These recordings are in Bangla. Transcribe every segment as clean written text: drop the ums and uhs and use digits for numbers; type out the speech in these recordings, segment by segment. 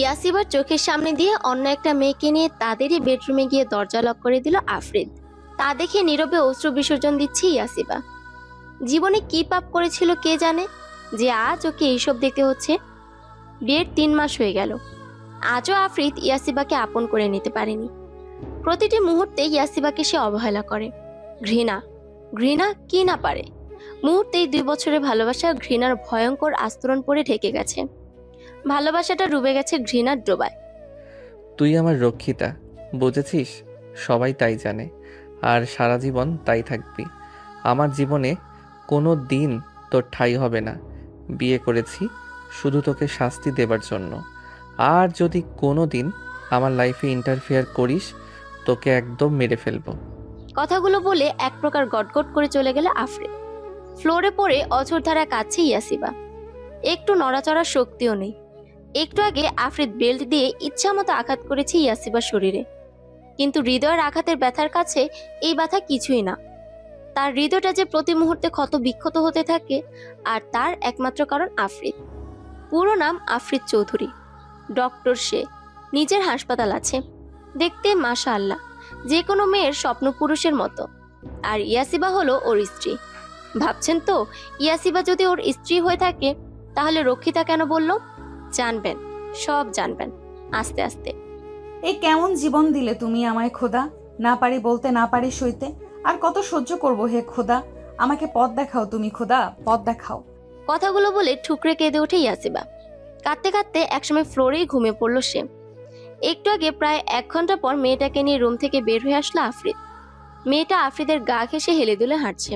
ইয়াসিবার চোখের সামনে দিয়ে অন্য একটা মেয়েকে নিয়ে তাদেরই বেডরুমে গিয়ে দরজা লক করে দিল আফরিদ। তা দেখে নীরবে অশ্রু বিসর্জন দিচ্ছে ইয়াসিবা। জীবনে কি পাপ করেছিল কে জানে, যে আজ ওকে এইসব দেখতে হচ্ছে। বিয়ের 3 মাস হয়ে গেল, আজও আফরিদ ইয়াসিবাকে আপন করে নিতে পারেনি। প্রতিটি মুহূর্তে ইয়াসিবাকে সে অবহেলা করে। ঘৃণা ঘৃণা কি না পারে। মুহূর্তেই 2 বছরের ভালোবাসা ঘৃণার ভয়ঙ্কর আস্তরণ পরে ঢেকে গেছে। ভালোবাসাটা ডুবে গেছে ঘৃণার ডোবায়। তুই আমার রক্ষিতা, বুঝেছিস? সবাই তাই জানে, আর সারা জীবন তাই থাকবি। আমার জীবনে কোনো দিন তোর ঠাঁই হবে না। বিয়ে করেছি শুধু তোকে শাস্তি দেবার জন্য। আর যদি কোনো দিন আমার লাইফে ইন্টারফেয়ার করিস, তোকে একদম মেরে ফেলবো। কথাগুলো বলে এক প্রকার গটগট করে চলে গেল আফরিদ। ফ্লোরে পড়ে অঝোর ধারা কাঁদছে ইয়াসিবা। একটু নড়াচড়ার শক্তিও নেই। একটু আগে আফরিদ বেল্ট দিয়ে ইচ্ছামতো আঘাত করেছে ইয়াসিবার শরীরে, কিন্তু হৃদয়ের আঘাতের ব্যথার কাছে এই ব্যথা কিছুই না। তার হৃদয়টা যে প্রতি মুহূর্তে ক্ষত বিক্ষত হতে থাকে, আর তার একমাত্র কারণ আফরিদ। পুরো নাম আফরিদ চৌধুরী, ডক্টর সে, নিজের হাসপাতাল আছে, দেখতে মাশাআল্লাহ যে কোনো মেয়ের স্বপ্ন পুরুষের মতো। আর ইয়াসিবা হলো ওর স্ত্রী। ভাবছেন তো, ইয়াসিবা যদি ওর স্ত্রী হয়ে থাকে তাহলে রক্ষিতা কেন বলল? জানবেন, সব জানবেন আস্তে আস্তে। এই কেমন জীবন দিলে তুমি আমায় খোদা, না পারি বলতে না পারি সইতে। আর কত সহ্য করব হে খোদা, আমাকে পথ দেখাও তুমি খোদা, পথ দেখাও। কথাগুলো বলে ঠুকরে কেঁদে ওঠে ইয়াসিবা। কাঁদতে কাঁদতে একসময় ফ্লোরেই ঘুমিয়ে পড়ল সে। একটু আগে প্রায় 1 ঘন্টা পর মেয়েটাকে নিয়ে রুম থেকে বের হয়ে আসলো আফরিদ। মেয়েটা আফরিদের গা ঘেঁষে হেলে দুলে হাঁটছে।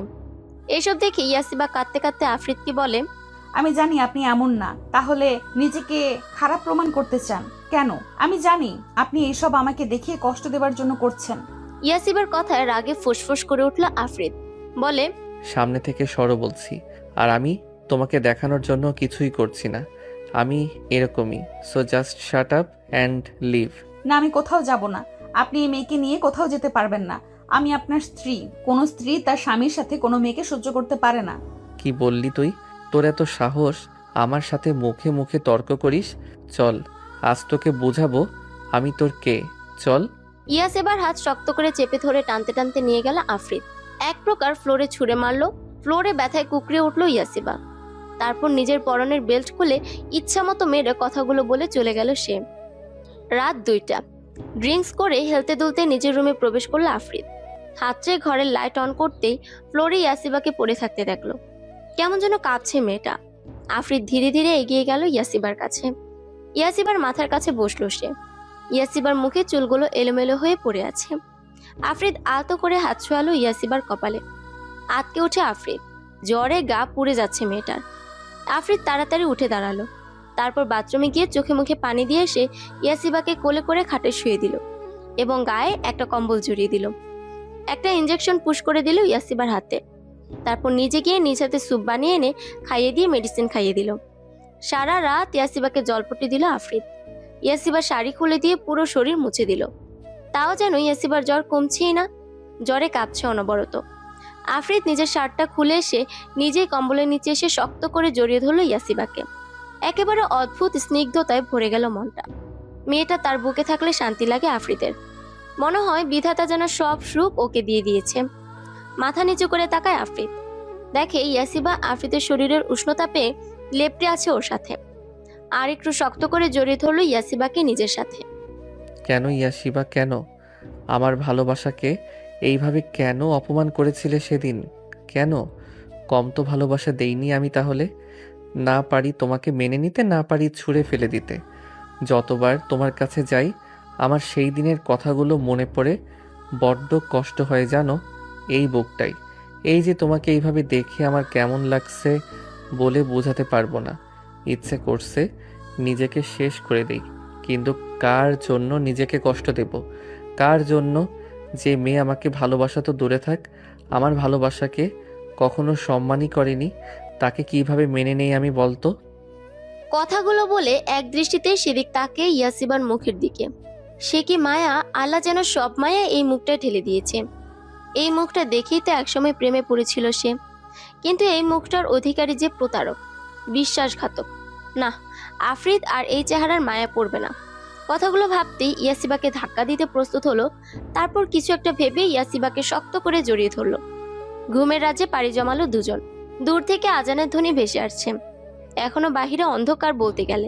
এসব দেখে ইয়াসিবা কাঁদতে কাঁদতে আফরিদকে বলে, আমি জানি আপনি এমন না, তাহলে নিজেকে খারাপ প্রমাণ করতে চান কেন? আমি জানি আপনি এইসব আমাকে দেখিয়ে কষ্ট দেবার জন্য করছেন। ইয়াসিবার কথায় রাগে ফুসফুস করে উঠল আফরিদ। বলে, সামনে থেকে সরো বলছি। আর আমি তোমাকে দেখানোর জন্য কিছুই করছি না। আমি এরকমই। So just shut up and leave. না, আমি কোথাও যাব না। আপনি এই মেয়েকে নিয়ে কোথাও যেতে পারবেন না। আমি আপনার স্ত্রী। কোনো স্ত্রী তার স্বামীর সাথে কোনো মেয়েকে সহ্য করতে পারে না। কি বললি তুই? তোর এত সাহস আমার সাথে মুখে মুখে তর্ক করিস? চল, আজ তোকে বোঝাবো আমি তোর কে। চল। ইয়াসিবার হাত শক্ত করে চেপে ধরে টানতে টানতে নিয়ে গেল আফরিদ। এক প্রকার ফ্লোরে ছুঁড়ে মারলো। ফ্লোরে ব্যথায় কুকড়ে উঠল ইয়াসিবা। তারপর নিজের পরনের বেল্ট খুলে ইচ্ছামতো মেরে কথাগুলো বলে চলে গেল সে। রাত 2টা। ড্রিঙ্কস করে হেলতে দুলতে নিজের রুমে প্রবেশ করলো আফরিদ। হাতড়ে ঘরের লাইট অন করতেই ফ্লোরে ইয়াসিবাকে পড়ে থাকতে দেখলো। কেমন যেন কাঁপছে মেয়েটা। আফরিদ ধীরে ধীরে এগিয়ে গেল ইয়াসিবার কাছে। ইয়াসিবার মাথার কাছে বসলো সে। ইয়াসিবার মুখে চুলগুলো এলোমেলো হয়ে পড়ে আছে। আফরিদ আলতো করে হাত ছোঁয়ালো ইয়াসিবার কপালে। আতকে উঠে আফরিদ। জ্বরে গা পুড়ে যাচ্ছে মেয়েটার। আফরিদ তাড়াতাড়ি উঠে দাঁড়ালো। তারপর বাথরুমে গিয়ে চোখে মুখে পানি দিয়ে এসে ইয়াসিবাকে কোলে করে খাটে শুয়ে দিল এবং গায়ে একটা কম্বল জড়িয়ে দিল। একটা ইঞ্জেকশন পুশ করে দিল ইয়াসিবার হাতে। তারপর নিজে গিয়ে নিজ হাতে স্যুপ বানিয়ে এনে খাইয়ে দিয়ে মেডিসিন খাইয়ে দিল। সারা রাত ইয়াসিবাকে জলপট্টি দিল আফরিদ। ইয়াসিবার শাড়ি খুলে দিয়ে পুরো শরীর মুছে দিল। তাও যেন ইয়াসিবার জ্বর কমছেই না, জ্বরে কাঁপছে অনবরত। আফরিদ নিজের শার্টটা খুলে এসে নিজেই কম্বলের নিচে এসে শক্ত করে জড়িয়ে ধরল ইয়াসিবাকে। একেবারে অদ্ভুত স্নিগ্ধতায় ভরে গেল মনটা। মেয়েটা তার বুকে থাকলে শান্তি লাগে আফরিদের। মনে হয় বিধাতা যেন সব সুখ ওকে দিয়ে দিয়েছে। মাথা নিচু করে তাকায় আফরিদ। দেখে ইয়াসিবা আফরিদের শরীরের উষ্ণতা পেয়ে লেপ্টে আছে ওর সাথে। আর একটু শক্ত করে জড়িয়ে ধরল ইয়াসিবাকে নিজের সাথে। কেন ইয়াসিবা, কেন আমার ভালোবাসাকে এইভাবে কেন অপমান করেছিলে সেদিন? কেন? কম তো ভালোবাসা দেইনি আমি তাহলে? না পারি তোমাকে মেনে নিতে, না পারি ছুঁড়ে ফেলে দিতে। যতবার তোমার কাছে যাই আমার সেই দিনের কথাগুলো মনে পড়ে বড্ড কষ্ট হয় জানো। এই বুকটাই, এই যে তোমাকে এইভাবে দেখে আমার কেমন লাগছে বলে বোঝাতে পারবো না। ইচ্ছে করছে নিজেকে শেষ করে দেই, কিন্তু কার জন্য নিজেকে কষ্ট দেব? কার জন্য? যে মেয়ে আমাকে ভালোবাসা তো দূরে থাক, আমার ভালোবাসাকে কখনো সম্মানই করেনি, তাকে কিভাবে মেনে নেই আমি বলতো? কথাগুলো বলে এক দৃষ্টিতে সেদিক তাকে ইয়াসিবার মুখের দিকে। সে কি মায়া! আল্লাহ যেন সব মায়া এই মুখটা ঠেলে দিয়েছে। এই মুখটা দেখেই তো একসময় প্রেমে পড়েছিল সে, কিন্তু এই মুখটার অধিকারী যে প্রতারক, বিশ্বাসঘাতক। না, আফরিদ আর এই চেহারার মায়া পড়বে না। কথাগুলো ভাবতেই ইয়াসিবাকে ধাক্কা দিতে প্রস্তুত হলো। তারপর কিছু একটা ভেবে ইয়াসিবাকে শক্ত করে জড়িয়ে ধরলো। ঘুমের রাজ্যে পাড়ি জমালো দুজন। দূর থেকে আজানের ধ্বনি ভেসে আসছে। এখনো বাহিরে অন্ধকার বলতে গেলে,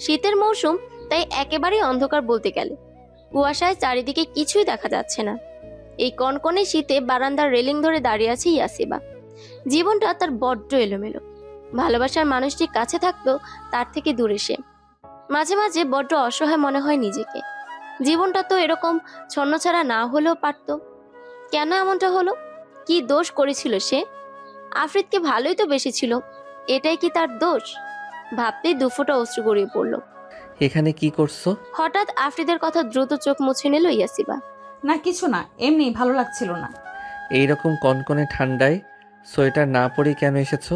শীতের মৌসুম, তাই একেবারেই অন্ধকার বলতে গেলে। কুয়াশায় চারিদিকে কিছুই দেখা যাচ্ছে না। এই কনকনে শীতে বারান্দার রেলিং ধরে দাঁড়িয়ে আছে ইয়াসিবা। জীবনটা তার বড্ড এলোমেলো। ভালোবাসার মানুষটি কাছে থাকতো, তার থেকে দূরে সে। মাঝে মাঝে বড্ড অসহায় মনে হয় নিজেকে। জীবনটা তো এরকম ছন্নছাড়া না হলেও পারত। কেন এমনটা হলো? কি দোষ করেছিল সে? আফ্রিদকে ভালোই তো বেশি ছিল, এটাই কি তার দোষ? ভাবতেই দুফোঁটা অশ্রু গড়িয়ে পড়ল। এখানে কি করছো? হঠাৎ আফ্রিদের কথা দ্রুত চোখ মুছে নিল ইয়াসিবা। না কিছু না, এমনি ভালো লাগছিল না। এইরকম কনকনে ঠান্ডায় সোয়েটার না পরেই কেন এসেছো?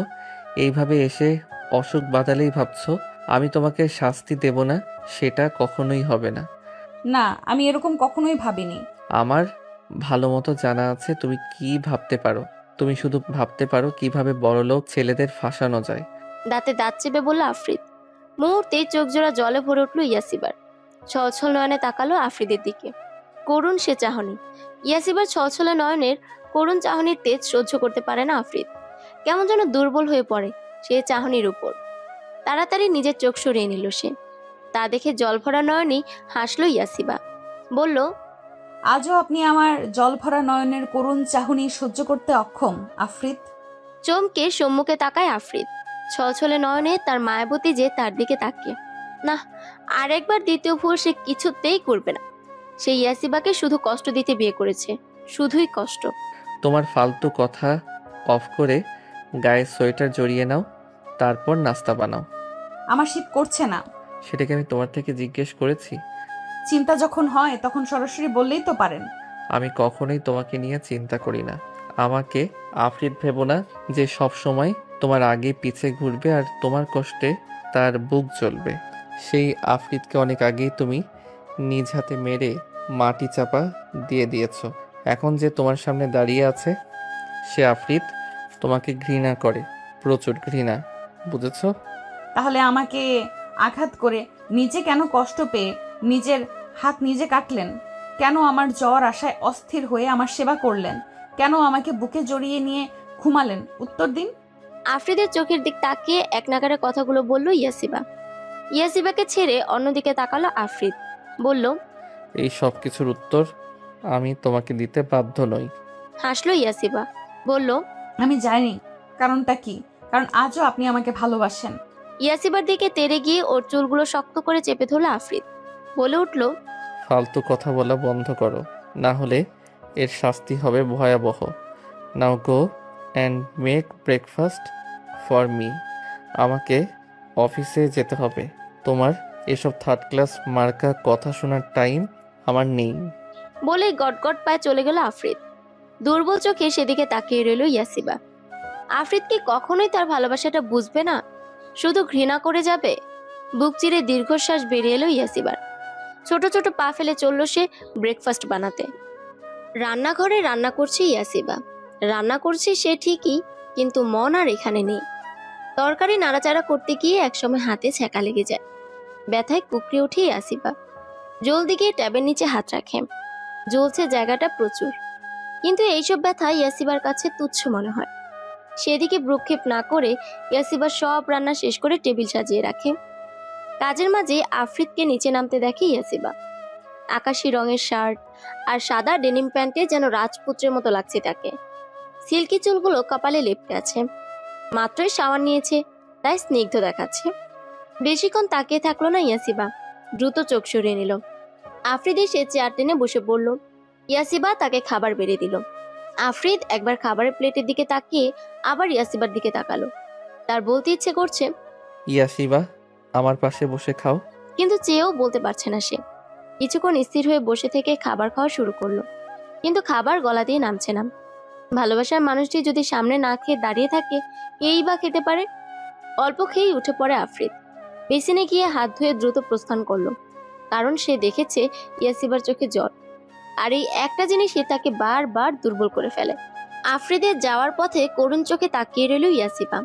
এইভাবে এসে অসুখ বাঁধালেই ভাবছো আমি তোমাকে শাস্তি দেব না? সেটা কখনোই হবে না। না, আমি এরকম কখনোই ভাবিনি। আমার ভালো মতো জানা আছে তুমি কি ভাবতে পারো। তুমি শুধু ভাবতে পারো কিভাবে বড়লোক ছেলেদের ফাঁসানো যায়। দাঁতে দাঁত চেপে বলল আফ্রিদ। মুহূর্তেই চোখ জোড়া জলে ভরে উঠল ইয়াসিবার। ছলছল নয়নে তাকালো আফ্রিদের দিকে। করুণ সে চাহনি। ইয়াসিবার ছলছলে নয়নের করুণ চাহনির তেজ সহ্য করতে পারে না আফ্রিদ। কেমন যেন দুর্বল হয়ে পড়ে সে চাহনির উপর। তাড়াতাড়ি নিজের চোখ সরিয়ে নিল সে। তা দেখে জলভরা নয়নেই হাসলো ইয়াসিবা। বলল, আজও আপনি আমার জলভরা নয়নের করুণ চাহনি সহ্য করতে অক্ষম আফ্রিদ। চমকে সম্মুখে তাকায় আফ্রিদ। ছলছলে নয়নে তার মায়াবতী যে তার দিকে তাকিয়ে। না, আরেকবার দ্বিতীয় ভুল সে কিছুতেই করবে না। সে ইয়াসিবাকে শুধু কষ্ট দিতে বিয়ে করেছে, শুধুই কষ্ট। তোমার ফালতু কথা অফ করে গায়ে সোয়েটার জড়িয়ে নাও, তারপর নাস্তা বানাও। আমার শীত করছে না। সেটাকে আমি তোমার থেকে জিজ্ঞেস করেছি? চিন্তা যখন হয় তখন সরাসরি বললেই তো পারেন। আমি কখনোই তোমাকে নিয়ে চিন্তা করি না। আমাকে আফরিদ ভেবো না যে সব সময় তোমার আগে পিছে ঘুরবে আর তোমার কষ্টে তার বুক জ্বলবে। সেই আফরিদকে অনেক আগেই তুমি নিজ হাতে মেরে মাটি চাপা দিয়ে দিয়েছো। এখন যে তোমার সামনে দাঁড়িয়ে আছে সে আফরিদ তোমাকে ঘৃণা করে, প্রচুর ঘৃণা, বুঝেছো? তাহলে আমাকে আঘাত করে নিজে কেন কষ্ট পেয়ে নিজের হাত নিজে কাটলেন? কেন আমার জ্বর আশায় অস্থির হয়ে আমার সেবা করলেন? কেন আমাকে বুকে জড়িয়ে নিয়ে ঘুমালেন? উত্তর দিন। আফ্রিদের চোখের দিক তাকিয়ে এক নাগারে কথাগুলো বলল ইয়াসিবা। ইয়াসিবাকে ছেড়ে অন্যদিকে তাকালো আফ্রিদ। বলল, এই সব কিছুর উত্তর আমি তোমাকে দিতে বাধ্য নই। হাসলো ইয়াসিবা। বলল, আমি জানি কারণটা কি। কারণ আজও আপনি আমাকে ভালোবাসেন। ইয়াসিবার দিকে তেড়ে গিয়ে ওর চুলগুলো শক্ত করে চেপে ধরল আফ্রিদ। বলে উঠল, ফালতু কথা বলা বন্ধ করো, না হলে এর শাস্তি হবে ভয়াবহ। Now go and make breakfast for me. আমাকে অফিসে যেতে হবে। তোমার এসব থার্ড ক্লাস মার্কা কথা শোনার টাইম আমার নেই। বলেই গটগট পায়ে চলে গেল আফ্রিদ। দুর্বল চোখে সেদিকে তাকিয়ে রইল ইয়াসিবা। আফ্রিদ কি কখনোই তার ভালোবাসাটা বুঝবে না, শুধু ঘৃণা করে যাবে? বুক চিরে দীর্ঘশ্বাস বেরিয়ে এলো ইয়াসিবার। ছোট ছোট পা ফেলে চলল সে ব্রেকফাস্ট বানাতে। রান্নাঘরে রান্না করছে ইয়াসিবা। রান্না করছে সে ঠিকই, কিন্তু মন আর এখানে নেই। তরকারি নাড়াচাড়া করতে গিয়ে একসময় হাতে ছ্যাঁকা লেগে যায়। ব্যথায় কুকড়ে ওঠে ইয়াসিবা। জলদি গিয়ে ট্যাবের নিচে হাত রাখে। জ্বলছে জায়গাটা প্রচুর, কিন্তু এইসব ব্যথা ইয়াসিবার কাছে তুচ্ছ মনে হয়। সেদিকে ভ্রুক্ষেপ না করে ইয়াসিবা সব রান্না শেষ করে টেবিল সাজিয়ে রাখে। কাজের মাঝে আফ্রিদকে নিচে নামতে দেখে ইয়াসিবা। আকাশি রঙের শার্ট আর সাদা ডেনিম প্যান্টে যেন রাজপুত্রের মতো লাগছে তাকে। সিল্কি চুলগুলো কপালে লেপ্টে আছে। মাত্রই শাওয়ার নিয়েছে, তাই স্নিগ্ধ দেখাচ্ছে। বেশিক্ষণ তাকিয়ে থাকলো না ইয়াসিবা, দ্রুত চোখ সরিয়ে নিল। আফ্রিদ এসে চেয়ার টেনে বসে পড়ল। ইয়াসিবা তাকে খাবার বেড়ে দিল। আফ্রিদ একবার খাবারের প্লেটের দিকে তাকিয়ে আবার ইয়াসিবার দিকে তাকালো। তার বলতে ইচ্ছে করছে, ইয়াসিবা আমার পাশে বসে খাও। কিন্তু চেয়েও বলতে পারছে না সে। কিছুক্ষণ স্থির হয়ে বসে থেকে খাবার খাওয়া শুরু করলো, কিন্তু খাবার গলা দিয়ে নামছে না। ভালোবাসার মানুষটি যদি সামনে না খেয়ে দাঁড়িয়ে থাকে, এই বা খেতে পারে? অল্প খেয়েই উঠে পড়ে আফ্রিদ। বেসিনে গিয়ে হাত ধুয়ে দ্রুত প্রস্থান করলো, কারণ সে দেখেছে ইয়াসিবার চোখে জল। আর এই একটা জিনিসই তাকে বারবার দুর্বল করে ফেলে। আফ্রিদের যাওয়ার পথে করুণ চোখে তাকিয়ে রইল ইয়াসিবা।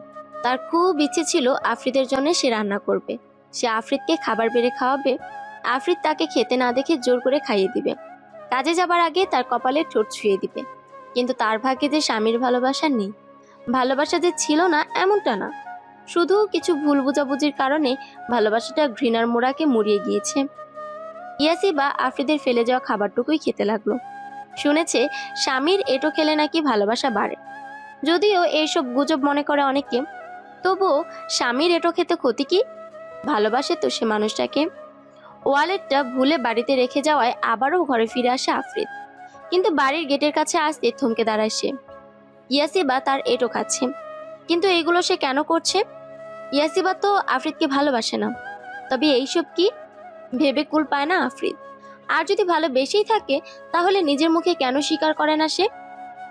তার খুব ইচ্ছে ছিল আফ্রিদের জন্য সে রান্না করবে, সে আফ্রিদকে খাবার বেড়ে খাওয়াবে, আফ্রিদ তাকে খেতে না দেখে জোর করে খাইয়ে দিবে, কাজে যাবার আগে তার কপালে ঠোঁট ছুঁয়ে দিবে। কিন্তু তার ভাগ্যে যে স্বামীর ভালোবাসা নেই, ভালোবাসা যে ছিল না এমনটা না, শুধু কিছু ভুল বোঝাবুঝির কারণে ভালোবাসাটা ঘৃণার মোড়াকে মুড়িয়ে গিয়েছে। ইয়াসিবা আফ্রিদের ফেলে যাওয়া খাবারটুকুই খেতে লাগলো। শুনেছে স্বামীর এঁটো খেলে নাকি ভালোবাসা বাড়ে, যদিও এইসব গুজব মনে করে অনেকে, তবুও স্বামীর এঁটো খেতে ক্ষতি কি? ভালোবাসে তো সে মানুষটাকে। ওয়ালেটটা ভুলে বাড়িতে রেখে যাওয়ায় আবারও ঘরে ফিরে আসে আফ্রিদ, কিন্তু বাড়ির গেটের কাছে আসতে থমকে দাঁড়ায় সে। ইয়াসিবা তার এঁটো খাচ্ছে, কিন্তু এগুলো সে কেন করছে? ইয়াসিবা তো আফ্রিদকে ভালোবাসে না, তবে এইসব কি ভেবে কুল পায় না আফ্রিদ। আর যদি ভালোবেসেই থাকে তাহলে নিজের মুখে কেন স্বীকার করে না সে?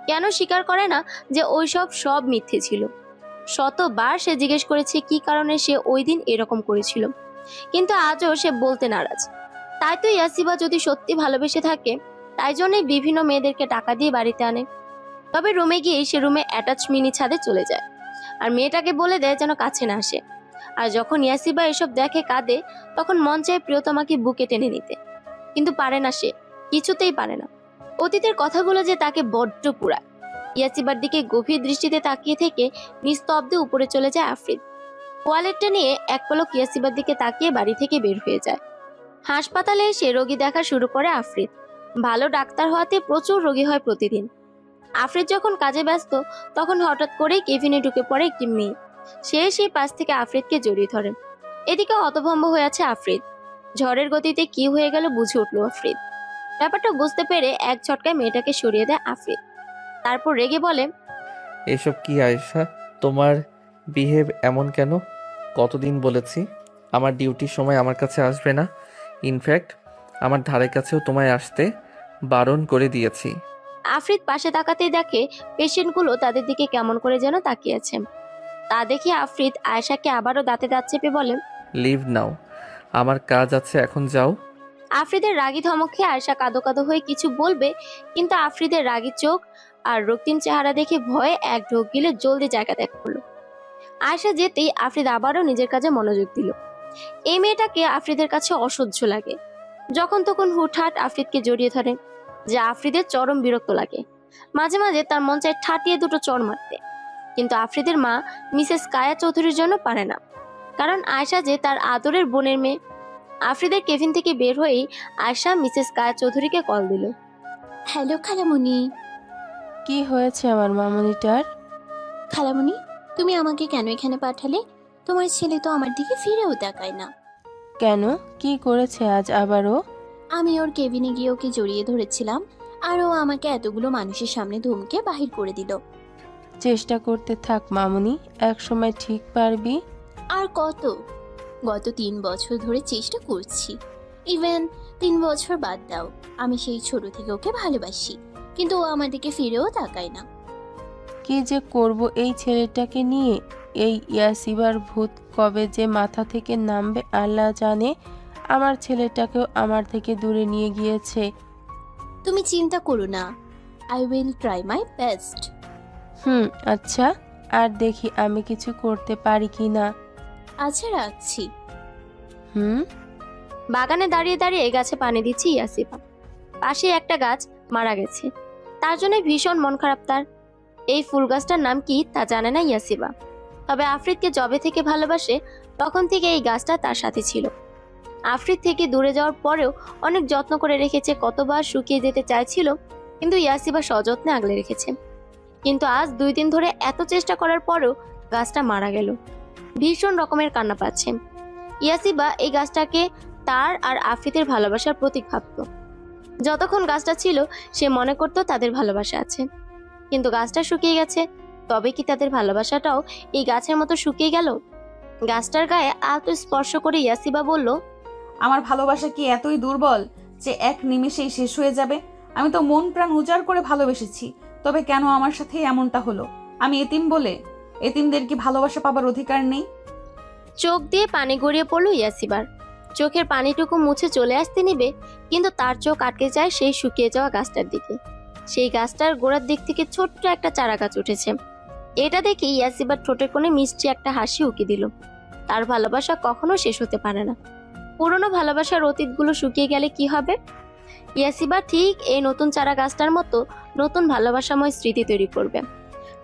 কেন স্বীকার করে না যে ওইসব সব মিথ্যে ছিল? শতবার সে জিজ্ঞেস করেছে কি কারণে সে ওই দিন এরকম করেছিল, কিন্তু আজও সে বলতে নারাজ। তাই তো ইয়াসিবা যদি সত্যি ভালোবেসে থাকে, তাই জন্যই বিভিন্ন মেয়েদেরকে টাকা দিয়ে বাড়িতে আনে, তবে রুমে গিয়ে সে রুমে অ্যাটাচ মিনি ছাদে চলে যায় আর মেয়েটাকে বলে দেয় যেন কাছে না আসে। আর যখন ইয়াসিবা এসব দেখে কাঁদে, তখন মন চায় প্রিয়তমাকে বুকে টেনে নিতে, কিন্তু পারে না, সে কিছুতেই পারে না। অতীতের কথাগুলো যে তাকে বড্ড পুরায়। ইয়াসিবার দিকে গভীর দৃষ্টিতে তাকিয়ে থেকে নিস্তব্ধে উপরে চলে যায় আফ্রিদ। ওয়ালেটটা নিয়ে এক পলক ইয়াসিবার দিকে তাকিয়ে বাড়ি থেকে বের হয়ে যায়। হাসপাতালে এসে রোগী দেখা শুরু করে আফ্রিদ। ভালো ডাক্তার হওয়াতে প্রচুর রোগী হয় প্রতিদিন। আফ্রিদ যখন কাজে ব্যস্ত, তখন হঠাৎ করেই কেবিনে ঢুকে পড়ে একটি মেয়ে। সে সেই পাশ থেকে আফ্রিদকে জড়িয়ে ধরে। এদিকে হতভম্ব হয়ে আছে আফ্রিদ। ঝড়ের গতিতে কি হয়ে গেল বুঝে উঠল আফ্রিদ। ব্যাপারটা বুঝতে পেরে এক ঝটকায় মেয়েটাকে সরিয়ে দেয় আফ্রিদ। তারপর রেগে বলে, এসব কি আয়েশা, তোমার বিহেভ এমন কেন? কতদিন বলেছি আমার ডিউটির সময় আমার কাছে আসবে না, ইনফ্যাক্ট আমার ধারে কাছেও তোমায় আসতে বারণ করে দিয়েছি। আফ্রিদ পাশে তাকাতেই দেখে পেশেন্টগুলো তাদের দিকে কেমন করে যেন তাকিয়ে আছে। তা দেখে আফ্রিদ আয়েশাকে আবারও দাঁতে দাঁত চেপে বলে, লিভ নাও, আমার কাজ আছে, এখন যাও। আফ্রিদের রাগী ধমক খেয়ে আয়েশা কাঁদো কাঁদো হয়ে কিছু বলবে, কিন্তু আফ্রিদের রাগী চোখ আর রক্তিম চেহারা দেখে ভয়ে এক ঢোক গিলে জলদি জায়গা ত্যাগ করলো। আয়েশা যেতেই আফ্রিদ আবারও নিজের কাজে মনোযোগ দিল। এই মেয়েটাকে আফ্রিদের কাছে অসহ্য লাগে। যখন তখন হুটহাট আফ্রিদকে জড়িয়ে ধরে, যা আফ্রিদের চরম বিরক্ত লাগে। মাঝে মাঝে তার মন চায় ঠাটিয়ে দুটো চড় মারতে, কিন্তু আফ্রিদের মা মিসেস কায়া চৌধুরীর জন্য পারে না, কারণ আয়েশা যে তার আদরের বোনের মেয়ে। আফ্রিদের কেবিন থেকে বের হয়েই আয়েশা মিসেস কায়া চৌধুরীকে কল দিল। হ্যালো খালামণি। কি হয়েছে আমার মামনিটার? খালামণি, তুমি আমাকে কেন এখানে পাঠালে? তোমার ছেলে তো আমার দিকে ফিরেও তাকায় না। কেন, কি করেছে আজ আবারও? আমি ওর কেবিনে গিয়ে ওকে জড়িয়ে ধরেছিলাম, আর ও আমাকে এতগুলো মানুষের সামনে ধমকে বাহির করে দিল। চেষ্টা করতে থাক মামনি, এক সময় ঠিক পারবি। আর কত? গত 3 বছর ধরে চেষ্টা করছি। ইভেন 3 বছর বাদ দাও, আমি সেই ছোট থেকে ওকে ভালোবাসি, কিন্তু ও আমার দিকে ফিরেও তাকায় না। কি যে করব এই ছেলেটাকে নিয়ে। এই ইয়াসিবার ভূত কবে যে মাথা থেকে নামবে আল্লাহ জানে। আমার ছেলেটাকেও আমার থেকে দূরে নিয়ে গিয়েছে। তুমি চিন্তা করো না, I will try my best. আচ্ছা, আর দেখি আমি কিছু করতে পারি কি না। আচ্ছা, রাখছি। বাগানে দাঁড়িয়ে দাঁড়িয়ে গাছে পানি দিচ্ছে ইয়াসিবা। পাশে একটা গাছ মারা গেছে, তার জন্য ভীষণ মন খারাপ তার। এই ফুল গাছটার নাম কি তা জানে না ইয়াসিবা, তবে আফ্রিদকে যবে থেকে ভালোবাসে তখন থেকে এই গাছটা তার সাথে ছিল। আফ্রিদ থেকে দূরে যাওয়ার পরেও অনেক যত্ন করে রেখেছে, কতবার শুকিয়ে যেতে চাইছিল, কিন্তু ইয়াসিবা সযত্নে আগলে রেখেছে। কিন্তু আজ 2 দিন ধরে এত চেষ্টা করার পরেও গাছটা মারা গেল। ভীষণ রকমের কান্না পাচ্ছে। ইয়াসিবা এই গাছটাকে তার আর আফ্রিদের ভালোবাসার প্রতীক ভাবত। যতক্ষণ গাছটা ছিল সে মনে করতো তাদের ভালোবাসা আছে, কিন্তু গাছটা শুকিয়ে গেছে, তবে কি তাদের ভালোবাসাটাও এই গাছের মতো শুকিয়ে গেল? গাছটার গায়ে আলতো স্পর্শ করে ইয়াসিবা বলল, আমার ভালোবাসা কি এতই দুর্বল যে এক নিমেষেই শেষ হয়ে যাবে? আমি তো মন প্রাণ উজাড় করে ভালোবেসেছি, তবে কেন আমার সাথে এমনটা হলো? আমি এতিম বলে? এতিমদের কি ভালোবাসা পাবার অধিকার নেই? চোখ দিয়ে পানি গড়িয়ে পড়ল ইয়াসিবার। চোখের পানিটুকু মুছে চলে আসতে নিবে, কিন্তু তার চোখ আটকে যায় সেই শুকিয়ে যাওয়া গাছটার দিকে। সেই গাছটার গোড়ার দিক থেকে ছোট্ট একটা চারা গাছ উঠেছে, এটা দেখে ইয়াসিবার ঠোঁটের কোণে মিষ্টি একটা হাসি উকি দিল। তার ভালোবাসা কখনো শেষ হতে পারে না। পুরনো ভালোবাসার অতীতগুলো শুকিয়ে গেলে কি হবে? ইয়াসিবা ঠিক এই নতুন চারা গাছটার মতো নতুন ভালোবাসাময় স্মৃতি তৈরি করবে।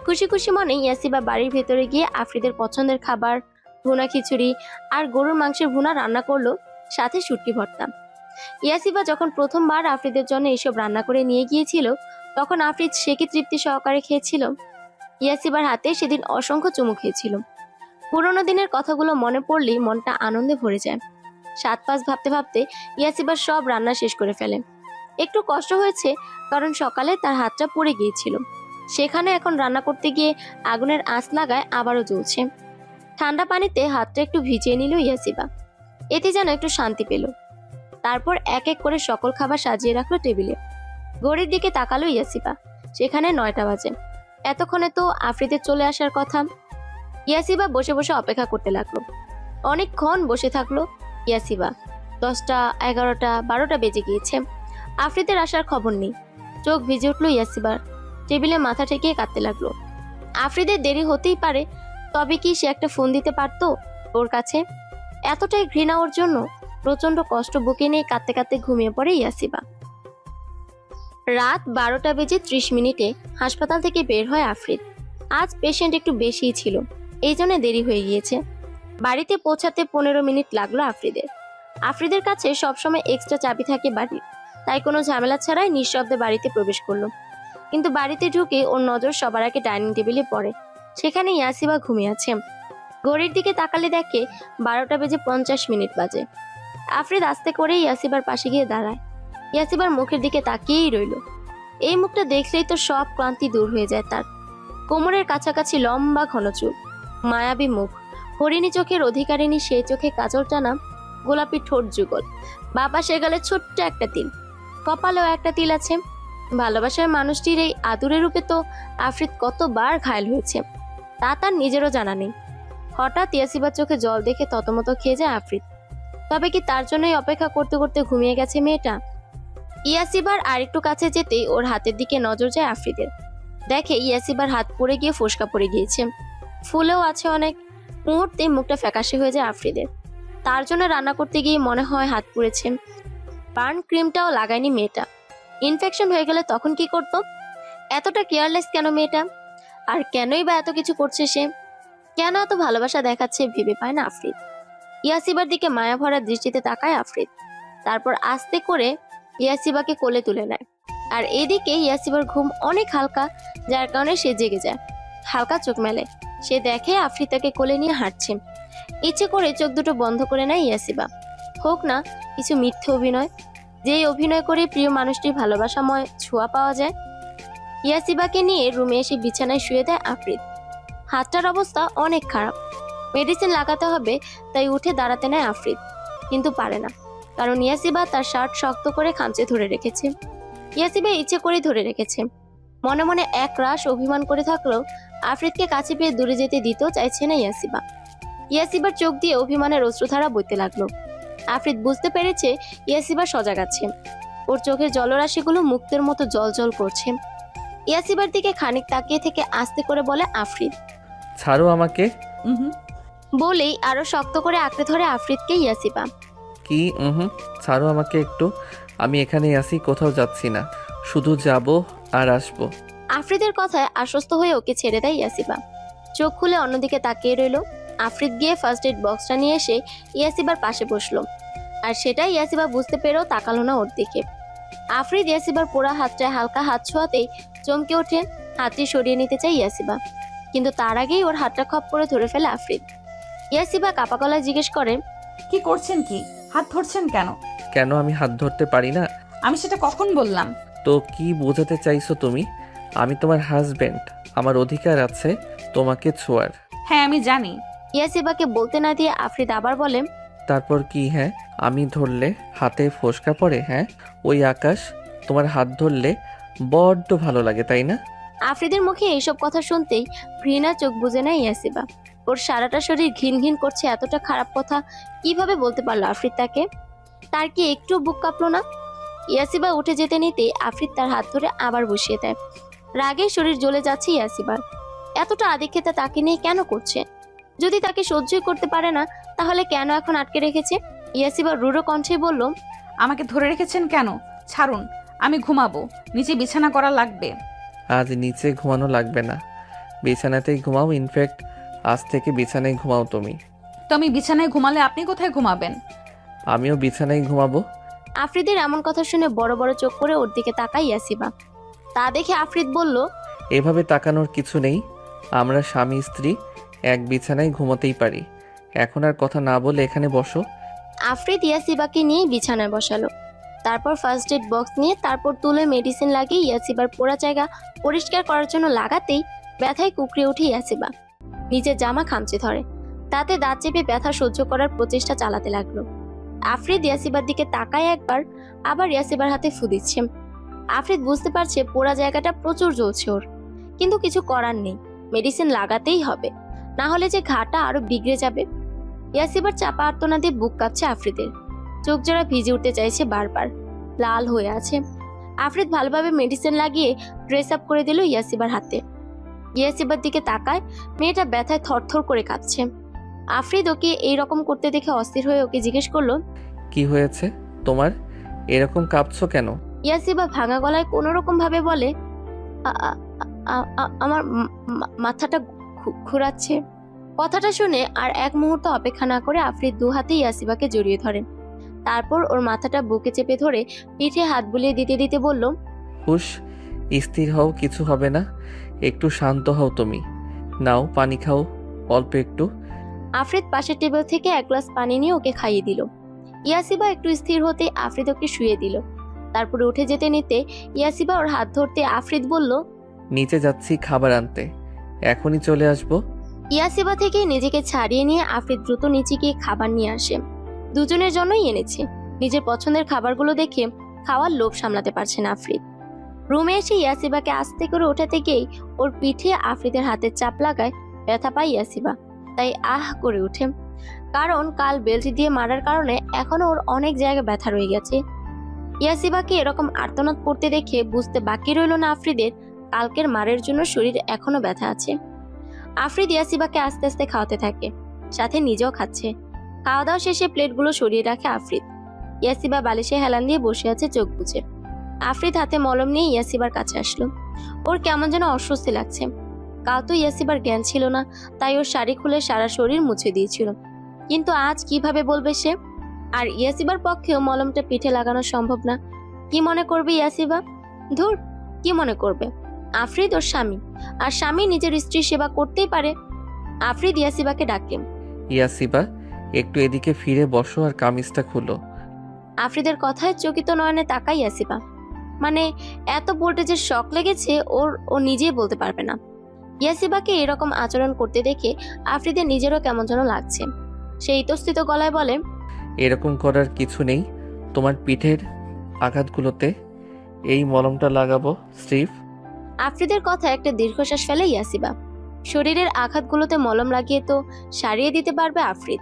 খুশি খুশি মনে ইয়াসিবা বাড়ির ভেতরে গিয়ে আফ্রিদের পছন্দের খাবার, ভুনা খিচুড়ি আর গরুর মাংসের ভুনা রান্না করলো, সাথে শুটকি ভর্তা। ইয়াসিবা যখন প্রথমবার আফ্রিদের জন্য এসব রান্না করে নিয়ে গিয়েছিল, তখন আফ্রিদ সে কি তৃপ্তি সহকারে খেয়েছিল। ইয়াসিবার হাতে সেদিন অসংখ্য চুমু খেয়েছিল। পুরোনো দিনের কথাগুলো মনে পড়লেই মনটা আনন্দে ভরে যায়। 7-5 ভাবতে ভাবতে ইয়াসিবার সব রান্না শেষ করে ফেলে। একটু কষ্ট হয়েছে, কারণ সকালে তার হাতটা পুড়ে গিয়েছিল। সেখানে এখন রান্না করতে গিয়ে আগুনের আঁচ লাগায় আবারও জ্বলছে। ঠান্ডা পানিতে হাতটা একটু ভিজিয়ে নিল ইয়াসিবা। এতে যেন একটু শান্তি পেল। তারপর এক এক করে সকল খাবার সাজিয়ে রাখলো টেবিলে। ঘড়ির দিকে তাকালো ইয়াসিবা। সেখানে 9টা বাজে। এতক্ষণে তো আফ্রিদের চলে আসার কথা। ইয়াসিবা বসে বসে অপেক্ষা করতে লাগলো। অনেকক্ষণ বসে থাকলো ইয়াসিবা। 10টা, 11টা, 12টা বেজে গিয়েছে। আফ্রিদের আসার খবর নেই। চোখ ভিজে উঠলো ইয়াসিবার। টেবিলে মাথা ঠেকিয়ে কাঁদতে লাগলো। আফ্রিদের দেরি হতেই পারে, তবে কি সে একটা ফোন দিতে পারতো ওর কাছে? এতটাই ঘৃণা ওর জন্য। প্রচন্ড কষ্ট বুকে নিয়ে কাঁদতে কাঁদতে ঘুমিয়ে পড়ে ইয়াসিবা। রাত 12টা বেজে 30 মিনিটে হাসপাতাল থেকে বের হয় আফ্রিদ। আজ পেশেন্ট একটু বেশিই ছিল, এই জন্য দেরি হয়ে গিয়েছে। বাড়িতে পৌঁছাতে 15 মিনিট লাগলো আফ্রিদের। আফ্রিদের কাছে সবসময় এক্সট্রা চাবি থাকে বাড়ির, তাই কোনো ঝামেলা ছাড়াই নিঃশব্দে বাড়িতে প্রবেশ করলো। কিন্তু বাড়িতে ঢুকে ওর নজর সবার আগে ডাইনিং টেবিলে পড়ে। সেখানে ইয়াসিবা ঘুমিয়ে আছে। ঘড়ির দিকে তাকালে দেখে 12টা বেজে 50 মিনিট বাজে। আফ্রিদ আস্তে করে ইয়াসিবার পাশে গিয়ে দাঁড়ায়। ইয়াসিবার মুখের দিকে তাকিয়েই রইল। এই মুখটা দেখলেই তো সব ক্লান্তি দূর হয়ে যায় তার। কোমরের কাছাকাছি লম্বা ঘন চুল, মায়াবী মুখ, হরিণী চোখের অধিকারিণী সেই চোখে কাজল টানা, গোলাপি ঠোঁট যুগল, বাঁ পাশে গেলে ছোট্ট একটা তিল, কপালেও একটা তিল আছে। ভালোবাসার মানুষটির এই আদুরে রূপে তো আফ্রিদ কতবার ঘায়েল হয়েছে, তা তার নিজেরও জানা নেই। হঠাৎ ইয়াসিবার চোখে জল দেখে ততমত খেয়ে যায় আফ্রিদ। তবে কি তার জন্যই অপেক্ষা করতে করতে ঘুমিয়ে গেছে মেয়েটা? ইয়াসিবার আরেকটু কাছে যেতেই ওর হাতের দিকে নজর যায় আফ্রিদের। দেখে ইয়াসিবার হাত পড়ে গিয়ে ফোসকা পড়ে গিয়েছে, ফুলেও আছে অনেক। মুহূর্তে মুখটা ফ্যাকাশে হয়ে যায় আফ্রিদের। তার জন্য রান্না করতে গিয়ে মনে হয় হাত পুড়েছে। বার্ন ক্রিমটাও লাগায়নি মেয়েটা। ইনফেকশন হয়ে গেলে তখন কি করতো? এতটা কেয়ারলেস কেন মেয়েটা? আর কেনই বা এত কিছু করছে সে? কেন এত ভালোবাসা দেখাচ্ছে ভেবে পায় না আফ্রিদ। ইয়াসিবার দিকে মায়া ভরা দৃষ্টিতে তাকায় আফ্রিদ। তারপর আস্তে করে ইয়াসিবাকে কোলে তুলে নেয়। আর এদিকে ইয়াসিবার ঘুম অনেক হালকা, যার কারণে সে জেগে যায়। হালকা চোখ মেলে, সে দেখে আফ্রিদ তাকে কোলে নিয়ে হাঁটছে। ইচ্ছে করে চোখ দুটো বন্ধ করে নেয় ইয়াসিবা। হোক না কিছু মিথ্যে অভিনয়, যেই অভিনয় করে প্রিয় মানুষটির ভালোবাসাময় ছোঁয়া পাওয়া যায়। ইয়াসিবাকে নিয়ে রুমে এসে বিছানায় শুয়ে দেয় আফ্রিদ। হাতটার অবস্থা অনেক খারাপ, মেডিসিন লাগাতে হবে, তাই উঠে দাঁড়াতে নেয় আফ্রিদ। কিন্তু পারে না, কারণ ইয়াসিবা তার শার্ট শক্ত করে খামচে ধরে রেখেছে। ইয়াসিবা ইচ্ছে করেই ধরে রেখেছে। মনে মনে এক রাশ অভিমান করে থাকলেও আফ্রিদকে কাছে পেয়ে দূরে যেতে দিতেও চাইছে না ইয়াসিবা। ইয়াসিবার চোখ দিয়ে অভিমানের অশ্রুধারা বইতে লাগলো। আফ্রিদ বুঝতে পেরেছে ইয়াসিবা সজাগ আছে। ওর চোখের জলরাশিগুলো মুক্তের মতো জল জল করছে। ইয়াসিবার দিকে খানিক তাকিয়ে থেকে আস্তে করে বলে আফ্রিদ, ছাড়ো আমাকে। বলেই আরো শক্ত করে আঁকড়ে ধরে আফ্রিদকে ইয়াসিবা। কি ছাড়ো আমাকে একটু, আমি এখানেই আছি, কোথাও যাচ্ছি না, শুধু যাব আর আসবো। আফ্রিদের কথায় আশ্বস্ত হয়ে ওকে ছেড়ে দেয় ইয়াসিবা। চোখ খুলে অন্যদিকে তাকিয়ে রইল। আফ্রিদ গিয়ে ফার্স্ট এড বক্সটা নিয়ে এসে ইয়াসিবার পাশে বসলো। আর সেটাই ইয়াসিবা বুঝতে পেরেও তাকালো না ওর দিকে। আফ্রিদ ইয়াসিবার পোড়া হাতটায় হালকা হাত ছোঁয়াতেই চমকে ওঠে। হাতটি সরিয়ে নিতে চাই ইয়াসিবা, কিন্তু তার আগেই ওর হাতটা খপ করে ধরে ফেলে আফ্রিদ। ইয়াসিবা কাপা গলায় জিজ্ঞেস করে, কি করছেন? কি হাত ধরছেন কেন? কেন আমি হাত ধরতে পারি না? আমি সেটা কখন বললাম? তো কি বোঝাতে চাইছো তুমি? আমি তোমার হাজবেন্ড, আমার অধিকার আছে তোমাকে ছোঁয়ার। হ্যাঁ আমি জানি। ইয়াসিবাকে বলতে না দিয়ে আফ্রিদ আবার বলে, তারপর কি? হ্যাঁ, আমি ধরলে হাতে ফোসকা পড়ে? হ্যাঁ, ওই আকাশ তোমার হাত ধরলে বড্ড ভালো লাগে, তাই না? আফ্রিদের মুখে এইসব কথা শুনতেই ঘৃণা চোখ বুজে নেয় ইয়াসিবা। ওর সারাটা শরীর ঘিন ঘিন করছে। এতটা খারাপ কথা কিভাবে বলতে পারলো আফ্রিদ তাকে? তার কি একটু বুক কাঁপলো না? ইয়াসিবা উঠে যেতে নিতেই আফ্রিদ তার হাত ধরে আবার বসিয়ে দেয়। রাগে শরীর জ্বলে যাচ্ছে ইয়াসিবার। এতটা আদিক্ষেতা তাকে নিয়ে কেন করছে? যদি তাকে সহ্যই করতে পারে না, তাহলে কেন এখন আটকে রেখেছে? ইয়াসিবা রুড়ো কণ্ঠে বলল, আমাকে ধরে রেখেছেন কেন? ছাড়ুন, আমি ঘুমাবো, নিচে বিছানা করা লাগবে। আজ নিচে ঘুমানো লাগবে না, বিছানাতেই ঘুমাও। ইনফ্যাক্ট আজ থেকে বিছানায় ঘুমাও তুমি। তো আমি বিছানায় ঘুমালে আপনি কোথায় ঘুমাবেন? আমিও বিছানায় ঘুমাবো। আফ্রিদের এমন কথা শুনে বড় বড় চোখ করে ওর দিকে তাকায় ইয়াসিবা। তা দেখে আফ্রিদ বলল, এভাবে তাকানোর কিছু নেই, আমরা স্বামী স্ত্রী এক বিছানায় ঘুমোতেই পারি। এখন আর কথা না বলে এখানে বসো। আফ্রিদ ইয়াসিবাকে নিয়ে বিছানায় বসালো। তারপর ফার্স্ট এড বক্স নিয়ে তারপর তুলে মেডিসিন লাগিয়ে ইয়াসিবার পোড়া জায়গা পরিষ্কার করার জন্য লাগাতেই ব্যথায় কুকড়ে ওঠে ইয়াসিবা। নিজের জামা খামচে ধরে, তাতে দাঁত চেপে ব্যথা সহ্য করার প্রচেষ্টা চালাতে লাগলো। আফ্রিদ ইয়াসিবার দিকে তাকায় একবার, আবার ইয়াসিবার হাতে ফু দিচ্ছে। আফ্রিদ বুঝতে পারছে পোড়া জায়গাটা প্রচুর জ্বলছে ওর, কিন্তু কিছু করার নেই, মেডিসিন লাগাতেই হবে, না হলে যে ঘাটা আরো বিগড়ে যাবে। ইয়াসিবার চাপা আর্তনাদে বুক কাঁপছে আফ্রিদের, চোখ জোড়া ভিজে উঠতে চাইছে বারবার, লাল হয়ে আছে। আফ্রিদ ভালোভাবে মেডিসিন লাগিয়ে ড্রেস আপ করে দিল ইয়াসিবার হাতে। ইয়াসিবার দিকে তাকায়, মেয়েটা ব্যথায় থরথর করে কাঁপছে। আফ্রিদ ওকে এইরকম করতে দেখে অস্থির হয়ে ওকে জিজ্ঞেস করলো, কি হয়েছে তোমার, এরকম কাঁপছো কেন? ইয়াসিবা ভাঙা গলায় কোনো রকম ভাবে বলে, আমার মাথাটা ঘুরাচ্ছে। কথাটা শুনে আর এক মুহূর্ত অপেক্ষা না করে আফ্রিদ দু হাতে ইয়াসিবাকে জড়িয়ে ধরেন। তারপর ওর মাথাটা বুকে চেপে ধরে পিঠে হাত বুলিয়ে দিতে দিতে বলল, হুশ, স্থির হও, কিছু হবে না, একটু শান্ত হও তুমি। নাও পানি খাও অল্প একটু। আফ্রিদ পাশের টেবিল থেকে এক গ্লাস পানি নিয়ে ওকে খাইয়ে দিল। ইয়াসিবা একটু স্থির হতে আফ্রিদ ওকে শুয়ে দিল। তারপরে উঠে যেতে নিতে ইয়াসিবা ওর হাত ধরতে আফ্রিদ বলল, নিচে যাচ্ছি খাবার আনতে, এখনই চলে আসবো। ইয়াসিবা থেকে নিজেকে ছাড়িয়ে নিয়ে আফ্রিদ দ্রুত নিচে গিয়ে খাবার নিয়ে আসে। দুজনের জন্যই এনেছে। নিজের পছন্দের খাবারগুলো দেখে খাওয়ার লোভ সামলাতে পারছে না আফ্রিদ। রুমে এসে ইয়াসিবাকে আস্তে করে ওঠাতে গিয়েই ওর পিঠে আফ্রিদের হাতের চাপ লাগায় ব্যথা পায় ইয়াসিবা, তাই আহ করে ওঠে। কারণ কাল বেল্ট দিয়ে মারার কারণে এখনো ওর অনেক জায়গায় ব্যথা রয়ে গেছে। ইয়াসিবাকে এরকম আর্তনাদ করতে দেখে বুঝতে বাকি রইল না আফ্রিদের কালকের মারের জন্য শরীর এখনো ব্যথা আছে। আফ্রিদ ইয়াসিবাকে আস্তে আস্তে খাওয়াতে থাকে, সাথে নিজেও খাচ্ছে। খাওয়া দাওয়া শেষে প্লেটগুলো সরিয়ে রাখে আফ্রিদ। ইয়াসিবা বালিশে হেলান দিয়ে বসে আছে চোখ বুজে। আফ্রিদ হাতে মলম নিয়ে ইয়াসিবার কাছে আসলো। ওর কেমন যেন অস্বস্তি লাগছে। কাল তো ইয়াসিবার জ্ঞান ছিল না, তাই ওর শাড়ি খুলে সারা শরীর মুছে দিয়েছিল। কিন্তু আজ কিভাবে বলবে সে? আর ইয়াসিবার পক্ষেও মলমটা পিঠে লাগানো সম্ভব না। কি মনে করবে ইয়াসিবা? ধুর, কি মনে করবে? আফ্রিদ ওর স্বামী, আর স্বামী নিজের স্ত্রীর সেবা করতেই পারে। আফ্রিদ ইয়াসিবাকে ডাকে। ইয়াসিবা, একটু এদিকে ফিরে বসো আর কামিজটা খুলো। আফ্রিদের কথায় চকিত নয়নে তাকাই ইয়াসিবা। মানে এত ভোল্টেজের শক লেগেছে ও নিজেই বলতে পারবে না। ইয়াসিবাকে এরকম আচরণ করতে দেখে আফ্রিদের নিজেরও কেমন যেন লাগছে। সে ইতস্থিত গলায় বলে, এরকম করার কিছু নেই, তোমার পিঠের আঘাতগুলোতে এই মলমটা লাগাবো স্ট্রিপ। আফ্রিদের কথা একটা দীর্ঘশ্বাস ফেলে ইয়াসিবা। শরীরের আঘাতগুলোতে মলম লাগিয়ে তো সারিয়ে দিতে পারবে আফ্রিদ,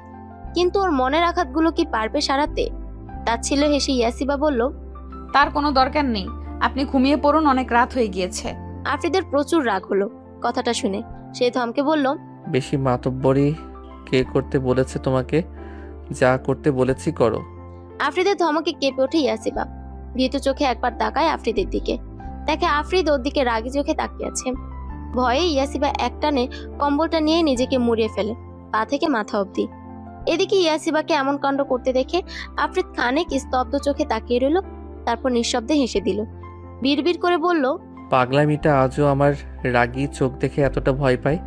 কিন্তু ওর মনের আঘাতগুলো কি পারবে সারাতে? তাচ্ছিল্য হেসে ইয়াসিবা বলল, তার কোনো দরকার নেই, আপনি ঘুমিয়ে পড়ুন, অনেক রাত হয়ে গিয়েছে। আফ্রিদের প্রচুর রাগ হলো কথাটা শুনে। সে ধমকে বলল, বেশি মাতব্বরি কে করতে বলেছে তোমাকে? যা করতে বলেছি করো। আফ্রিদের ধমকে কেঁপে ওঠে ইয়াসিবা। ভীত চোখে একবার তাকায় আফ্রিদের দিকে, দেখে আফ্রিদ ওর দিকে রাগি চোখে তাকিয়ে আছে। ভয়ে ইয়াসিবা একটানে কম্বলটা নিয়ে নিজেকে মুড়িয়ে ফেলে, পা থেকে মাথা অবধি। এদিকে ইয়াসিবাকে এমন কাণ্ড করতে দেখে আফ্রিদ খানিক স্তব্ধ চোখে তাকিয়ে রইল, তারপর নিঃশব্দে হেসে দিল। বিড়বিড় করে বলল, পাগলামিটা আজও আমার রাগী চোখ দেখে এতটা ভয় পায়।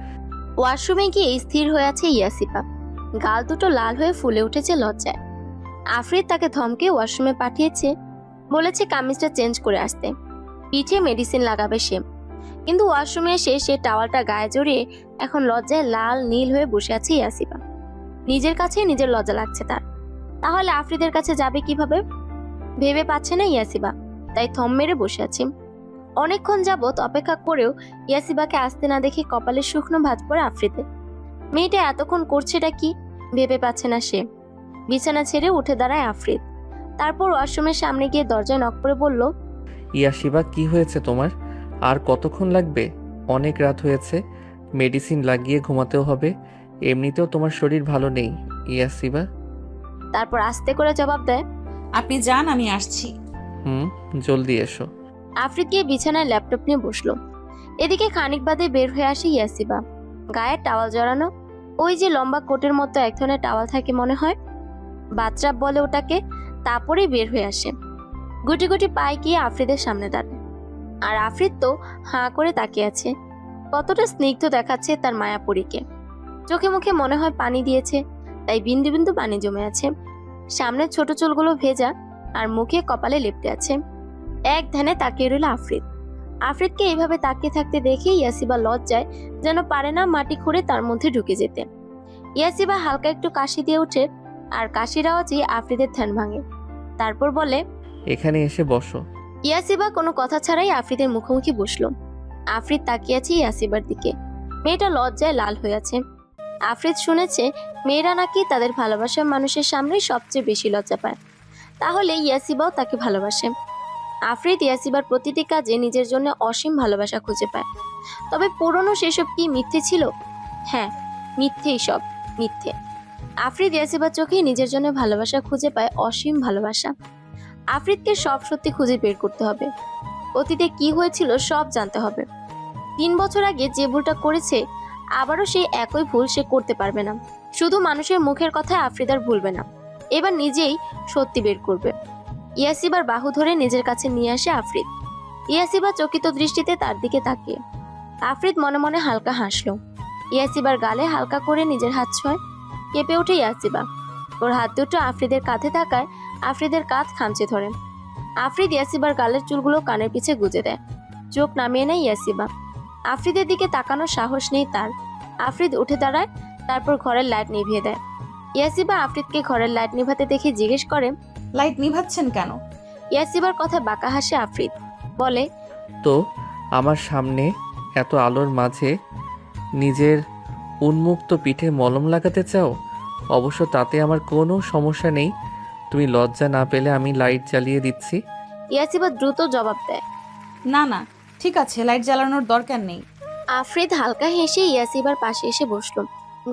ওয়াশরুমে গিয়ে স্থির হয়ে আছে ইয়াসিবা। গাল দুটো লাল হয়ে ফুলে উঠেছে লজ্জায়। আফ্রিদ তাকে ধমকে ওয়াশরুমে পাঠিয়েছে, বলেছে কামিজটা চেঞ্জ করে আসতে, পিঠে মেডিসিন লাগাবে সে। কিন্তু ওয়াশরুমে এসে সে টাওয়ালটা গায়ে জড়িয়ে এখন লজ্জায় লাল নীল হয়ে বসে আছে ইয়াসিবা। নিজের কাছে নিজের লজ্জা লাগছে তার। তাহলে আফ্রিদের কাছে যাবে কিভাবে ভেবে পাচ্ছে না ইয়াসিবা, তাই থম মেরে বসে আছে। অনেকক্ষণ যাবৎ অপেক্ষা করেও ইয়াসিবাকে আসতে না দেখে কপালে শুকনো ভাঁজ পড়ে আফ্রিদের। মেয়েটা এতক্ষণ করছেটা কি ভেবে পাচ্ছে না সে। বিছানা ছেড়ে উঠে দাঁড়ায় আফ্রিদ। তারপর ওয়াশরুমের সামনে গিয়ে দরজায় নক করে বলল, ইয়াসিবা, কি হয়েছে তোমার? আর কতক্ষণ লাগবে? অনেক রাত হয়েছে, মেডিসিন লাগিয়ে ঘুমাতেও হবে। এমনিতেও তোমার শরীর ভালো নেই ইয়াসিবা। তারপর আস্তে করে জবাব দেয়, আপনি যান, আমি আসছি। জলদি এসো। আফ্রিদ গিয়ে বিছানায় ল্যাপটপ নিয়ে বসলো। এদিকে খানিক বাদে বের হয়ে আসে ইয়াসিবা, গায়ে টাওয়াল জড়ানো। ওই যে লম্বা কোটের মতো এক ধরনের টাওয়াল থাকে মনে হয়, বাচ্চাপ বলে ওটাকে। তারপরেই বের হয়ে আসে, গুটি গুটি পায়ে গিয়ে আফ্রিদের সামনে দাঁড়ায়। আর আফ্রিদ তো হাঁ করে তাকিয়ে আছে। কতটা স্নিগ্ধ দেখাচ্ছে তার মায়াপুরীকে। চোখে মুখে মনে হয় পানি দিয়েছে, তাই বিন্দু বিন্দু পানি জমে আছে। সামনের ছোট চুলগুলো ভেজা, আর মুখে কপালে লেপ্টে আছে। এক ধ্যানে তাকিয়ে রইল আফ্রিদ। আফ্রিদকে এইভাবে তাকিয়ে থাকতে দেখে ইয়াসিবা লজ্জায় যেন পারে না মাটি খুঁড়ে তার মধ্যে ঢুকে যেতে। ইয়াসিবা হালকা একটু কাশি দিয়ে ওঠে, আর কাশির আওয়াজে আফ্রিদের ধ্যান ভাঙে। তারপর বলে, এখানে এসে বসো। ইয়াসিবা কোনো কথা ছাড়াই আফ্রিদের মুখোমুখি বসলো। আফ্রিদ তাকিয়ে আছে ইয়াসিবার দিকে। মেয়েটা লজ্জায় লাল হয়ে আছে। আফ্রিদ শুনেছে মেয়েরা নাকি তাদের ভালোবাসার মানুষের সামনে সবচেয়ে বেশি লজ্জা পায়। তাহলে ইয়াসিবাও তাকে ভালোবাসে। আফ্রিদ ইয়াসিবার প্রতিটি কাজে নিজের জন্য অসীম ভালোবাসা খুঁজে পায়। তবে পুরনো সেসব কি মিথ্যে ছিল? হ্যাঁ, মিথ্যেই সব, মিথ্যে। আফ্রিদ ইয়াসিবার চোখে নিজের জন্য ভালোবাসা খুঁজে পায়, অসীম ভালোবাসা। আফ্রিদকে সব সত্যি খুঁজে বের করতে হবে। অতীতে কি হয়েছিল সব জানতে হবে। 3 বছর আগে যে ভুলটা করেছে, আবারও সেই একই ভুল সে করতে পারবে না। শুধু মানুষের মুখের কথায় আফ্রিদ আর ভুলবে না, এবার নিজেই সত্যি বের করবে। ইয়াসিবার বাহু ধরে নিজের কাছে নিয়ে আসে আফ্রিদ। ইয়াসিবা চকিত দৃষ্টিতে তার দিকে তাকিয়ে। আফ্রিদ মনে মনে হালকা হাসলো। ইয়াসিবার গালে হালকা করে নিজের হাত ছোঁয়। কেঁপে ওঠে ইয়াসিবা। ওর হাত দুটো আফ্রিদের কাঁধে থাকায় আফ্রিদের কাঁধ খামচে ধরে। আফ্রিদ ইয়াসিবার গালের চুলগুলো কানের পিছে গুজে দেয়। চোখ নামিয়ে নেয় ইয়াসিবা। আফ্রিদের দিকে তাকানোর সাহস নেই তার। আফ্রিদ উঠে দাঁড়ায়, তারপর ঘরের লাইট নিভিয়ে দেয়। ইয়াসিবা আফ্রিদকে ঘরের লাইট নিভাতে দেখে জিজ্ঞেস করে, লাইট নিভাচ্ছেন কেন? ইয়াসিবার কথায় বাঁকা হাসে আফ্রিদ। বলে, তো আমার সামনে এত আলোর মাঝে নিজের উন্মুক্ত পিঠে মলম লাগাতে চাও? অবশ্য তাতে আমার কোনো সমস্যা নেই। তুমি লজ্জা না পেলে আমি লাইট জ্বালিয়ে দিচ্ছি। ইয়াসিবা দ্রুত জবাব দেয়। না না, ঠিক আছে, লাইট জ্বালানোর দরকার নেই। আফ্রিদ হালকা হেসে ইয়াসিবার পাশে এসে বসলো।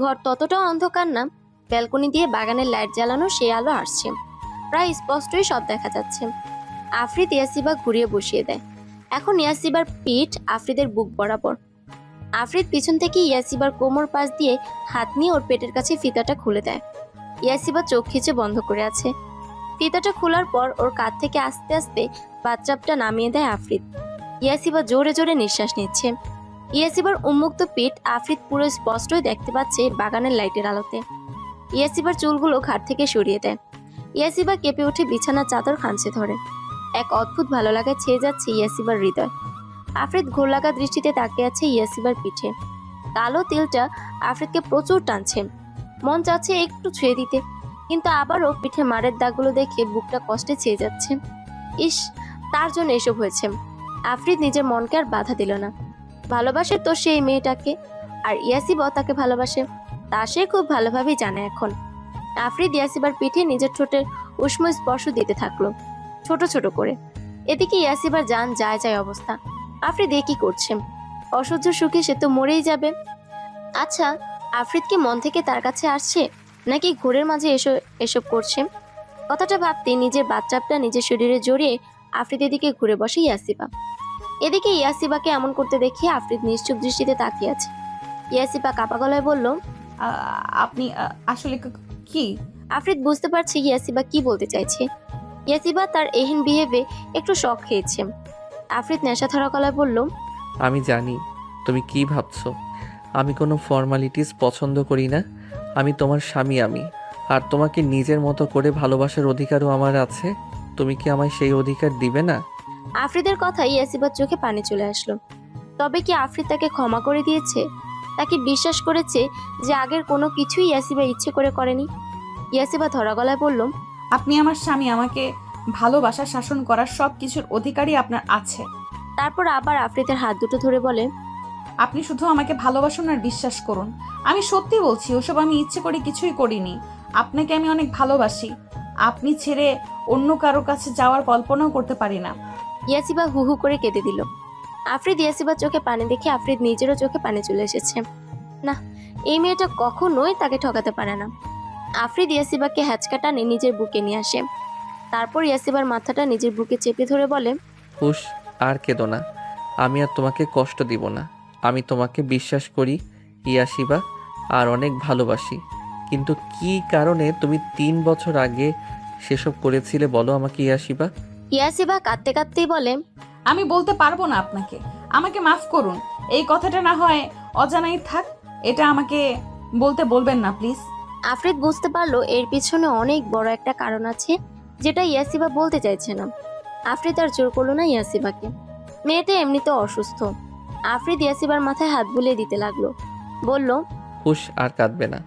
ঘর ততটাও অন্ধকার না, ব্যালকনি দিয়ে বাগানের লাইট জ্বালানো সেই আলো আসছে, প্রায় স্পষ্টই সব দেখা যাচ্ছে। আফ্রিদ ইয়াসিবা ঘুরিয়ে বসিয়ে দেয়। এখন ইয়াসিবার পিঠ আফ্রিদের বুক বরাবর। আফ্রিদ পিছন থেকে ইয়াসিবার কোমর পাশ দিয়ে হাত নিয়ে ওর পেটের কাছে ফিতাটা খুলে দেয়। ইয়াসিবা চোখ খিচে বন্ধ করে আছে। ফিতাটা খোলার পর ওর কাঁধ থেকে আস্তে আস্তে বাচ্চাপটা নামিয়ে দেয় আফ্রিদ। ইয়াসিবা জোরে জোরে নিঃশ্বাস নিচ্ছে। ইয়াসিবার উন্মুক্ত পিঠ আফ্রিদ পুরো স্পষ্টই দেখতে পাচ্ছে বাগানের লাইটের আলোতে। ইয়াসিবার চুলগুলো ঘাট থেকে সরিয়ে দেয়। ইয়াসিবা কেঁপে উঠে বিছানার চাদর খামচে ধরে। এক অদ্ভুত ভালো লাগায় ছেয়ে যাচ্ছে ইয়াসিবার হৃদয়। আফ্রিদ ঘোর লাগা দৃষ্টিতে তাকিয়ে আছে ইয়াসিবার পিঠে। কালো তিলটা আফ্রিদকে প্রচুর টানছে। মন চাচ্ছে একটু ছুঁয়ে দিতে, কিন্তু আবারও পিঠে মারের দাগগুলো দেখে বুকটা কষ্টে ছেয়ে যাচ্ছে। ইস, তার জন্য এসব হয়েছে। আফ্রিদ নিজের মনকে আর বাধা দিল না। ভালোবাসে তো সেই মেয়েটাকে, আর ইয়াসিবাও তাকে ভালোবাসে, তা সে খুব ভালোভাবেই জানে এখন। আফ্রিদ ইয়াসিবার পিঠে নিজের ঠোঁটের উষ্ণ স্পর্শ দিতে থাকলো, ছোট ছোট করে। এদিকে ইয়াসিবার জান যায় যায় অবস্থা। আফ্রিদ কি করছে? অসহ্য সুখে সে তো মরেই যাবে। আচ্ছা, আফ্রিদ কি মন থেকে তার কাছে আসছে, নাকি ঘোরের মাঝে এসব করছে? কথাটা ভাবতে নিজের বাচ্চাটা নিজের শরীরে জড়িয়ে আফ্রিদের দিকে ঘুরে বসে ইয়াসিবা। এদিকে ইয়াসিবাকে এমন করতে দেখে আফ্রিদ নিশ্চুপ দৃষ্টিতে তাকিয়ে আছে। ইয়াসিবা কাপা গলায় বলল, আপনি আসলে কি? আফ্রিদ বুঝতে পারছে ইয়াসিবা কি বলতে চাইছে। ইয়াসিবা তার এহেন বিহেভে একটু শক খেয়েছে। আফ্রিদ নেশা ধরা গলায় বলল, আমি জানি তুমি কি ভাবছো। আমি কোনো ফর্মালিটিস পছন্দ করি না। আমি তোমার স্বামী, আর তোমাকে নিজের মতো করে ভালোবাসার অধিকারও আমার আছে। তুমি কি আমায় সেই অধিকার দিবে না? আফ্রিদের কথাই ইয়াসিবার চোখে পানি চলে আসলো। তবে কি আফ্রিদ তাকে ক্ষমা করে দিয়েছে? তাকে বিশ্বাস করেছে যে আগের কোনো কিছুই ইয়াসিবা ইচ্ছে করে করেনি? ইয়াসিবা ধরা গলায় বলল, আপনি আমার স্বামী, আমাকে ভালোবাসা শাসন করার সব কিছুর অধিকারই আপনার আছে। তারপর আবার আফ্রিদের হাত দুটো ধরে বলে, আপনি শুধু আমাকে ভালোবাসুন আর বিশ্বাস করুন। আমি সত্যি বলছি, ওসব আমি ইচ্ছে করে কিছুই করিনি। আপনাকে আমি অনেক ভালোবাসি। আপনি ছেড়ে অন্য কারো কাছে যাওয়ার কল্পনাও করতে পারি না। ইয়াসিবা হু হু করে কেঁদে দিল। আফরিদ ইয়াসিবার চোখে পানি দেখে আফরিদ নিজেরও চোখে পানি চলে এসেছে। না, এই মেয়েটা কখনোই তাকে ঠকাতে পারে না। আফরিদ ইয়াসিবাকে হ্যাচকা টানে নিজের বুকে নিয়ে আসে। তারপর ইয়াসিবার মাথাটা নিজের বুকে চেপে ধরে বলে, হুশ, আর কেঁদো না। আমি আর তোমাকে কষ্ট দিব না। আমি তোমাকে বিশ্বাস করি ইয়াশিবা, আর অনেক ভালোবাসি। কিন্তু কি কারণে তুমি 3 বছর আগে সেসব করেছিলে বলো আমাকে ইয়াশিবা। ইয়াসিবা কাঁদতে কাঁদতেই বলে, আমি বলতে পারবো না আপনাকে, আমাকে মাফ করুন। এই কথাটা না হয় অজানাই থাক, এটা আমাকে বলবেন না প্লিজ। আফরিদ বুঝতে পারলো এর পিছনে অনেক বড় একটা কারণ আছে, যেটা ইয়াসিবা বলতে চাইছে না। আফরিদ আর জোর করলো না ইয়াসিবাকে। মেয়েটা এমনিতে অসুস্থ। আফরিদ ইয়াসিবার মাথায় হাত বুলিয়ে দিতে লাগলো। বলল, হুশ, আর কাঁদবে না।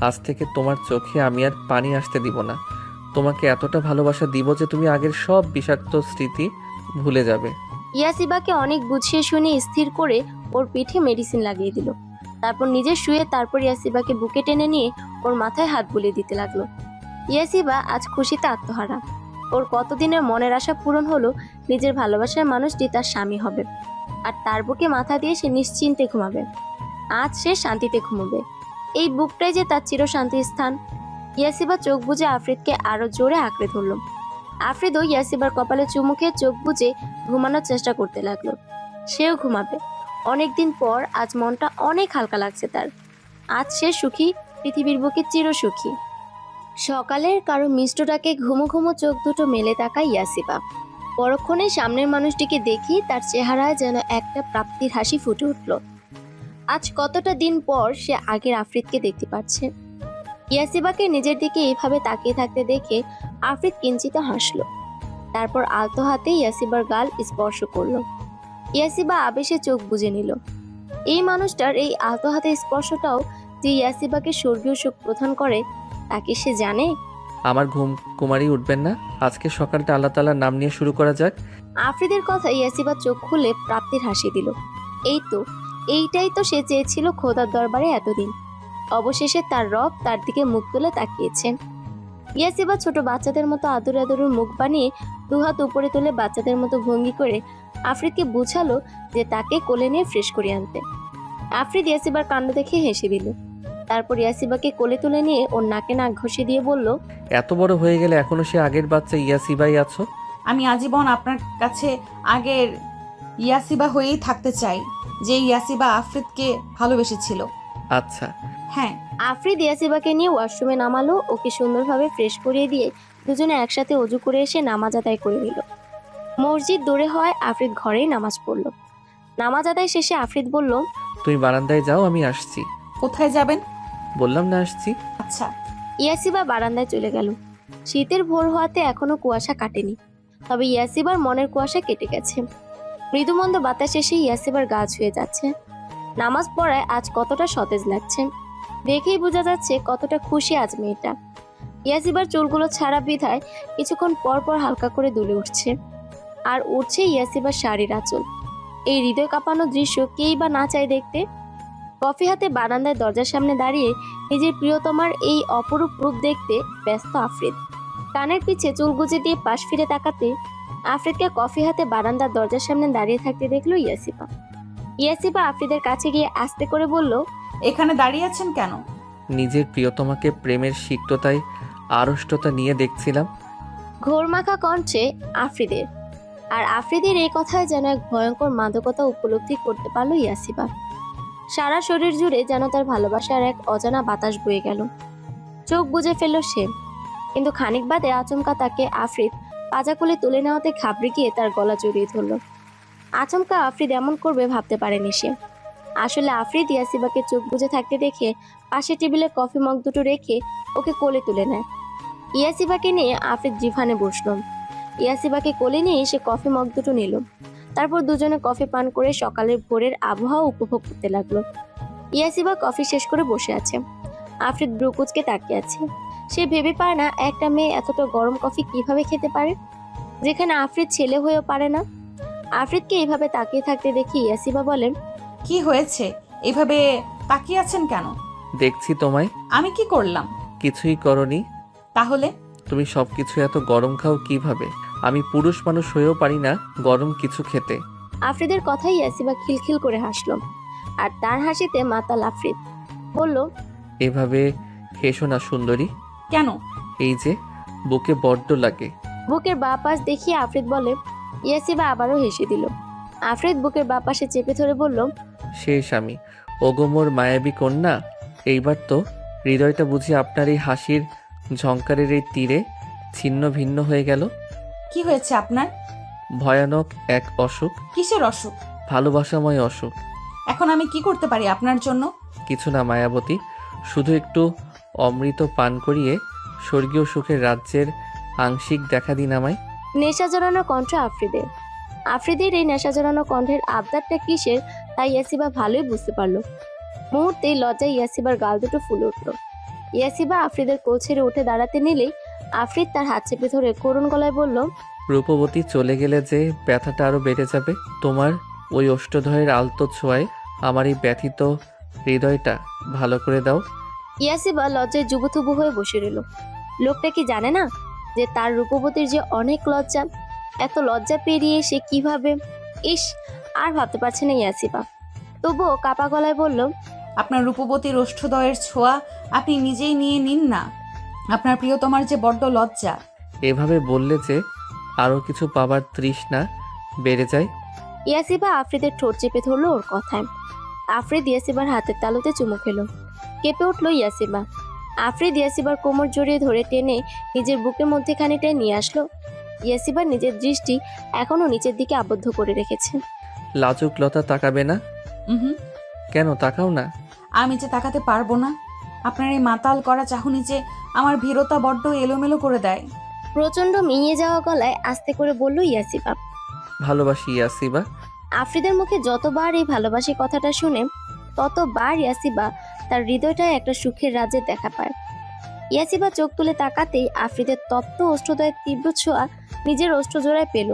আজ থেকে তোমার চোখে আমি আর পানি আসতে দিব না। তোমাকে এতটা ভালোবাসা দিব যে তুমি আগের সব বিষাক্ত স্মৃতি ভুলে যাবে। ইয়াসিবাকে অনেক বুঝিয়ে শুনিয়ে স্থির করে ওর পিঠে মেডিসিন লাগিয়ে দিল। তারপর নিজে শুয়ে তারপর ইয়াসিবাকে বুকে টেনে নিয়ে ওর মাথায় হাত বুলিয়ে দিতে লাগলো। ইয়াসিবা আজ খুশিতে আত্মহারা। ওর কতদিনের মনের আশা পূরণ হলো, নিজের ভালোবাসার মানুষটি তার স্বামী হবে, আর তার বুকে মাথা দিয়ে সে নিশ্চিন্তে ঘুমাবে। আজ সে শান্তিতে ঘুমাবে। এই বুকটাই যে তার চিরশান্তির স্থান। ইয়াসিবা চোখ বুজে আফরিদকে আরো জোরে আঁকড়ে ধরল। আফরিদও ইয়াসিবার কপালে চুমু খেয়ে চোখ বুজে ঘুমানোর চেষ্টা করতে লাগলো। সেও ঘুমাবে। অনেকদিন পর আজ মনটা অনেক হালকা লাগছে তার। আজ সে সুখী, পৃথিবীর বুকে চিরসুখী। সকালের কারো মিষ্ট ডাকে ঘুমো ঘুমো চোখ দুটো মেলে তাকায় ইয়াসিবা। পরক্ষণে সামনের মানুষটিকে দেখি তার চেহারায় যেন একটা প্রাপ্তির হাসি ফুটে উঠল। আজ কতটা দিন পর সে আগের আফরিদকে দেখতে পাচ্ছে। ইয়াসিবাকে নিজের দিকে এইভাবে তাকিয়ে থাকতে দেখে আফরিদ কিঞ্চিত হাসল। তারপর আলতো হাতে ইয়াসিবার গাল স্পর্শ করলো। ইয়াসিবা আবেশে চোখ বুজে নিল। এই মানুষটার এই আলতো হাতে স্পর্শটাও যে ইয়াসিবাকে স্বর্গীয় সুখ প্রদান করে, তাকে সে জানে। আমার ঘুম কুমারী উঠবেন না। আজকে সকালটা আল্লাহ তাআলার নাম নিয়ে শুরু করা যাক। আফরিদের কথা ইয়াসিবা চোখ খুলে প্রাপ্তির হাসি দিল। এইটাই তো সে চেয়েছিল খোদার দরবারে এতদিন। অবশেষে তার রব তার দিকে মুখ তুলে তাকিয়েছেন। ইয়াসিবা ছোট বাচ্চাদের মতো আদুরে আদুরে মুখ বানিয়ে দুহাত উপরে তুলে বাচ্চাদের মতো ভঙ্গি করে আফরিদকে বুঝালো যে তাকে কোলে নিয়ে ফ্রেশ করে আনতে। আফরিদ ইয়াসিবার কাণ্ড দেখে হেসে দিল। তারপর ইয়াসিবাকে কোলে তুলে নিয়ে ওর নাকে নাক ঘষে দিয়ে বলল, এত বড় হয়ে গেলে এখনো সে আগের বাচ্চা ইয়াসিবাই আছো। আমি আজীবন আপনার কাছে আগের ইয়াসিবা হয়েই থাকতে চাই, যে ইয়াসিবা আফরিদকে ভালোবেসেছিল। আচ্ছা। হ্যাঁ। আফরিদ ইয়াসিবাকে নিয়ে ওয়াশরুমে নামালো। ওকে সুন্দরভাবে ফ্রেশ করিয়ে দিয়ে দুজনে একসাথে অজু করে এসে নামাজ আদায় করে নিল। মসজিদ দূরে হয়, আফরিদ ঘরেই নামাজ পড়ল। নামাজ আদায় শেষে আফরিদ বলল, তুমি বারান্দায় যাও, আমি আসছি। কোথায় যাবেন? বললাম না আসছি। আচ্ছা। ইয়াসিবা বারান্দায় চলে গেল। শীতের ভোর হওয়াতে এখনো কুয়াশা কাটেনি, তবে ইয়াসিবার মনের কুয়াশা কেটে গেছে। মৃদুমন্দ বাতাস এসে ইয়াসিবার গা ছুঁয়ে যাচ্ছে। নামাজ পড়ায় আজ কতটা সতেজ লাগছে। দেখেই বোঝা যাচ্ছে কতটা খুশি আজ মেয়েটা। ইয়াসিবার চুলগুলো ছাড়া বিধায় কিছুক্ষণ পর পর হালকা করে দুলে উঠছে, আর উঠছে ইয়াসিবার শাড়ির আঁচল। এই হৃদয় কাঁপানো দৃশ্য কেই বা না চায় দেখতে। কফি হাতে বারান্দায় দরজার সামনে দাঁড়িয়ে নিজের প্রিয়তমার এই অপরূপ রূপ দেখতে ব্যস্ত আফরিদ। কানের পিছে চুল গুজে দিয়ে পাশ ফিরে তাকাতে আফরিদকে কফি হাতে বারান্দার দরজার সামনে দাঁড়িয়ে থাকতে দেখলো ইয়াসিবা। ইয়াসিবা আফরিদের কাছে গিয়ে আস্তে করে বলল, এখানে দাঁড়িয়ে আছেন কেন? নিজের প্রিয়তমাকে প্রেমের সিক্ততায় আড়ষ্টতা নিয়ে দেখছিলাম। ঘোরমাখা কণ্ঠে আফরিদের। আর আফরিদের এই কথায় যেন এক ভয়ঙ্কর মাদকতা উপলব্ধি করতে পারল ইয়াসিবা। সারা শরীর জুড়ে যেন তার ভালোবাসার এক অজানা বাতাস বয়ে গেল। চোখ বুজে ফেলল সে, কিন্তু খানিক বাদে আচমকা তাকে আফরিদ পাজাকুলে তুলে নেওয়াতে ঘাবড়ে গিয়ে তার গলা জড়িয়ে ধরল। আচমকা আফরিদ এমন করবে ভাবতে পারেনি সে। আসলে আফরিদ ইয়াসিবাকে চোখ বুজে থাকতে দেখে পাশে টেবিলে কফি মগ দুটো রেখে ওকে কোলে তুলে নেয়। ইয়াসিবাকে নিয়ে আফরিদ জিভানে বসল। ইয়াসিবাকে কোলে নিয়ে সে কফি মগ দুটো নিল। তারপর দুজনে কফি পান করে সকালের ভোরের আবহাওয়া উপভোগ করতে লাগলো। ইয়াসিবা কফি শেষ করে বসে আছে। আফরিদ ব্রুকুচকে তাকিয়ে আছে। সে ভেবে পায় না একটা মেয়ে এতটা গরম কফি কিভাবে খেতে পারে, যেখানে আফরিদ ছেলে হয়েও পারে না। আফরিদকে এইভাবে তাকিয়ে থাকতে দেখি ইয়াসিবা বলেন, কি হয়েছে, এভাবে তাকিয়ে আছেন কেন? দেখছি তোমায়। আমি কি করলাম? কিছুই করনি। তাহলে তুমি সবকিছু এত গরম খাও কিভাবে? আমি পুরুষ মানুষ হয়েও পারি না গরম কিছু খেতে। আফ্রিদের কথাই ইয়াসিবা খিলখিল করে হাসল, আর তার হাসিতে মাতাল আফ্রিদ। বলল, এভাবে হেসো না সুন্দরী, কেন? এই যে বুকে বড্ড লাগে। বুকের বাঁ পাশ দেখিয়ে আফ্রিদ বলে। ইয়াসিবা আবারও হেসে দিল। আফ্রিদ বুকের বাঁ পাশে চেপে ধরে বলল, শেষ আমি। ওগো মোর মায়াবী কন্যা, এইবার তো হৃদয়টা বুঝি আপনার এই হাসির ঝংকারের এই তীরে ছিন্ন ভিন্ন হয়ে গেল। কি হয়েছে আপনার? ভয়ানক এক অসুখ, কিসের অসুখ? ভালোবাসাময় অসুখ। এখন আমি কি করতে পারি আপনার জন্য? কিছু না মায়াবতী, শুধু একটু অমৃত পান করিয়ে স্বর্গীয় সুখের রাজ্যের আংশিক দেখা দিন আমায়। নেশা জড়ানো কণ্ঠ আফ্রিদের। আফ্রিদের এই নেশা জড়ানো কণ্ঠের আবদারটা কিসের তা ইয়াসিবা ভালোই বুঝতে পারল। মুহূর্তেই লজ্জায় ইয়াসিবার গাল দুটো ফুলে উঠল। ইয়াসিবা আফ্রিদের কোল ছেড়ে উঠে দাঁড়াতে নিলেই আফ্রিদ তার হাত চেপে ধরে করুণ গলায় বলল, রূপবতী চলে গেলে যে ব্যথাটা আরো বেড়ে যাবে। তোমার ওই অষ্টধয়ের আলতো ছোঁয়ায় আমার এই ব্যথিত হৃদয়টা ভালো করে দাও। ইয়াসিবা লজ্জায় জুবুথুবু হয়ে বসে রইল। লোকটা কি জানে না যে তার রূপবতীর যে অনেক লজ্জা? এত লজ্জা পেরিয়ে সে কিভাবে? ইস, আর ভাবতে পারছে না ইয়াসিবা। তবুও কাপা গলায় বলল, আপনার রূপবতীর ওষ্ঠদয়ের ছোঁয়া আপনি নিজেই নিয়ে নিন না। আপনার প্রিয়তমার যে বড্ড লজ্জা। এভাবে বললে যে আরো কিছু পাবার তৃষ্ণা বেড়ে যায়। ইয়াসিবা আফ্রিদের ঠোঁট চেপে ধরলো ওর কথায়। আফ্রিদ ইয়াসিবার হাতের তালুতে চুমু খেলো। কেঁপে উঠলো ইয়াসিবা। আফ্রিদ ইয়াসিবার কোমর জড়িয়ে ধরে টেনে নিজের বুকের মধ্যে খানিকটা নিয়ে আসলো। ইয়াসিবা নিজের দৃষ্টি এখনো নিচের দিকে আবদ্ধ করে রেখেছে। লাজুক লতা তাকাবে না? হুম, কেন তাকাও না? আমি যে তাকাতে পারবো না। আপনার এই মাতাল করা চাহনি যে আমার ভীরতা বড্ড এলোমেলো করে দেয়। প্রচন্ড মিইয়ে যাওয়া গলায় আস্তে করে বলল ইয়াসিবা। ভালোবাসি ইয়াসিবা। আফ্রিদের মুখে যতবার এই ভালোবাসি কথাটা শুনে ততবার ইয়াসিবা তার হৃদয়টায় একটা সুখের রাজ্যে দেখা পায়। ইয়াসিবা চোখ তুলে তাকাতেই আফ্রিদের তপ্ত ওষ্ঠদয়ের তীব্র ছোঁয়া নিজের ওষ্ঠজোড়ায় পেল।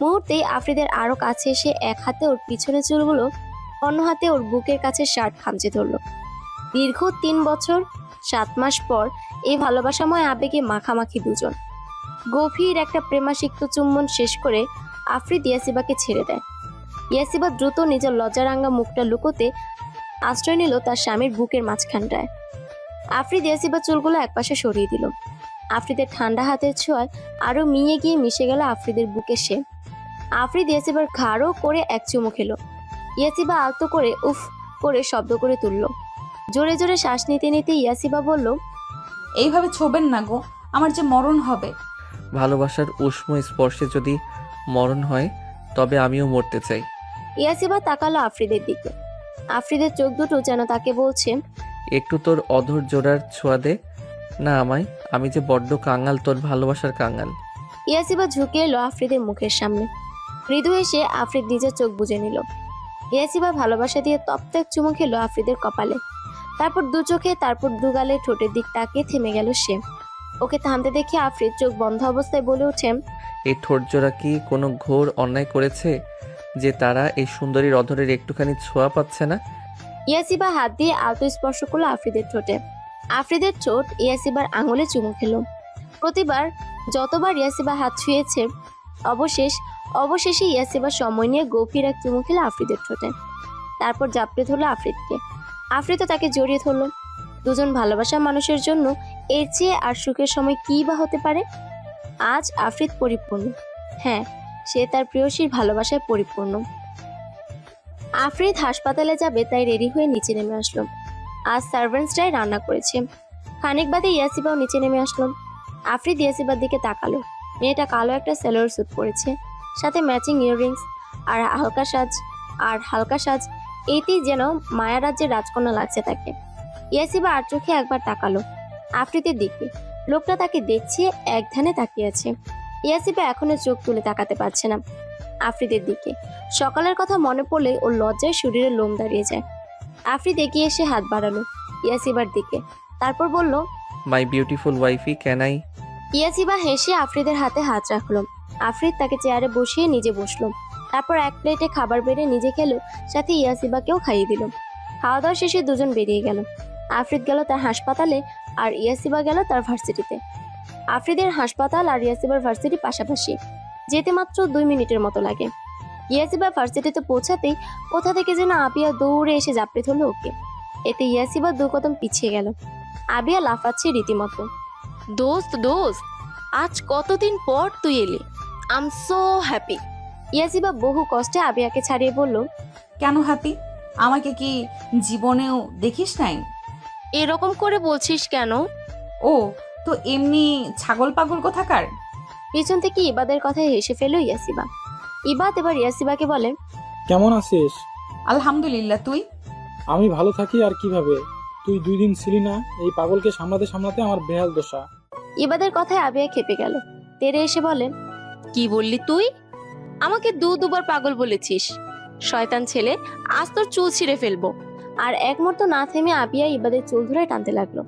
মুহূর্তেই আফ্রিদের আরো কাছে এসে এক হাতে ওর পিছনে চুলগুলো, অন্য হাতে ওর বুকের কাছে শার্ট খামচে ধরল। দীর্ঘ 3 বছর 7 মাস পর এই ভালোবাসাময় আবেগে মাখামাখি দুজন। গভীর একটা প্রেমাসিক্ত চুম্বন শেষ করে আফ্রিদ ইয়াসিবাকে ছেড়ে দেয়। ইয়াসিবা দ্রুত নিজের লজ্জারাঙ্গা মুখটা লুকোতে আশ্রয় নিল তার স্বামীর বুকের মাঝখানটায়। আফ্রিদ ইয়াসিবার চুলগুলো একপাশে সরিয়ে দিল। আফ্রিদের ঠান্ডা হাতের ছোঁয়ায় আরো মিয়ে গিয়ে মিশে গেল আফ্রিদের বুকে সে। আফ্রিদ ইয়াসিবার ঘাড়ও করে এক চুমু খেলো। ইয়াসিবা আলতো করে উফ করে শব্দ করে তুলল। জোরে জোরে শ্বাস নিতে নিতে ইয়াসিবা বলল, এইভাবে ছোবেন না গো, আমার যে মরণ হবে। ভালোবাসার উষ্ণ স্পর্শে যদি মরণ হয় তবে আমিও মরতে চাই। ইয়াসিবা তাকালো আফ্রিদের দিকে। আফ্রিদের চোখ দুটো যেন তাকে বলছে, একটু তোর অধর জোড়ার ছোঁয়া দে না আমায়, আমি যে বড্ড কাঙাল, তোর ভালোবাসার কাঙাল। ইয়াসিবা ঝুঁকে এলো আফ্রিদের মুখের সামনে। মৃদু এসে আফ্রিদ নিজের চোখ বুজে নিল। ইয়াসিবা ভালোবাসা দিয়ে তপ্ত এক চুমু খেলো আফ্রিদের কপালে। তারপর দু চোখে, তারপর দু গালে ঠোঁটের দিক তাকিয়ে থেমে গেল সে। ওকে থামতে দেখে আফ্রিদ চোখ বন্ধ অবস্থায় বলে ওঠে, এই ঠোঁটজোড়া কি কোনো ঘোর অন্যায় করেছে যে তারা এই সুন্দরীর অধরের একটুখানি ছোঁয়া পাচ্ছে না? ইয়াসিবা হাত দিয়ে আলতো স্পর্শ করলো আফ্রিদের ঠোঁটে। আফ্রিদের ঠোঁট ইয়াসিবার আঙুলে চুমু খেলো। প্রতিবার যতবার ইয়াসিবা হাত ছুঁয়েছে, অবশেষে ইয়াসিবা সময় নিয়ে গভীর এক চুমু খেলো আফ্রিদের ঠোঁটে। তারপর জাপড়ে ধরলো আফ্রিদকে। আফ্রিদও তাকে জড়িয়ে ধরলো। দুজন ভালোবাসার মানুষের জন্য এর চেয়ে আর সুখের সময় কী বা হতে পারে? আজ আফ্রিদ পরিপূর্ণ। হ্যাঁ, সে তার প্রেয়সীর ভালোবাসায় পরিপূর্ণ। আফ্রিদ হাসপাতালে যাবে তাই রেডি হয়ে নিচে নেমে আসলো। আজ সার্ভেন্টসরাই রান্না করেছে। খানিক বাদে ইয়াসিবাও নিচে নেমে আসলো। আফ্রিদ ইয়াসিবার দিকে তাকালো। মেয়েটা কালো একটা সেলোয়ার স্যুট পরেছে, সাথে ম্যাচিং ইয়াররিংস আর হালকা সাজ। এইতেই যেন মায়া রাজ্যের রাজকন্যা লাগছে তাকে। ইয়াসিবা আর চোখে একবার তাকালো আফ্রিদের দিকে। লোকটা তাকে দেখছে, এক ধ্যানে তাকিয়ে আছে। ইয়াসিবা এখনো চোখ তুলে তাকাতে পারছে না আফ্রিদের দিকে। সকালের কথা মনে পড়লে ওর লজ্জায় শরীরে লোম দাঁড়িয়ে যায়। আফ্রিদ এগিয়ে এসে হাত বাড়ালো ইয়াসিবার দিকে, তারপর বলল, মাই বিউটিফুল ওয়াইফি, ক্যান আই? ইয়াসিবা হেসে আফ্রিদের হাতে হাত রাখলো। আফ্রিদ তাকে চেয়ারে বসিয়ে নিজে বসলো। তারপর এক প্লেটে খাবার বেড়ে নিজে খেলো, সাথে ইয়াসিবাকেও খাইয়ে দিল। খাওয়া দাওয়া শেষে দুজন বেরিয়ে গেল। আফ্রিদ গেল তার হাসপাতালে আর ইয়াসিবা গেল তার ভার্সিটিতে। আফ্রিদের হাসপাতাল আর ইয়াসিবার ভার্সিটি পাশাপাশি, যেতে মাত্র 2 মিনিটের মতো লাগে। ইয়াসিবা ভার্সিটিতে পৌঁছাতেই কোথা থেকে যেন আবিয়া দৌড়ে এসে জাপড়ে ধরলো ওকে। এতে ইয়াসিবা 2 কদম পিছিয়ে গেল। আবিয়া লাফাচ্ছে রীতিমতো। দোস্ত দোস্ত, আজ কতদিন পর তুই এলি, আই এম সো হ্যাপি। ইয়াসিবা বহু কষ্টে আবিয়াকে ছাড়িয়ে বলল, কেন হ্যাপি? আমাকে কি জীবনেও দেখিস নাই? এরকম করে বলছিস কেন? ও তো এমনি ছাগল পাগল কোথাকার। পিছন থেকে ইবাদের কথায় হেসে ফেলল ইয়াসিবা। ইবাদ এবার ইয়াসিবাকে বলে, কেমন আছিস? আলহামদুলিল্লাহ, তুই? আমি ভালো থাকি আর কিভাবে, তুই 2 দিন ছিলি না, এই পাগলকে সামলাতে সামলাতে আমার বেহাল দশা। ইবাদের কথায় আবিয়া খেপে গেল। তেরে এসে বলে, কি বললি তুই? আমাকে দুবার পাগল বলেছিস। শয়তান ছেলে, আজ তোর চুল ছিঁড়ে ফেলবো। আর এক মুহূর্ত না থেমে আবিয়া ইবাদের চুল ধরে টানতে লাগলো।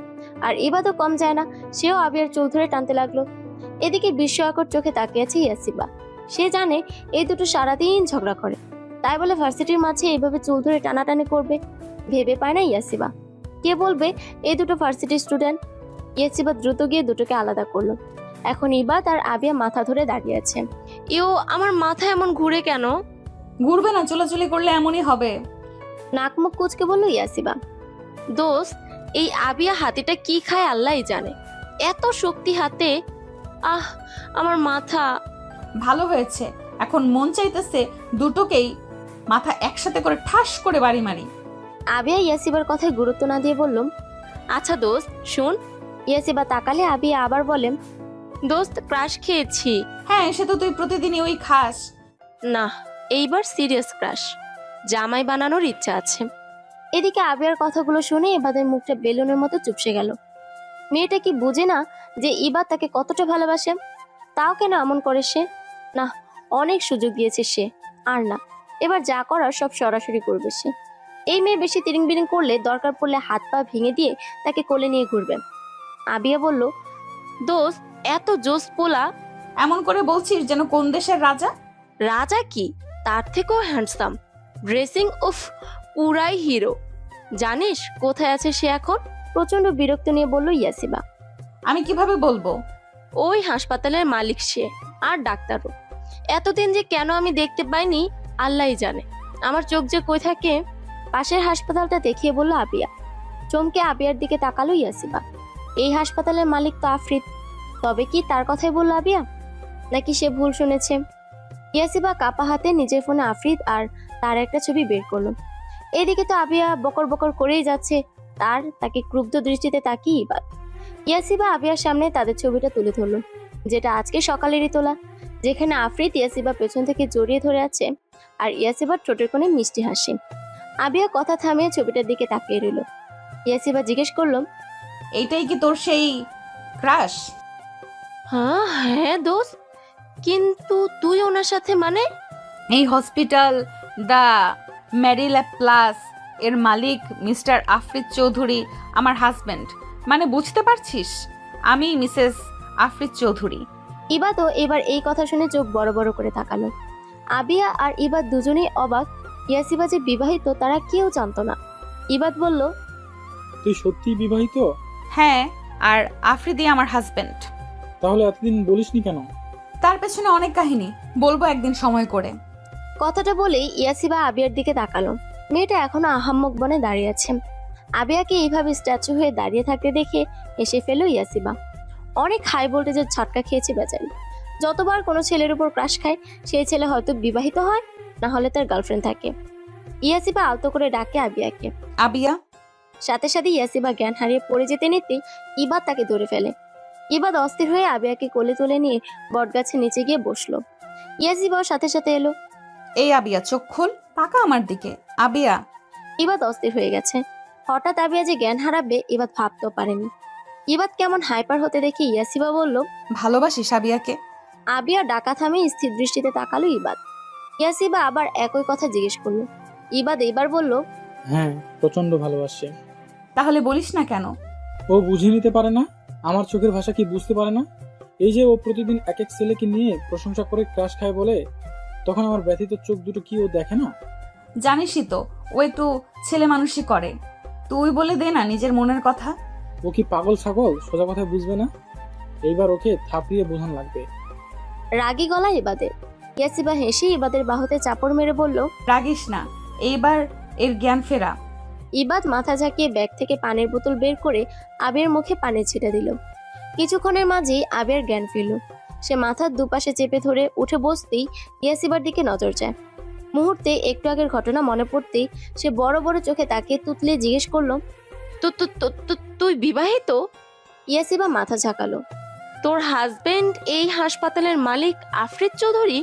আর ইবাদও কম যায় না, সেও আবিয়ার চুল ধরে টানতে লাগলো। এদিকে বিস্ময়কর চোখে তাকিয়ে আছে ইয়াসিবা। সে জানে এই দুটো সারাদিন ঝগড়া করে, তাই বলে ভার্সিটির মাঝে এইভাবে চুল ধরে টানাটানি করবে ভেবে পায় না ইয়াসিবা। কে বলবে এই দুটো ভার্সিটির স্টুডেন্ট। ইয়াসিবা দ্রুত গিয়ে দুটোকে আলাদা করলো। এখন ইবাদ আর আবিয়া মাথা ধরে দাঁড়িয়ে আছে। ইও, আমার মাথা এমন ঘুরে কেন? ঘুরবে না, চলাচলি করলে এমনই হবে। নাক মুখ কুচকে বলল ইয়াসিবা। দোস্ত, এই আবিয়া হাতিটা কি খায় আল্লাহই জানে, এত শক্তি হাতে। আহ, আমার মাথা। ভালো হয়েছে, এখন মন চাইতেছে দুটোকেই মাথা একসাথে করে ঠাস করে বাড়ি মারি। আবিয়া ইয়াসিবার কথায় গুরুত্ব না দিয়ে বলল, আচ্ছা দোস্ত শোন। ইয়াসিবা তাকালে আবিয়া আবার বলে, দোস্ত ক্রাশ খেয়েছি। হ্যাঁ, সে তো তুই প্রতিদিনই ওই খাস। না, এইবার সিরিয়াস ক্রাশ, জামাই বানানোর ইচ্ছা আছে। এদিকে আবিয়ার কথাগুলো শুনে ইবাদের মুখটা বেলুনের মতো চুপসে গেল। মেয়েটা কি বুঝে না যে ইবাদ তাকে কতটা ভালোবাসে? তাও কেন এমন করে সে? না, অনেক সুযোগ দিয়েছে সে, আর না, এবার যা করার সব সরাসরি করবে সে। এই মেয়ে বেশি তিরিং বিরিং করলে দরকার পড়লে হাত পা ভেঙে দিয়ে তাকে কোলে নিয়ে ঘুরবে। আবিয়া বলল, দোস্ত এত জোস পোলা। এমন করে বলছিস যেন কোন দেশের রাজা। রাজা কি, তার থেকেও হ্যান্ডসাম, ড্রেসিং উফ, পুরাই হিরো। জানিস কোথায় আছে সে এখন? প্রচন্ড বিরক্ত নিয়ে বলল ইয়াসিবা। আমি কিভাবে বলবো? ওই হাসপাতালের মালিক সে, আর ডাক্তারও। এতদিন যে কেন আমি দেখতে পাইনি আল্লাহই জানে। আমার চোখ যে কই থাকে। পাশের হাসপাতালটা দেখিয়ে বলল আবিয়া। চমকে আবিয়ার দিকে তাকালো ইয়াসিবা। এই হাসপাতালের মালিক তো আফ্রিদ। তবে কি তার কথাই বলল আবিয়া, নাকি সে ভুল শুনেছে? ইয়াসিবা কাপা হাতে নিজের ফোনে আফ্রিদ আর তার একটা ছবি বের করলো। এদিকে তো আবিয়া বকর বকর করেই যাচ্ছে, তাকে ক্রুব্ধ দৃষ্টিতে তাকিয়ে ইবাদ। ইয়াসিবা আবিয়ার সামনে তাদের ছবিটা তুলে ধরলো, যেটা আজকে সকালেরই তোলা, যেখানে আফ্রিদ ইয়াসিবা পেছন থেকে জড়িয়ে ধরে আছে আর ইয়াসিবার ঠোঁটের কোণে মিষ্টি হাসি। আবিয়া কথা থামিয়ে ছবিটার দিকে তাকিয়ে রইল। ইয়াসিবা জিজ্ঞেস করলো, এইটাই কি তোর সেই ক্রাশ? হ্যাঁ দোস্ত, কিন্তু তুই ওনার সাথে মানে? এই হসপিটাল দা মেরিলা প্লাস এর মালিক মিস্টার আফ্রিদ চৌধুরী আমার হাজবেন্ড। মানে বুঝতে পারছিস, আমি মিসেস আফ্রিদ চৌধুরী। ইবাদও এবার এই কথা শুনে চোখ বড় বড় করে তাকালো। আবিয়া আর ইবাদ দুজনেই অবাক। ইয়াসিবা যে বিবাহিত তারা কেউ জানতো না। ইবাদ বলল, তুই সত্যিই বিবাহিত? হ্যাঁ, আর আফ্রিদি আমার হাজবেন্ড। তাহলে এতদিন বলিসনি কেন? তার পেছনে অনেক কাহিনী, বলবো একদিন সময় করে। কথাটা বলেই ইয়াসিবা আবিয়ার দিকে তাকালো। মেয়েটা এখনো আহাম্মক বনে দাঁড়িয়ে আছে। আবিয়াকে এইভাবে স্ট্যাচু হয়ে দাঁড়িয়ে থাকতে দেখে এসে ফেল ইয়াসিবা। অনেক হাই ভোল্টেজের ঝটকা খেয়েছে বেচারি। যতবার কোনো ছেলের উপর ক্রাশ খায়, সেই ছেলে হয়তো বিবাহিত হয়, না হলে তার গার্লফ্রেন্ড থাকে। ইয়াসিবা আলতো করে ডাকে আবিয়াকে। আবিয়া। সাথে সাথে ইয়াসিবা জ্ঞান হারিয়ে পড়ে যেতে নিতেই ইবাদ তাকে ধরে ফেলে। ইবাদ অস্থির হয়ে আবিয়াকে কোলে তুলে নিয়ে বটগাছের নিচে গিয়ে বসলো। ইয়াসিবাও সাথে সাথে এলো। এই আবিয়া, চোখ খোল, তাকা আমার দিকে। আবিয়া। ইবাদ অস্থির হয়ে গেছে। হঠাৎ আবিয়া যে জ্ঞান হারাবে ইবাদ ভাবতেও পারেনি। ইবাদ কেমন হাইপার হতে দেখে ইয়াসিবা বলল, ভালোবাসিস আবিয়াকে? আবিয়া ডাকা থামে স্থির দৃষ্টিতে তাকালো ইবাদ। ইয়াসিবা আবার একই কথা জিজ্ঞেস করলো। ইবাদ এবার বলল, হ্যাঁ, প্রচন্ড ভালোবাসে। তাহলে বলিস না কেন? ও বুঝে নিতে পারে না, আমার চোখের ভাষা কি বুঝতে পারে না? এই যে ও প্রতিদিন এক এক ছেলেকে নিয়ে প্রশংসা করে ক্রাশ খায় বলে, তখন আমার ব্যথিত চোখ দুটো কি ও দেখে না? জানিসই তো ও একটু ছেলে মানুষই করে। তুই বলে দে না নিজের মনের কথা। ও কি পাগল ছাগল, সোজা কথা বুঝবে না? এইবার ওকে থাপড়িয়ে বোঝান লাগবে। রাগী গলা ইবাদের। ইয়াসিবা হেসে ইবাদের বাহুতে চাপড় মেরে বলল, রাগিস না, এইবার এর জ্ঞান ফেরা। ইবাদ মাথা ঝাঁকিয়ে ব্যাগ থেকে পানির বোতল বের করে আবিয়ার মুখে পানি ছিটা দিল। কিছুক্ষণের মাঝেই আবিয়ার জ্ঞান ফিরল। সে মাথার দুপাশে চেপে ধরে উঠে বসতেই ইয়াসিবার দিকে নজর যায়। মুহূর্তে একটু আগের ঘটনা মনে পড়তেই সে বড় বড় চোখে তাকিয়ে তুতলে জিজ্ঞেস করলো, তুই বিবাহিত? ইয়াসিবা মাথা ঝাঁকালো। তোর হাজবেন্ড এই হাসপাতালের মালিক আফরিদ চৌধুরী?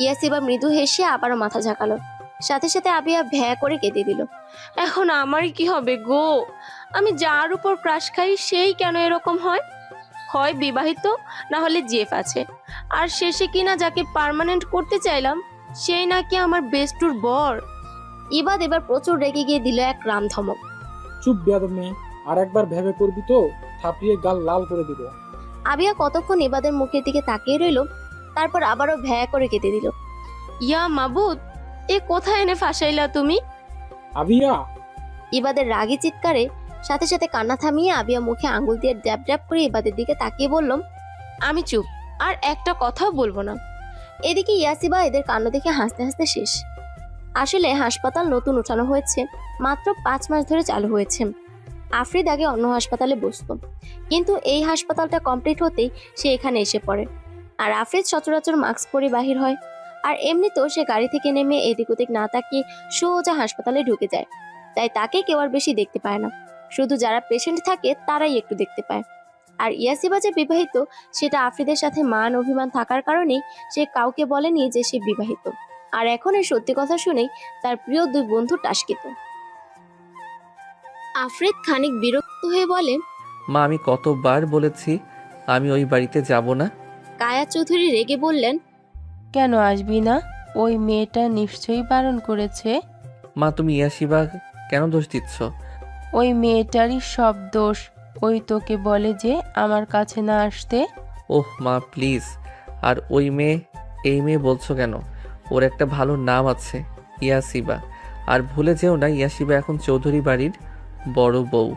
ইয়াসিবা মৃদু হেসে আবারও মাথা ঝাঁকালো। সাথে সাথে আবিয়া ভ্যা করে কেঁদে দিল। এখন আমারই কি হবে গো? আমি যার উপর ক্রাশ খাই সেই কেন এরকম হয়? হয় বিবাহিত, না হলে জেফ আছে, আর শেষে কিনা যাকে পার্মানেন্ট করতে চাইলাম সেই নাকি আমার বেস্টুর বর। ইবাদ এবার প্রচুর রেগে গিয়ে দিল এক রাম ধমক। চুপ বেয়াদব মেয়ে, আর একবার ভেবে করবি তো থাপড়িয়ে গাল লাল করে দিব। আবিয়া কতক্ষণ ইবাদের মুখের দিকে তাকিয়ে রইল, তারপর আবারও ভ্যা করে কেঁদে দিল। ইয়া মাবুদ, এ কোথায় এনে ফাঁসাইলা তুমি? আবিয়া! ইবাদের রাগী চিৎকারে সাথে সাথে কান্না থামিয়ে আবিয়া মুখে আঙ্গুল দিয়ে ড্যাব ড্যাব করে ইবাদের দিকে তাকিয়ে বললাম, আমি চুপ, আর একটা কথাও বলবো না। এদিকে ইয়াসিবা এদের কাণ্ড দেখে হাসতে হাসতে শেষ। আসলে হাসপাতাল নতুন উঠানো হয়েছে, মাত্র 5 মাস ধরে চালু হয়েছে। আফরিদ আগে অন্য হাসপাতালে বসতো, কিন্তু এই হাসপাতালটা কমপ্লিট হতেই সে এখানে এসে পড়ে। আর আফরিদ সচরাচর মাস্ক পরে বাহির হয়, আর এমনিতেও সে গাড়ি থেকে নেমে এদিক ওদিক না তাকিয়ে সোজা হাসপাতালে ঢুকে যায়। তাই তাকে কেউ আর বেশি দেখতে পায় না, শুধু যারা পেশেন্ট থাকে তারাই একটু দেখতে পায়। আর ইয়াসিবা যে বিবাহিত সেটা আফরিদের সাথে মান অভিমান থাকার কারণেই সে কাউকে বলেনি যে সে বিবাহিত। আর এখন এই সত্যি কথা শুনেই তার প্রিয় 2 বন্ধু টাসকিত। আফরিদ খানিক বিরক্ত হয়ে বলে, মা, আমি কতবার বলেছি আমি ওই বাড়িতে যাব না। কায়া চৌধুরী রেগে বললেন, কেন আসবি না? ওই মেয়েটা নিশ্চয়ই বারণ করেছে। মা, তুমি ইয়াসিবা কেন দোষ দিচ্ছ? ওই মেয়েটারই সব দোষ। ওই তোকে বলে যে আমার কাছে না আসতে। ওহ মা, প্লিজ। আর ওই মেয়ে, এই মেয়ে বলছো কেন? ওর একটা ভালো নাম আছে, ইয়াসিবা। আর ভুলে যেও না, ইয়াসিবা এখন চৌধুরী বাড়ির বড় বউ।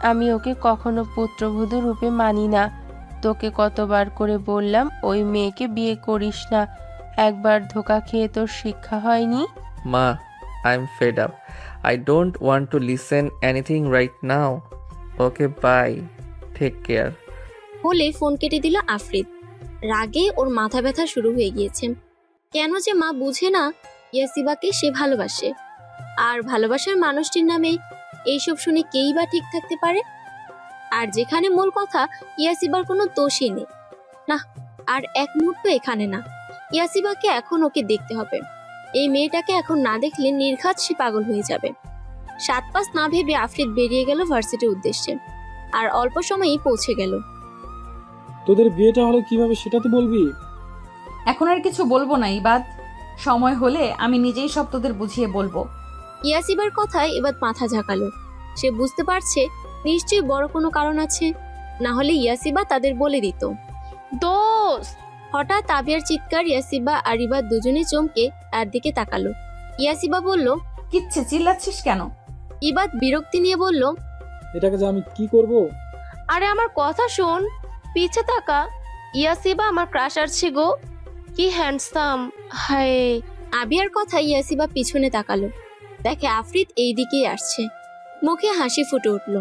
আমি ওকে কখনো পুত্রবধূ রূপে মানি না। তোকে কতবার করে বললাম ওই মেয়েকে বিয়ে করিস না। একবার ধোকা খেয়ে তোর শিক্ষা হয়নি? মা, I am fed up. I don't want to listen anything right now. Okay, bye. Take care. বলে ফোন কেটে দিল আফরিদ। রাগে ওর মাথা ব্যথা শুরু হয়ে গিয়েছে। কেন যে মা বুঝে না ইয়াসিবাকে সে ভালোবাসে, আর ভালোবাসার মানুষটির নামে এইসব শুনে কেই বা ঠিক থাকতে পারে? আর যেখানে মূল কথা ইয়াসিবার কোনো দোষই নেই। না, আর এক মুহূর্ত এখানে না। ইয়াসিবাকে এখন ওকে দেখতে হবে। এই মেয়েটাকে এখন না দেখলে নির্ঘাত সে পাগল হয়ে যাবে। 7 পাঁচ না ভেবে আফরিদ বেরিয়ে গেল ভার্সিটির উদ্দেশ্যে, আর অল্প সময়েই পৌঁছে গেল। তোদের বিয়েটা হলো কিভাবে সেটা তো বলবি। এখন আর কিছু বলবো না ইবাদ, সময় হলে আমি নিজেই সব তোদের বুঝিয়ে বলবো। ইয়াসিবার কথায় এবার মাথা ঝাঁকালো। সে বুঝতে পারছে নিশ্চয়ই বড় কোনো কারণ আছে, না হলে ইয়াসিবা তাদের বলে দিত। দোস্ত! হঠাৎ আবিয়ার চিৎকার ইয়াসিবা আর ইবাদ দুজনে চমকে তার দিকে তাকালো। ইয়াসিবা বলল, কিচ্ছে চিল্লাচ্ছিস কেন? ইবাদ বিরক্তি নিয়ে বলল, এটাকে যে আমি কি করব? আরে আমার কথা শোন, পিছে তাকা। ইয়াসিবা আমার ক্রাশ আসছে গো, কি হ্যান্ডসাম! হায়! আবিয়ার কথা ইয়াসিবা পিছনে তাকালো, দেখে আফরিদ এই দিকেই আসছে। মুখে হাসি ফুটে উঠল।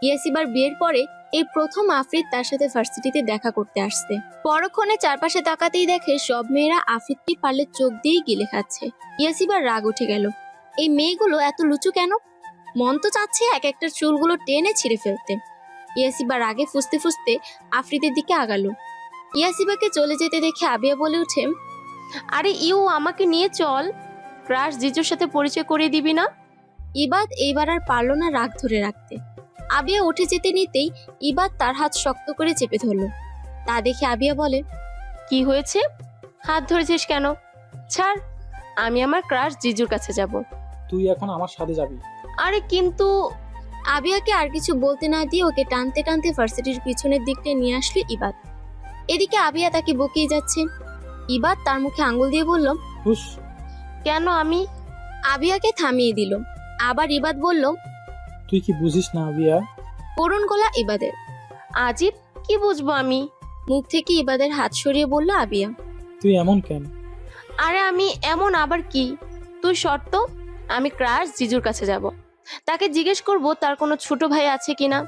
ইয়াসিবার বিয়ের পরে এই প্রথম আফরিদ তার সাথে ভার্সিটিতে দেখা করতে আসছে। পরক্ষণে চারপাশে তাকাতেই দেখে সব মেয়েরা আফরিদকে পারলে চোখ দিয়েই গিলে খাচ্ছে। ইয়াসিবার রাগ উঠে গেল। এই মেয়েগুলো এত লুচু কেন? মন তো চাচ্ছে এক একটা চুলগুলো টেনে ছিঁড়ে ফেলতে। ইয়াসিবা রাগে ফুসতে ফুসতে আফরিদের দিকে আগালো। ইয়াসিবাকে চলে যেতে দেখে আবিয়া বলে ওঠে, আরে ইউ, আমাকে নিয়ে চল, ক্রাশ জিজুর সাথে পরিচয় করিয়ে দিবি না? ইবাদ এইবার আর পারল না রাগ ধরে রাখতে। আবিয়া উঠে যেতে নিতেই ইবাদ তার হাত শক্ত করে চেপে ধরল। তা দেখে আবিয়া বলে, কি হয়েছে? হাত ধরেছিস কেন? ছাড়, আমি আমার ক্রাশ জিজুর কাছে যাব। তুই এখন আমার সাথে যাবি। আরে কিন্তু... আবিয়াকে আর কিছু বলতে না দিয়ে ওকে টানতে টানতে ভার্সিটির পিছনের দিকটা নিয়ে আসলো ইবাদ। এদিকে আবিয়া তাকে বকিয়ে যাচ্ছে। ইবাদ তার মুখে আঙ্গুল দিয়ে বলল, হুস! কেন আমি? আবিয়াকে থামিয়ে দিল। আবার ইবাদ বলল, তুই কি বুঝিস না আবিয়া? করুণ গলা ইবাদের। আজিব, কি বুঝবো আমি? মুখ থেকে ইবাদের হাত সরিয়ে বলল আবিয়া। তুই এমন কেন? আরে আমি এমন আবার কি? তুই শর্ত, আমি ক্রাশ জিজুর কাছে যাব, তাকে জিজ্ঞেস করব তার কোনো ছোট ভাই আছে কিনা,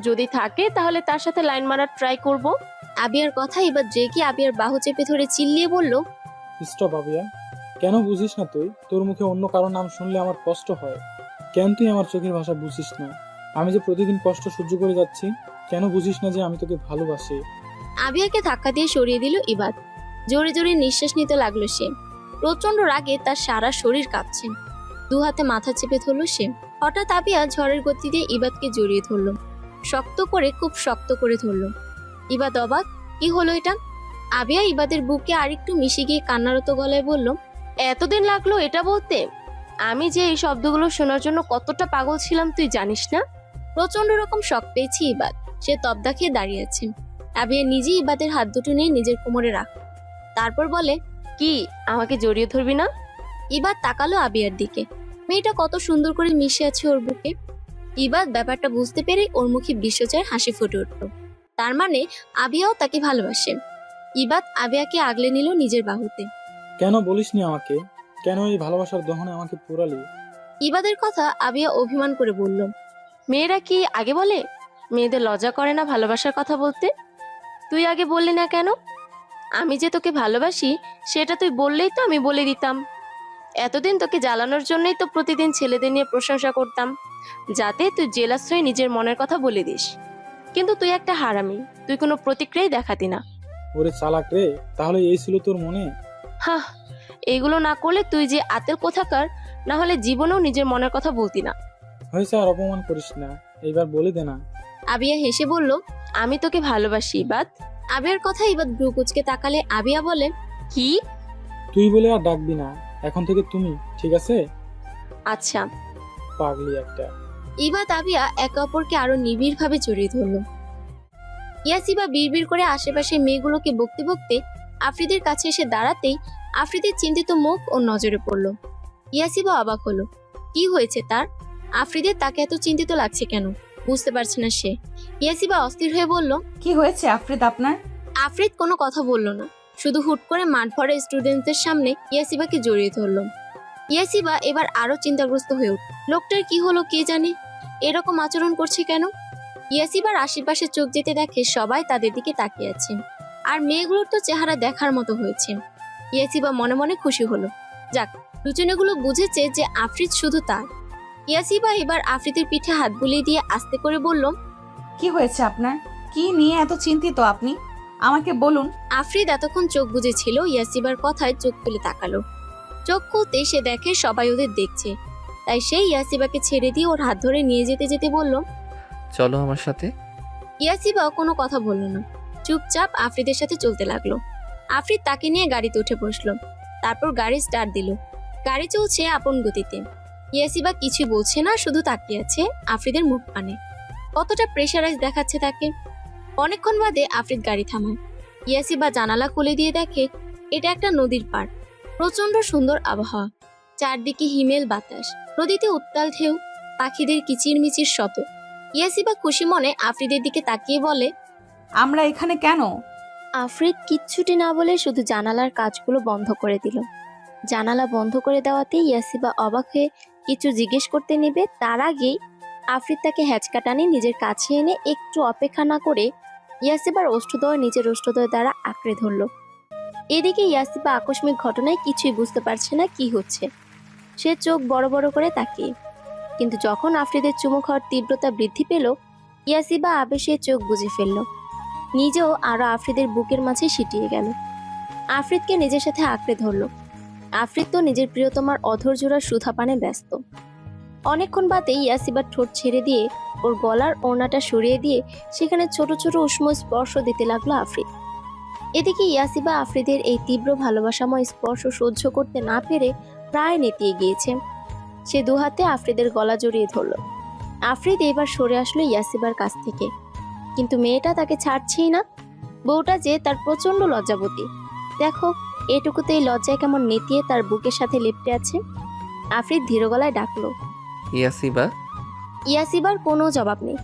যদি থাকে তাহলে তার সাথে লাইন মারার ট্রাই করব। আবিয়ার কথা এবার জেগে আবিয়ার বাহু চেপে ধরে চিল্লিয়ে বলল, স্টপ আবিয়া, কেন বুঝিস না তুই? তোর মুখে অন্য কারোর নাম শুনলে আমার কষ্ট হয়। কেন তুই আমার চোখের ভাষা বুঝিস না? আমি যে প্রতিদিন কষ্ট সহ্য করে যাচ্ছি, কেন বুঝিস না যে আমি তোকে ভালোবাসি? আবিয়াকে ধাক্কা দিয়ে সরিয়ে দিল ইবাদ। জোরে জোরে নিঃশ্বাস নিতে লাগলো সে। প্রচন্ড রাগে তার সারা শরীর কাঁপছে। দু হাতে মাথা চেপে ধরল সে। হঠাৎ আবিয়া ঝড়ের গতিতে ইবাদকে জড়িয়ে ধরল, শক্ত করে, খুব শক্ত করে ধরল। ইবাদ অবাক, কি হলো এটা? আবিয়া ইবাদের বুকে আরেকটু মিশে গিয়ে কান্নারত গলায় বলল, এতদিন লাগলো এটা বলতে? আমি যে এই শব্দগুলো শোনার জন্য কতটা পাগল ছিলাম তুই জানিস না। প্রচন্ড রকম শক পেয়েছি ইবাদ। সে তবদা খেয়ে দাঁড়িয়ে আছে। আবিয়া নিজেই ইবাদের হাত দুটো নিয়ে নিজের কোমরে রাখ, তারপর বলে, কি আমাকে জড়িয়ে ধরবি না? ইবাদ তাকালো আবিয়ার দিকে। মেয়েটা কত সুন্দর করে মিশে আছে ওর বুকে। ইবাদ ব্যাপারটা বুঝতে পেরে ওর মুখে বিশ্বজয়ের হাসি ফুটে উঠল। তার মানে আবিয়াও তাকে ভালোবাসে। ইবাদ আবিয়াকে আগলে নিল নিজের বাহুতে। কেন বলিসনি আমাকে? কেন এই ভালোবাসার দহনে আমাকে পুরালি? ইবাদের কথা আবিয়া অভিমান করে বলল, মেয়েরা কি আগে বলে? মেয়েদের লজ্জা করে না ভালোবাসার কথা বলতে? তুই আগে বললি না কেন? আমি যে তোকে ভালোবাসি সেটা তুই বললেই তো আমি বলে দিতাম। এতদিন তোকে জ্বালানোর জন্যই তো প্রতিদিন ছেলেদের নিয়ে প্রশংসা করতাম, যাতে তুই জেলাস হয়ে নিজের মনের কথা বলে দিস। কিন্তু তুই একটা হারামি, তুই কোনো প্রতিক্রিয়াই দেখাতি না। ওরে চালাক রে, তাহলে এই ছিল তোর মনে? হ্যাঁ, এইগুলো না করলে তুই যে আতের কোথাকার, না হলে জীবনেও নিজের মনের কথা বলতি না। হয়েছে, আর অপমান করিস না, এইবার বলে দে না। আবিয়া হেসে বলল, আমি তোকে ভালোবাসি ইবাদ। আবিয়ার কথা ইবাদ ভ্রু কুঁচকে তাকালে আবিয়া বলে, কি? তুই বলে আর ডাকবি না, এখন থেকে তুমি, ঠিক আছে? আচ্ছা। পাগলি একটা। ইবাদ আবিয়া একে অপরকে আরো নিবিড় ভাবে জড়িয়ে ধরল। ইয়াসিবা বিড়বিড় করে আশেপাশের মেয়েগুলোকে বকতে বকতে আফ্রিদের কাছে এসে দাঁড়াতেই আফ্রিদের চিন্তিত মুখ ওর নজরে পড়ল। ইয়াসিবা অবাক হলো, কি হয়েছে তার? আফ্রিদের তাকে এত চিন্তিত লাগছে কেন বুঝতে পারছে না সে। ইয়াসিবা অস্থির হয়ে বলল, কি হয়েছে আফরিদ আপনার? আফ্রিদ কোনো কথা বলল না, শুধু হুট করে মাঠ ভরা স্টুডেন্টদের সামনে ইয়াসিবাকে জড়িয়ে ধরল। ইয়াসিবা এবার আরো চিন্তাগ্রস্ত হয়ে উঠল। লোকটার কি হলো কে জানে, এরকম আচরণ করছে কেন? ইয়াসিবার আশেপাশে চোখ যেতে দেখে সবাই তাদের দিকে তাকিয়ে আছে, আর মেয়েগুলোর তো চেহারা দেখার মতো হয়েছে। ইয়াসিবা মনে মনে খুশি হলো, যাক, দুজনেগুলো বুঝেছে যে আফ্রিদ শুধু তার। ইয়াসিবা এবার আফ্রিদের পিঠে হাত বুলিয়ে দিয়ে আস্তে করে বলল, কি হয়েছে আপনার? কি নিয়ে এত চিন্তিত আপনি? আমাকে বলুন। আফ্রিদ এতক্ষণ চোখ বুজেছিল, ইয়াসিবার কথায় চোখ তুলে তাকালো। চোখ খুলতে সে দেখে সবাই ওদের দেখছে, তাই সেই ইয়াসিবাকে ছেড়ে দিয়ে ওর হাত ধরে নিয়ে যেতে যেতে বলল, চলো আমার সাথে। ইয়াসিবা কোনো কথা বলল না, চুপচাপ আফ্রিদের সাথে চলতে লাগলো। আফ্রিদ তাকে নিয়ে গাড়িতে উঠে বসলো, তারপর গাড়ি স্টার্ট দিল। গাড়ি চলছে আপন গতিতে। ইয়াসিবা কিছু বলছে না, শুধু তাকিয়ে আছে আফ্রিদের মুখ পানে। কতটা প্রেশারাইজ দেখাচ্ছে তাকে। অনেকক্ষণ বাদে আফ্রিদ গাড়ি থামায়। ইয়াসিবা জানালা খুলে দিয়ে দেখে এটা একটা নদীর পাড়। প্রচন্ড সুন্দর আবহাওয়া, চারদিকে হিমেল বাতাস, নদীতে উত্তাল ঢেউ, পাখিদের কিচিরমিচির শব্দ। ইয়াসিবা খুশি মনে আফ্রিদের দিকে তাকিয়ে বলে, আমরা এখানে কেন? আফ্রিদ কিচ্ছুটি না বলে শুধু জানালার কাজগুলো বন্ধ করে দিল। জানালা বন্ধ করে দেওয়াতে ইয়াসিবা অবাক হয়ে কিছু জিজ্ঞেস করতে নেবে, তার আগেই আফ্রিদ তাকে হ্যাচকা টানে নিজের কাছে এনে একটু অপেক্ষা না করে ইয়াসিবার ওষ্ঠদ্বয় নিজের ওষ্ঠদ্বয় দ্বারা আঁকড়ে ধরল। এদিকে ইয়াসিবা আকস্মিক ঘটনায় কিছুই বুঝতে পারছে না কি হচ্ছে। সে চোখ বড় বড় করে তাকিয়ে, কিন্তু যখন আফ্রিদের চুমু খাওয়ার তীব্রতা বৃদ্ধি পেল, ইয়াসিবা আবেশে চোখ বুজে ফেলল। নিজেও আরো আফ্রিদের বুকের মাঝে সিটিয়ে গেল। আফ্রিদকে নিজের সাথে আঁকড়ে ধরল। আফ্রিদ তো নিজের প্রিয়তমার অধৈর্যরা সুধাপানে ব্যস্ত। অনেকক্ষণ বাদে ইয়াসিবার ঠোঁট ছেড়ে দিয়ে ওর গলার ওড়নাটা সরিয়ে দিয়ে সেখানে ছোট ছোট উষ্ণ স্পর্শ দিতে লাগলো আফ্রিদ। এদিকে ইয়াসিবা আফ্রিদের এই তীব্র ভালোবাসাময় স্পর্শ সহ্য করতে না পেরে প্রায় নেতিয়ে গিয়েছে। সে দুহাতে আফ্রিদের গলা জড়িয়ে ধরল। আফ্রিদ এবার সরে আসলো ইয়াসিবার কাছ থেকে, কিন্তু মেয়েটা তাকে ছাড়ছেই না। বউটা যে তার প্রচন্ড লজ্জাবতী, দেখো এটুকুতেই লজ্জায় কেমন নেতিয়ে তার বুকের সাথে লেপ্টে আছে। আফ্রিদ ধীর গলায় ডাকলো, ইয়াসিবা। ইয়াসিবার কোনো জবাব নেই,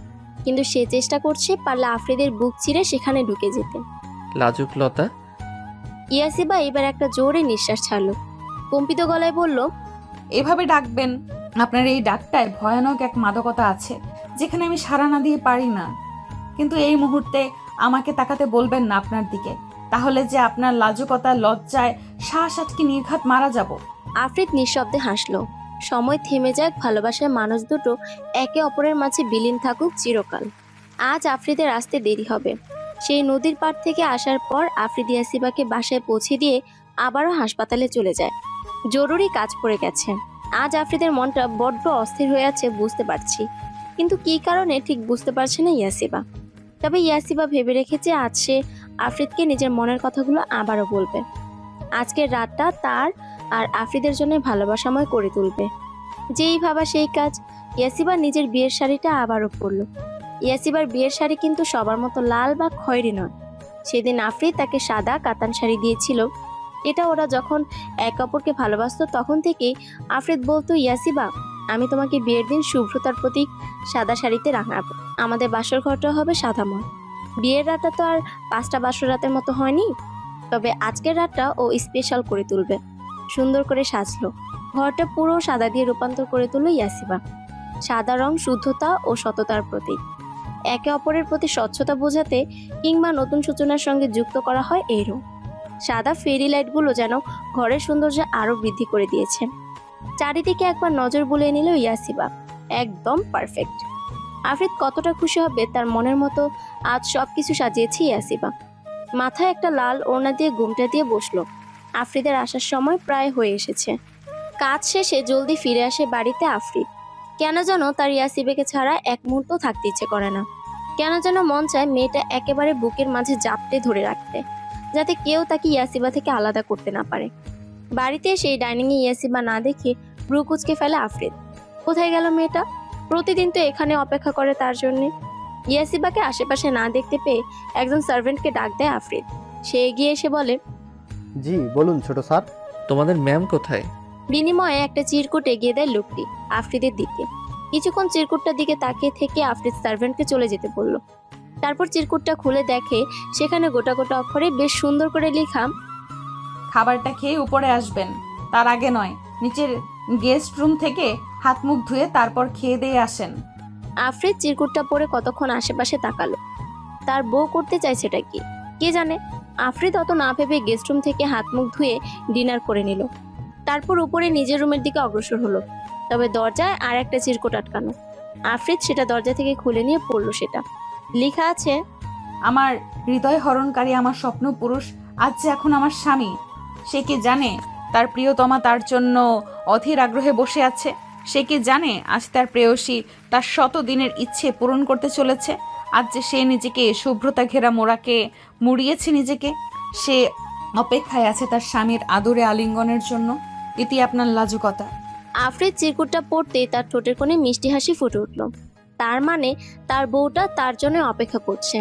কিন্তু সে চেষ্টা করছে পারলে আফ্রিদের বুক চিরে সেখানে ঢুকে যেতে। লাজুক লতা। ইয়াসিবা এবার একটা জোরে নিঃশ্বাস ছাড়লো। কম্পিত গলায় বলল, এভাবে ডাকবেন। আপনার এই ডাকটায় ভয়ানক এক মাদকতা আছে, যেখানে আমি সাড়া না দিয়ে পারি না। কিন্তু এই মুহূর্তে আমাকে তাকাতে বলবেন না আপনার দিকে, তাহলে যে আপনার লাজুকতা লজ্জায় শ্বাস আটকে নির্ঘাত মারা যাব। আফ্রিদ নিঃশব্দে হাসলো। সময় থেমে যাক, ভালোবাসার মানুষ দুটো একে অপরের মাঝে বিলীন থাকুক চিরকাল। আজ আফ্রিদের আসতে দেরি হবে। সেই নদীর পাড় থেকে আসার পর আফ্রিদ ইয়াসিবাকে বাসায় পৌঁছে দিয়ে আবারও হাসপাতালে চলে যায়। জরুরি কাজ পড়ে গেছে। আজ আফ্রিদের মনটা বড্ড অস্থির হয়ে আছে বুঝতে পারছি, কিন্তু কী কারণে ঠিক বুঝতে পারছে না ইয়াসিবা। তবে ইয়াসিবা ভেবে রেখেছে আজ সে আফ্রিদকে নিজের মনের কথাগুলো আবারও বলবে। আজকের রাতটা তার আর আফ্রিদের জন্য ভালোবাসাময় করে তুলবে। যেই ভাবা সেই কাজ। ইয়াসিবা নিজের বিয়ের শাড়িটা আবারও পরল। ইয়াসিবার বিয়ের শাড়ি কিন্তু সবার মতো লাল বা খয়েরি নয়। সেদিন আফ্রিদ তাকে সাদা কাতান শাড়ি দিয়েছিল। এটা ওরা যখন এক অপরকে ভালোবাসতো তখন থেকেই আফ্রিদ বলতো, ইয়াসিবা, আমি তোমাকে বিয়ের দিন শুভ্রতার প্রতীক সাদা শাড়িতে রাঙাবো। আমাদের বাসর ঘরটা হবে সাদাময়। বিয়ের রাতটা তো আর 5টা বাসর রাতের মতো হয়নি, তবে আজকের রাতটা ও স্পেশাল করে তুলবে। সুন্দর করে সাজলো। ঘরটা পুরো সাদা দিয়ে রূপান্তর করে তুলল ইয়াসিবা। সাদা রং শুদ্ধতা ও সততার প্রতীক। একে অপরের প্রতি স্বচ্ছতা বোঝাতে কিংবা নতুন সূচনার সঙ্গে যুক্ত করা হয় এই রং। সাদা ফেরি লাইটগুলো যেন ঘরের সৌন্দর্য আরো বৃদ্ধি করে দিয়েছে। চারিদিকে একবার নজর বুলিয়ে নিল ইয়াসিবা। একদম পারফেক্ট। আফ্রিদ কতটা খুশি হবে তার মনের মতো আজ সবকিছু সাজিয়েছে ইয়াসিবা। মাথায় একটা লাল ওড়না দিয়ে ঘুমটা দিয়ে বসলো। আফ্রিদের আসার সময় প্রায় হয়ে এসেছে। কাজ শেষে জলদি ফিরে আসে বাড়িতে আফ্রিদ। কেন যেন তার ইয়াসিবাকে ছাড়া এক মুহূর্ত থাকতে ইচ্ছে করে না। কেন যেন মন চায় মেয়েটা একেবারে বুকের মাঝে জাপটে ধরে রাখতে, যাতে কেউ তাকে ইয়াসিবা থেকে আলাদা করতে না পারে। বাড়িতে সেই ডাইনিংয়ে ইয়াসিবা না দেখে ভ্রু কুঁচকে ফেলে আফ্রিদ। কোথায় গেল মেয়েটা? প্রতিদিন তো এখানে অপেক্ষা করে তার জন্যে। ইয়াসিবাকে আশেপাশে না দেখতে পেয়ে একজন সার্ভেন্টকে ডাক দেয় আফ্রিদ। সে এগিয়ে এসে বলে, জি বলুন ছোট স্যার। তোমাদের ম্যাম কোথায়? বিনিময়ে একটা চিরকুট এগিয়ে দেয় লোকটি আফ্রিদের দিকে। কিছুক্ষণ চিরকুটটার দিকে তাকিয়ে থেকে আফ্রিদ সার্ভেন্টকে চলে যেতে বলল। তারপর চিরকুটটা খুলে দেখে সেখানে গোটা গোটা অক্ষরে বেশ সুন্দর করে লেখা, খাবারটা খেয়ে উপরে আসবেন, তার আগে নয়। নিচের গেস্ট রুম থেকে হাত মুখ ধুয়ে তারপর খেয়ে দিয়ে আসেন। আফ্রিদ চিরকুটটা পরে কতক্ষণ আশেপাশে তাকালো। তার বউ করতে চাইছেটা কি কে জানে। আফ্রিদ অত না ভেবে গেস্ট রুম থেকে হাত মুখ ধুয়ে ডিনার করে নিল। তারপর উপরে নিজের রুমের দিকে অগ্রসর হলো। তবে দরজায় আর একটা চিরকুট আটকানো। আফ্রিদ সেটা দরজা থেকে খুলে নিয়ে পড়ল। সেটা লেখা আছে, আমার হৃদয় হরণকারী আমার স্বপ্ন পুরুষ আজ যে এখন আমার স্বামী। সে কি জানে তার প্রিয়তমা তার জন্য অধীর আগ্রহে বসে আছে? সে কি জানে আজ তার প্রেয়সী তার 100 দিনের ইচ্ছে পূরণ করতে চলেছে? আজ যে সে নিজেকে শুভ্রতা ঘেরা মোড়াকে মুড়িয়েছে নিজেকে। সে অপেক্ষায় আছে তার স্বামীর আদরে আলিঙ্গনের জন্য। এটি আপনার লাজুকতা। আফ্রিদ চিরকুটটা পড়তেই তার ঠোঁটের কোণে মিষ্টি হাসি ফুটে উঠল। তার মানে তার বউটা তার জন্য অপেক্ষা করছে।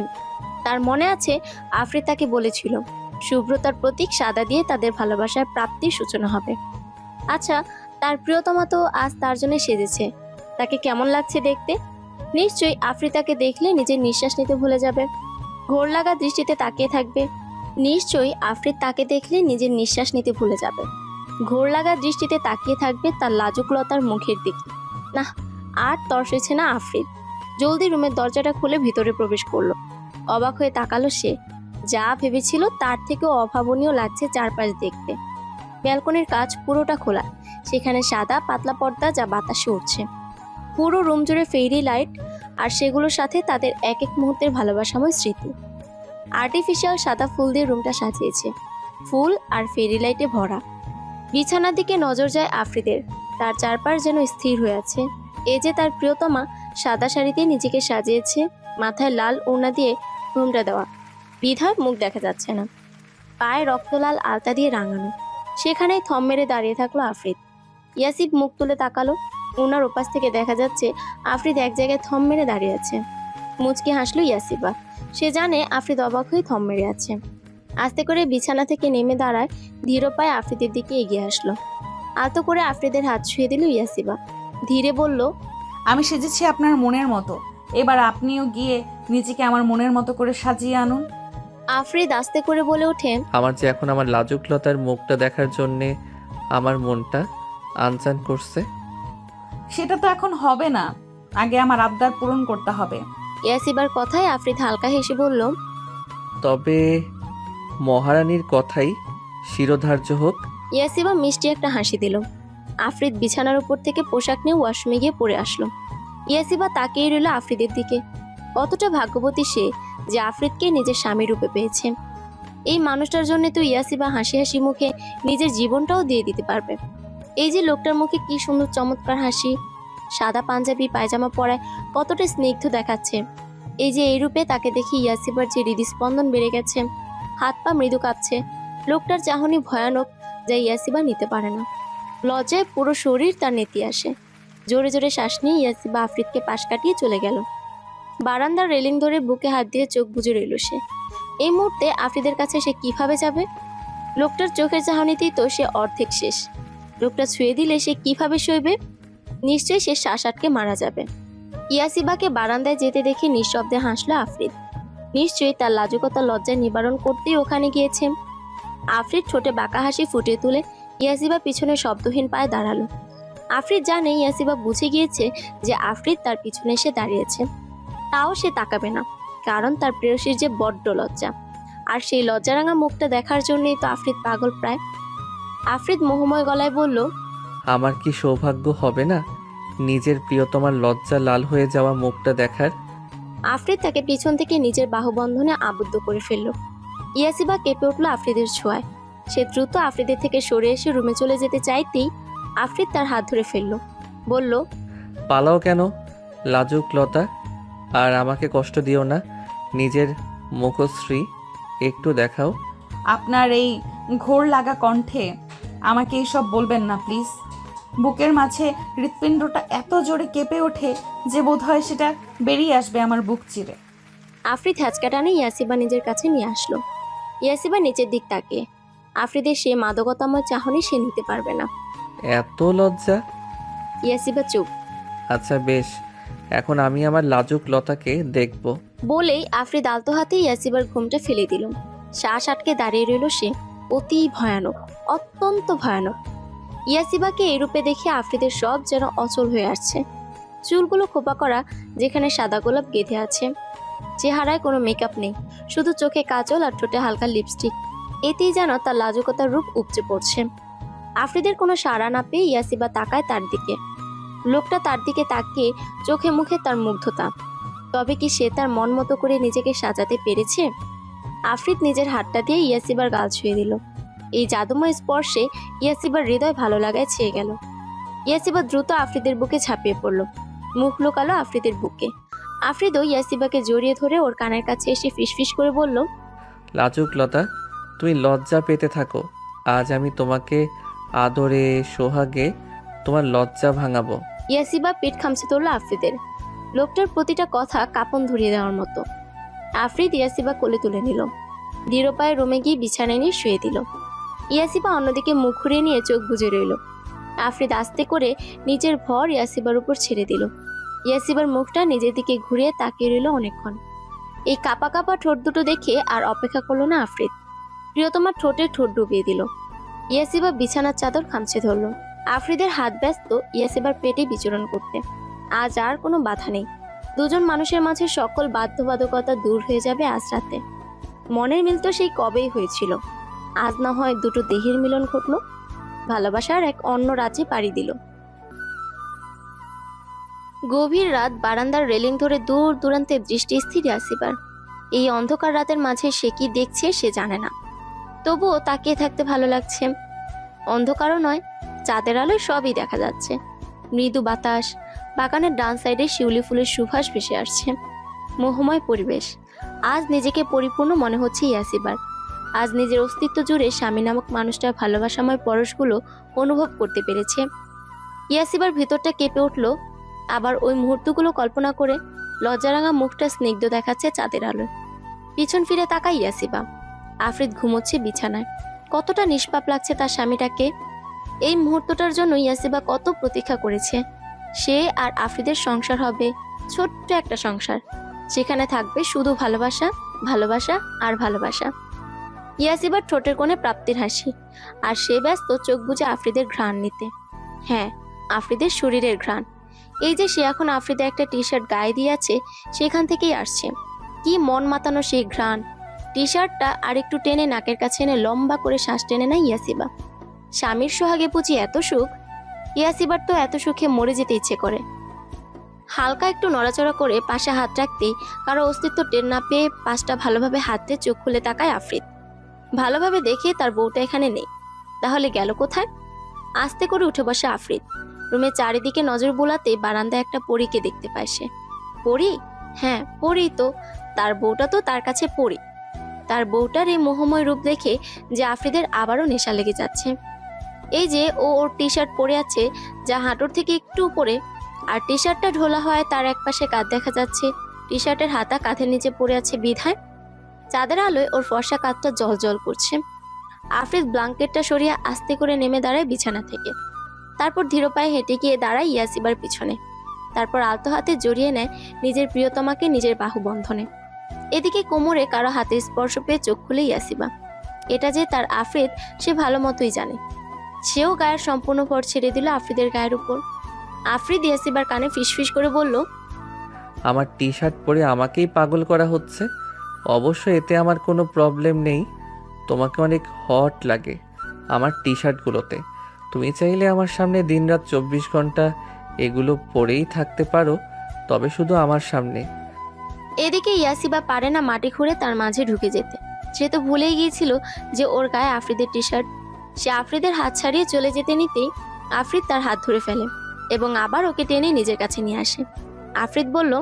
তার মনে আছে আফ্রিদ তাকে বলেছিল শুভ্রতার প্রতীক সাদা দিয়ে তাদের ভালোবাসার প্রাপ্তির সূচনা হবে। আচ্ছা, তার প্রিয়তমা তো আজ তার জন্য সেজেছে। তাকে কেমন লাগছে দেখতে? নিশ্চয়ই আফ্রিদ তাকে দেখলে নিজের নিঃশ্বাস নিতে ভুলে যাবে, ঘোর লাগা দৃষ্টিতে তাকিয়ে থাকবে। নিশ্চয়ই আফ্রিদ তাকে দেখলে নিজের নিঃশ্বাস নিতে ভুলে যাবে, ঘোর লাগা দৃষ্টিতে তাকিয়ে থাকবে তার লাজুকলতার মুখের দিকে। না, আর তর সইছে না আফ্রিদ। জলদি রুমের দরজাটা খুলে ভিতরে প্রবেশ করলো। অবাক হয়ে তাকালো সে। যা ভেবেছিল তার থেকেও অভাবনীয় লাগছে চারপাশ দেখতে। ব্যালকনির কাঁচ পুরোটা খোলা। সেখানে সাদা পাতলা পর্দা যা বাতাসে উঠছে। পুরো রুম জুড়ে ফেরি লাইট, আর সেগুলোর সাথে তাদের এক এক মুহূর্তের ভালোবাসাময় স্মৃতি। আর্টিফিশিয়াল সাদা ফুল দিয়ে রুমটা সাজিয়েছে, ফুল আর ফেরি লাইটে ভরা। বিছানার দিকে নজর যায় আফ্রিদের। তার চারপাশ যেন স্থির হয়ে আছে। এ যে তার প্রিয়তমা সাদা শাড়িতে নিজেকে সাজিয়েছে, মাথায় লাল ওড়না দিয়ে ঘুমটা দেওয়া, বিধায় মুখ দেখা যাচ্ছে না। পায়ে রক্তলাল আলতা দিয়ে রাঙানো। সেখানেই থম মেরে দাঁড়িয়ে থাকলো আফ্রিদ। ইয়াসিব মুখ তুলে তাকালো। ওনার ওপাশ থেকে দেখা যাচ্ছে আফ্রিদ এক জায়গায় থম মেরে দাঁড়িয়ে আছে। মুচকি হাসলো ইয়াসিবা। সে জানে আফ্রিদ অবাক হয়ে থম মেরে আছে। আস্তে করে বিছানা থেকে নেমে দাঁড়ায়, ধীর পায়ে আফ্রিদের দিকে এগিয়ে আসলো। আলতো করে আফ্রিদের হাত ছুঁয়ে দিল ইয়াসিবা। ধীরে বলল, আমি সেজেছি আপনার মনের মতো। এবার আপনিও গিয়ে নিজেকে আমার মনের মতো করে সাজিয়ে আনুন। আফরিদ আস্তে করে বলে ওঠে, আমার যে এখন আমার লাজুকলতার মুখটা দেখার জন্যে আমার মনটা আনচান করছে। সেটা তো এখন হবে না, আগে আমার আবদার পূরণ করতে হবে। ইয়াসিবার কথায় আফরিদ হালকা হেসে বলল, তবে মহারানীর কথাই শিরোধার্য হোক। ইয়াসিবা মিষ্টি একটা হাসি দিল। আফরিদ বিছানার উপর থেকে পোশাক নিয়ে ওয়াশরুমে গিয়ে পরে আসলো। ইয়াসিবা তাকিয়ে রইল আফরিদের দিকে। কতটা ভাগ্যবতী সে যে আফরিদকে নিজের স্বামী রূপে পেয়েছে। এই মানুষটার জন্য তো ইয়াসিবা হাসি হাসি মুখে নিজের জীবনটাও দিয়ে দিতে পারবে। এই যে লোকটার মুখে কি সুন্দর চমৎকার হাসি, সাদা পাঞ্জাবি পায়জামা পরায় কতটা স্নিগ্ধ দেখাচ্ছে। এই যে এই রূপে তাকে দেখে ইয়াসিবার যে হৃদস্পন্দন বেড়ে গেছে, হাত পা মৃদু কাঁপছে। লোকটার চাহনি ভয়ানক, যা ইয়াসিবা নিতে পারে না। লজ্জায় পুরো শরীর তার নেতি আসে। জোরে জোরে শ্বাস নিয়ে ইয়াসিবা আফরিদকে পাশ কাটিয়ে চলে গেল। বারান্দার রেলিং ধরে বুকে হাত দিয়ে চোখ বুজে রইল সে। এই মুহূর্তে আফরিদের কাছে সে কিভাবে যাবে? লোকটার চোখের চাহনিতেই তো সে অর্ধেক শেষ। লোকটা ছুঁয়ে দিলে সে কিভাবে সইবে? নিশ্চয়ই সে শ্বাস আটকে মারা যাবে। ইয়াসিবাকে বারান্দায় যেতে দেখে নিঃশব্দে হাসলো আফরিদ। নিশ্চয়ই তার লাজুকতা লজ্জা নিবারণ করতেই ওখানে গিয়েছে। আফরিদ ঠোঁটে বাঁকা হাসি ফুটিয়ে তুলে ইয়াসিবা পিছনে শব্দহীন পায়ে দাঁড়ালো। আফরিদ জানে ইয়াসিবা বুঝে গিয়েছে যে আফরিদ তার পিছনে এসে দাঁড়িয়েছে। তাও সে তাকাবে না, কারণ তার প্রেয়সীর যে বড্ড লজ্জা। আর সেই লজ্জারাঙা মুখটা দেখার জন্যই তো আফরিদ পাগল প্রায়। আফরিদ মোহময় গলায় বলল, আমার কি সৌভাগ্য হবে না নিজের প্রিয়তমার লজ্জা লাল হয়ে যাওয়া মুখটা দেখার? আফরিদ তাকে পিছন থেকে নিজের বাহুবন্ধনে আবদ্ধ করে ফেলল। ইয়াসিবা কেঁপে উঠল আফরিদের ছোঁয়ায়। সে দ্রুত আফরিদের থেকে সরে এসে রুমে চলে যেতে চাইতেই আফরিদ তার হাত ধরে ফেলল। বলল, পালাও কেন লাজুক লতা? আর আমাকে কষ্ট দিও না, নিজের মুখশ্রী একটু দেখাও। আপনার এই ঘোর লাগা কণ্ঠে আমাকে এইসব বলবেন না প্লিজ। বুকের মাঝে হৃৎপিণ্ডটা এত জোরে কেঁপে ওঠে যে বোধহয় সেটা বেরিয়ে আসবে আমার বুক চিরে। আফরিদ হ্যাচকা টানে ইয়াসিবা নিজের কাছে নিয়ে আসলো। ইয়াসিবা নিচের দিক তাকিয়ে। আফরিদের সে মাদকতাময় চাহনি সে নিতে পারবে না। এত লজ্জা? ইয়াসিবা চুপ। আচ্ছা বেশ, এখন আমি আমার লাজুক লতাকে দেখব। বলেই আফরিদ আলতো হাতে ইয়াসিবার ঘুমটা ফেলে দিল। শ্বাস আটকে দাঁড়িয়ে রইল সে। অতি ভয়ানক, অত্যন্ত ভয়ানক। ইয়াসিবাকে এই রূপে দেখে আফরিদের সব যেন অচল হয়ে আসছে। চুলগুলো খোপা করা, যেখানে সাদা গোলাপ গেঁথে আছে। চেহারায় কোনো মেকআপ নেই, শুধু চোখে কাজল আর ঠোঁটে হালকা লিপস্টিক। এতেই যেন তার লাজুকতার রূপ উপচে পড়ছে। আফরিদের কোনো সাড়া না পেয়ে ইয়াসিবা তাকায় তার দিকে। লোকটা তার দিকে তাকিয়ে চোখে মুখে তার মুগ্ধতা। তবে কি সে তার মন মতো করে নিজেকে সাজাতে পেরেছে? আফরিদ নিজের হাতটা দিয়ে ইয়াসিবার গাল ছুঁয়ে দিল। এই জাদুময় স্পর্শে ইয়াসিবার হৃদয় ভালো লাগায় ছেয়ে গেল। ইয়াসিবা দ্রুত আফরিদের বুকে ঝাঁপিয়ে পড়ল, মুখ লুকালো আফরিদের বুকে। আফরিদও ইয়াসিবাকে জড়িয়ে ধরে ওর কানের কাছে এসে ফিসফিস করে বলল, লাজুক লতা, তুমি লজ্জা পেতে থাকো। আজ আমি তোমাকে আদরে সোহাগে তোমার লজ্জা ভাঙাবো। ইয়াসিবা পিঠ খামচে তুলল আফরিদের। লোকটার প্রতিটা কথা কাঁপন ধরিয়ে দেওয়ার মতো। আফরিদ ইয়াসিবা কোলে তুলে নিল। দৃঢ় পায়ে রুমে গিয়ে বিছানায় নিয়ে শুয়ে দিল। ইয়াসিবা অন্যদিকে মুখ ঘুরিয়ে নিয়ে চোখ বুজে রইল। আফরিদ আস্তে করে নিজের ভর ইয়াসিবার উপর ছেড়ে দিল। ইয়াসিবার মুখটা নিজের দিকে ঘুরিয়ে তাকিয়ে রইল অনেকক্ষণ। এই কাপা কাপা ঠোঁট দুটো দেখে আর অপেক্ষা করলো না আফরিদ। প্রিয়তমার ঠোঁটে ঠোঁট ডুবিয়ে দিল। ইয়াসিবা বিছানার চাদর খামচে ধরল। আফরিদের হাত ব্যস্ত ইয়াসিবার পেটে বিচরণ করতে। আজ আর কোনো বাধা নেই। দুজন মানুষের মাঝে সকল বাধ্যবাধকতা দূর হয়ে যাবে আজ রাতে। মনের মিল তো সেই কবেই হয়েছিল। আজ না হয় দুটো দেহের মিলন ঘটল। ভালোবাসার এক অন্য রাজ্যে পাড়ি দিল। গভীর রাত, বারান্দার রেলিং ধরে দূর দূরান্তে দৃষ্টি স্থির ইয়াসিবার। এই অন্ধকার রাতের মাঝে সে কি দেখছে সে জানে না, তবুও তাকিয়ে থাকতে ভালো লাগছে। অন্ধকারও নয়, চাঁদের আলোয় সবই দেখা যাচ্ছে। মৃদু বাতাস, বাগানের ডান সাইডে শিউলি ফুলের সুবাস ভেসে আসছে। মোহময় পরিবেশ। আজ নিজেকে পরিপূর্ণ মনে হচ্ছে ইয়াসিবার। আজ নিজের অস্তিত্ব জুড়ে স্বামী নামক মানুষটার ভালোবাসাময় পরশগুলো অনুভব করতে পেরেছে। ইয়াসিবার ভিতরটা কেঁপে উঠল। আবার ওই মুহূর্তগুলো কল্পনা করে লজ্জারাঙা মুখটা স্নিগ্ধ দেখাচ্ছে চাঁদের আলোয়। পিছন ফিরে তাকায় ইয়াসিবা। আফরিদ ঘুমোচ্ছে বিছানায়। কতটা নিষ্পাপ লাগছে তার স্বামীটাকে। এই মুহূর্তটার জন্য ইয়াসিবা কত প্রতীক্ষা করেছে। সে আর আফরিদের সংসার হবে, ছোট্ট একটা সংসার, সেখানে থাকবে শুধু ভালোবাসা, ভালোবাসা আর ভালোবাসা। ইয়াসিবার ঠোঁটের কোণে প্রাপ্তির হাসি, আর সে ব্যস্ত চোখ বুজে আফ্রিদের ঘ্রাণ নিতে। হ্যাঁ, আফ্রিদের শরীরের ঘ্রাণ। এই যে সে এখন আফ্রিদের একটা টি শার্ট গায়ে দিয়ে আছে, সেখান থেকেই আসছে। কি মন মাতানো সেই ঘ্রাণ। টি শার্টটা আরেকটু টেনে নাকের কাছে এনে লম্বা করে শ্বাস টেনে নেয় ইয়াসিবা। স্বামীর সোহাগে বুঝি এত সুখ? ইয়াসিবার তো এত সুখে মরে যেতে ইচ্ছে করে। হালকা একটু নড়াচড়া করে পাশে হাত রাখতেই কারো অস্তিত্ব টের না পেয়ে পাশটা ভালোভাবে হাতে চোখ খুলে তাকায় আফ্রিদ। ভালোভাবে দেখে তার বউটা এখানে নেই, তাহলে গেল কোথায়? আস্তে করে উঠে বসে আফ্রিদ। রুমের চারিদিকে নজর বোলাতে বারান্দায় একটা পরীকে দেখতে পায় সে। পরী? হ্যাঁ, পরী তো। তার বউটা তো তার কাছে পরী। তার বউটার এই মোহময় রূপ দেখে যে আফ্রিদের আবারও নেশা লেগে যাচ্ছে। এই যে ওর টি শার্ট পরে আছে, যা হাঁটুর থেকে একটু উপরে, আর টি শার্টটা ঢোলা হয় তার একপাশে কাঁধ দেখা যাচ্ছে। টি শার্টের হাতা কাঁধের নিচে পড়ে আছে বিধায় চাঁদের আলোয় ওর ফর্সা কাঁধটা জল জল করছে। আফ্রিদ ব্ল্যাঙ্কেটটা সরিয়ে আস্তে করে নেমে দাঁড়ায় বিছানা থেকে। তারপর ধীর পায়ে হেঁটে গিয়ে দাঁড়ায় ইয়াসিবার পিছনে। তারপর আলতো হাতে জড়িয়ে নেয় নিজের প্রিয়তমাকে নিজের বাহু বন্ধনে। এদিকে কোমরে কারো হাতের স্পর্শ পেয়ে চোখ খুলে ইয়াসিবা। এটা যে তার আফ্রিদ সে ভালো মতোই জানে। সেও গায়ের সম্পূর্ণ ভর ছেড়ে দিল আফ্রিদের গায়ের উপর। আফ্রিদ ইয়াসিবার কানে ফিসফিস করে বলল, আমার টি শার্ট পরে আমাকেই পাগল করা হচ্ছে। অবশ্য এতে আমার কোনো প্রবলেম নেই। তোমাকে অনেক হট লাগে আমার টি শার্টগুলোতে। তুমি চাইলে আমার সামনে দিনরাত 24 ঘন্টা এগুলো পরেই থাকতে পারো, তবে শুধু আমার সামনে। এদিকে ইয়াসিবা পারে না মাটি খুঁড়ে তার মাঝে ঢুকে যেতে। সে তো ভুলেই গিয়েছিল যে ওর গায়ে আফ্রিদের টি শার্ট। সে আফ্রিদের হাত ছাড়িয়ে চলে যেতে নিতেই আফ্রিদ তার হাত ধরে ফেলে এবং আবার ওকে টেনে নিজের কাছে নিয়ে আসে। আফ্রিদ বলল,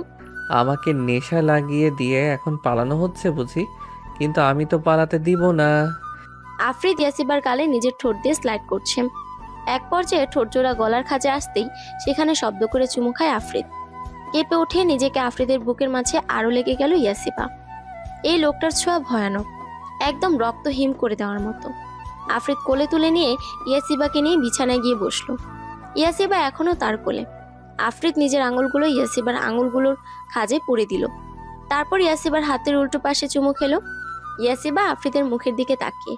আমাকে নেশা লাগিয়ে দিয়ে এখন পালানো হচ্ছে বুঝি, কিন্তু আমি তো পালাতে দিব না। আফ্রিদ ইয়াসিবার গালে নিজের ঠোঁট দিয়ে স্লাইড করছে। এক পর্যায়ে ঠোঁট জোড়া গলার খাঁজে আসতেই সেখানে শব্দ করে চুমু খায় আফ্রিদ। কেঁপে উঠে নিজেকে আফ্রিদের বুকের মাঝে আরো লেগে গেল ইয়াসিবা। এই লোকটার ছোঁয়া ভয়ানক, একদম রক্ত হিম করে দেওয়ার মতো। আফ্রিদ কোলে তুলে নিয়ে ইয়াসিবাকে নিয়ে বিছানায় গিয়ে বসলো। ইয়াসিবা এখনো তার কোলে। আফ্রিদ নিজের আঙুলগুলো ইয়াসিবার আঙুলগুলোর খাঁজে পুড়ে দিল। তারপর ইয়াসিবার হাতের উল্টো পাশে চুমু খেলো। ইয়াসিবা আফ্রিদের মুখের দিকে তাকিয়ে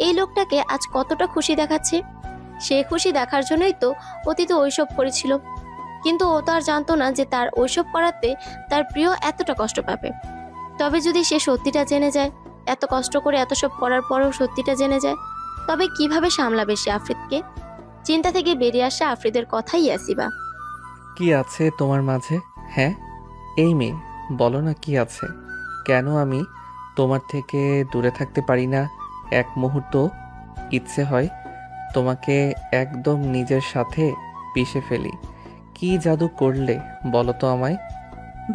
এই লোকটাকে আজ কতটা খুশি দেখাচ্ছে। সে খুশি দেখার জন্যই তো অতীতে ওইসব করেছিল, কিন্তু ও তো আর জানতো না যে তার ওইসব করাতে তার প্রিয় এতটা কষ্ট পাবে। তবে যদি সে সত্যিটা জেনে যায়, এত কষ্ট করে এত সব করার পরেও সত্যিটা জেনে যায়, তবে কিভাবে সামলাবে সে আফ্রিদকে? চিন্তা থেকে বেরিয়ে আসে আফ্রিদের কথাই ইয়াসিবা। কি আছে তোমার মাঝে? হ্যাঁ, এই মেয়ে, বলো না কি আছে? কেন আমি তোমার থেকে দূরে থাকতে পারি না এক মুহূর্ত? ইচ্ছে হয় তোমাকে একদম নিজের সাথে পিষে ফেলি। কি জাদু করলে বলো তো আমায়?